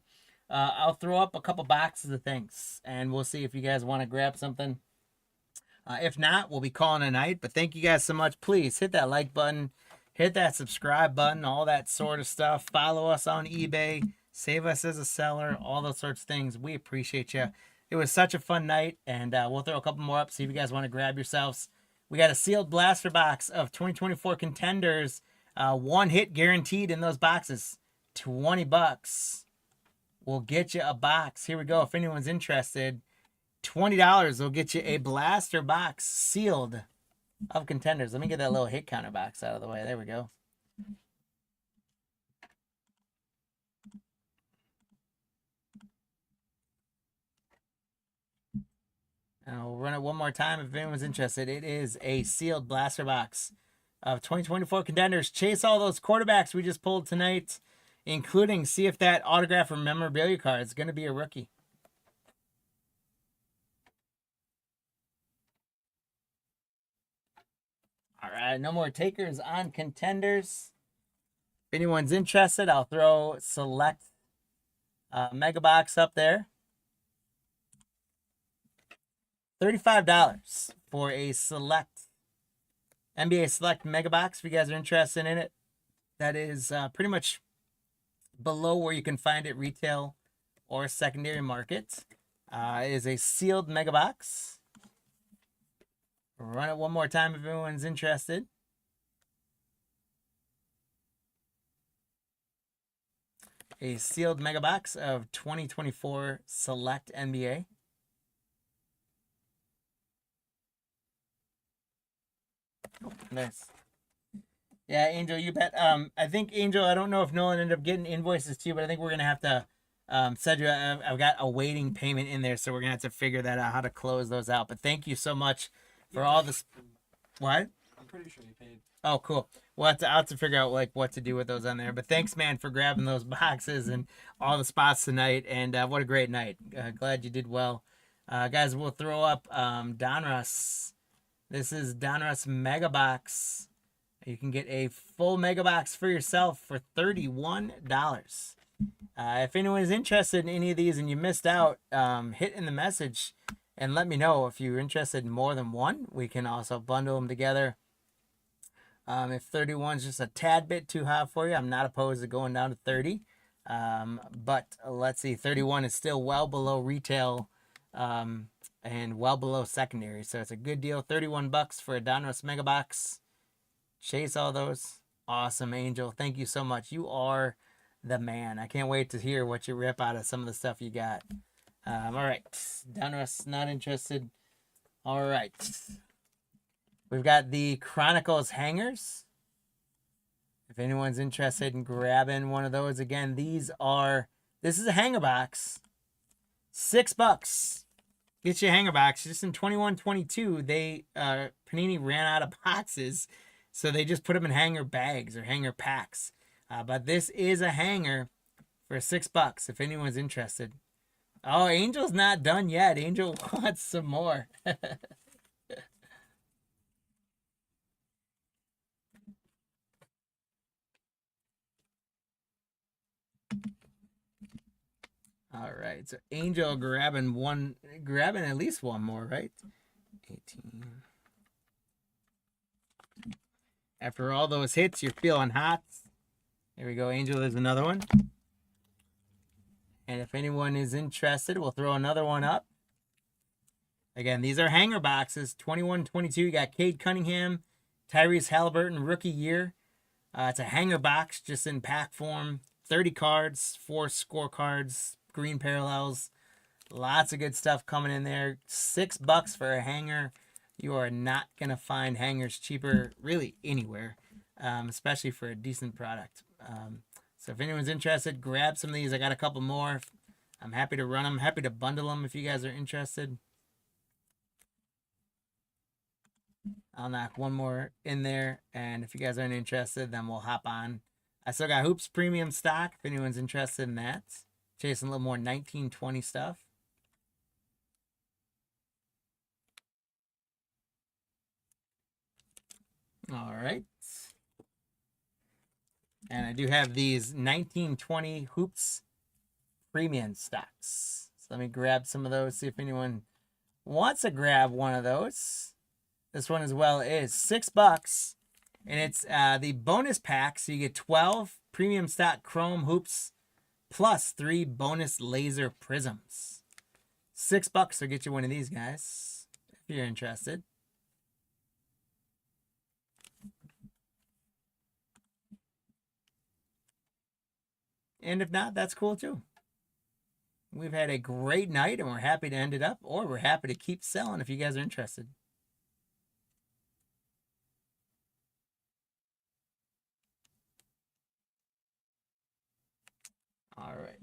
I'll throw up a couple boxes of things, and we'll see if you guys want to grab something. If not, we'll be calling a night. But thank you guys so much. Please hit that like button, hit that subscribe button, all that sort of stuff. Follow us on eBay, save us as a seller, all those sorts of things. We appreciate you. It was such a fun night, and we'll throw a couple more up, see if you guys want to grab yourselves. We got a sealed blaster box of 2024 contenders. 1 hit guaranteed in those boxes. $20 will get you a box. Here we go. If anyone's interested, $20 will get you a blaster box sealed of Contenders. Let me get that little hit counter box out of the way. There we go. And I'll run it one more time if anyone's interested. It is a sealed blaster box of 2024 Contenders. Chase all those quarterbacks we just pulled tonight, including see if that autograph or memorabilia card is going to be a rookie. All right, no more takers on Contenders. If anyone's interested, I'll throw select mega box up there. $35 for a select NBA select mega box. If you guys are interested in it, that is pretty much below where you can find it retail or secondary market. It is a sealed mega box. Run it one more time if anyone's interested. A sealed mega box of 2024 select NBA. Oh, nice. Yeah, Angel, you bet. I think Angel, I don't know if Nolan ended up getting invoices to you, but I think we're gonna have to send you. I've got a waiting payment in there, so we're gonna have to figure that out how to close those out. But thank you so much for all this. What? I'm pretty sure you paid. Oh, cool. We'll have to figure out like what to do with those on there. But thanks, man, for grabbing those boxes and all the spots tonight. And what a great night. Glad you did well, guys. We'll throw up Donruss. This is Donruss Mega Box. You can get a full Mega Box for yourself for $31. If anyone is interested in any of these and you missed out, hit in the message and let me know. If you're interested in more than one, we can also bundle them together. If 31 is just a tad bit too high for you, I'm not opposed to going down to 30. But let's see, 31 is still well below retail and well below secondary. So it's a good deal. $31 for a Donruss Mega Box. Chase all those. Awesome, Angel. Thank you so much. You are the man. I can't wait to hear what you rip out of some of the stuff you got. All right. Donruss, not interested. All right. We've got the Chronicles hangers. If anyone's interested in grabbing one of those, again, this is a hanger box. $6. Get you a hanger box. Just in 21-22, Panini ran out of boxes, so they just put them in hanger bags or hanger packs. But this is a hanger for $6 if anyone's interested. Oh, Angel's not done yet. Angel wants some more. All right, so Angel grabbing at least one more, right? 18. After all those hits, you're feeling hot. There we go, Angel. There's another one. And if anyone is interested, we'll throw another one up. Again, these are hanger boxes. 21-22. You got Cade Cunningham, Tyrese Halliburton, rookie year. It's a hanger box, just in pack form. 30 cards, 4 scorecards, green parallels. Lots of good stuff coming in there. $6 for a hanger. You are not going to find hangers cheaper really anywhere, especially for a decent product. So if anyone's interested, grab some of these. I got a couple more. I'm happy to run them. Happy to bundle them if you guys are interested. I'll knock one more in there. And if you guys aren't interested, then we'll hop on. I still got Hoops Premium stock if anyone's interested in that. Chasing a little more 1920 stuff. All right. And I do have these 1920 Hoops Premium stocks. So let me grab some of those, see if anyone wants to grab one of those. This one as well is $6. And it's the bonus pack. So you get 12 premium stock chrome hoops plus 3 bonus laser prisms. $6 will get you one of these guys if you're interested. And if not, that's cool too. We've had a great night and we're happy to end it up, or we're happy to keep selling if you guys are interested. All right.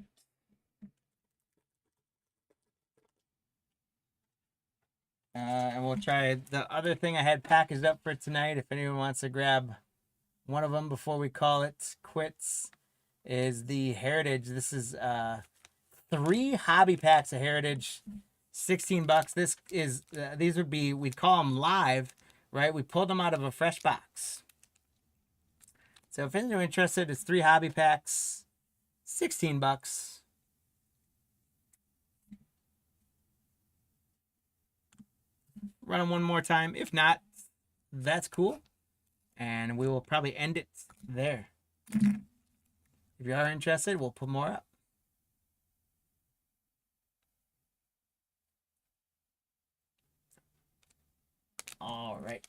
And we'll try the other thing I had packaged up for tonight. If anyone wants to grab one of them before we call it quits, is the Heritage. This is 3 hobby packs of Heritage, $16. This is these would be, we'd call them live, right? We pulled them out of a fresh box. So if anyone's interested, it's 3 hobby packs, $16. Run them one more time. If not, that's cool. And we will probably end it there. If you are interested, we'll put more up. All right.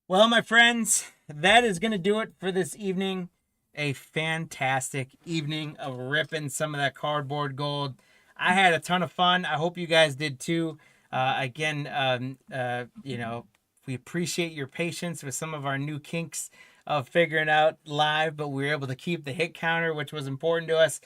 Well, my friends, that is going to do it for this evening. A fantastic evening of ripping some of that cardboard gold. I had a ton of fun. I hope you guys did too. Again, you know, we appreciate your patience with some of our new kinks of figuring out live, but we were able to keep the hit counter, which was important to us.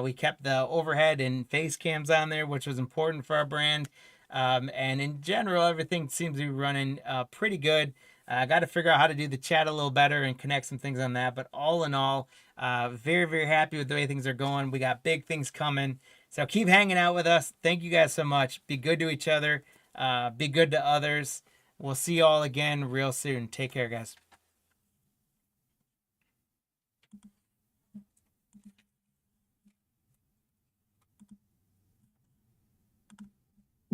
We kept the overhead and face cams on there, which was important for our brand. And in general, everything seems to be running pretty good. I got to figure out how to do the chat a little better and connect some things on that. But all in all, very, very happy with the way things are going. We got big things coming. So keep hanging out with us. Thank you guys so much. Be good to each other. Be good to others. We'll see you all again real soon. Take care, guys.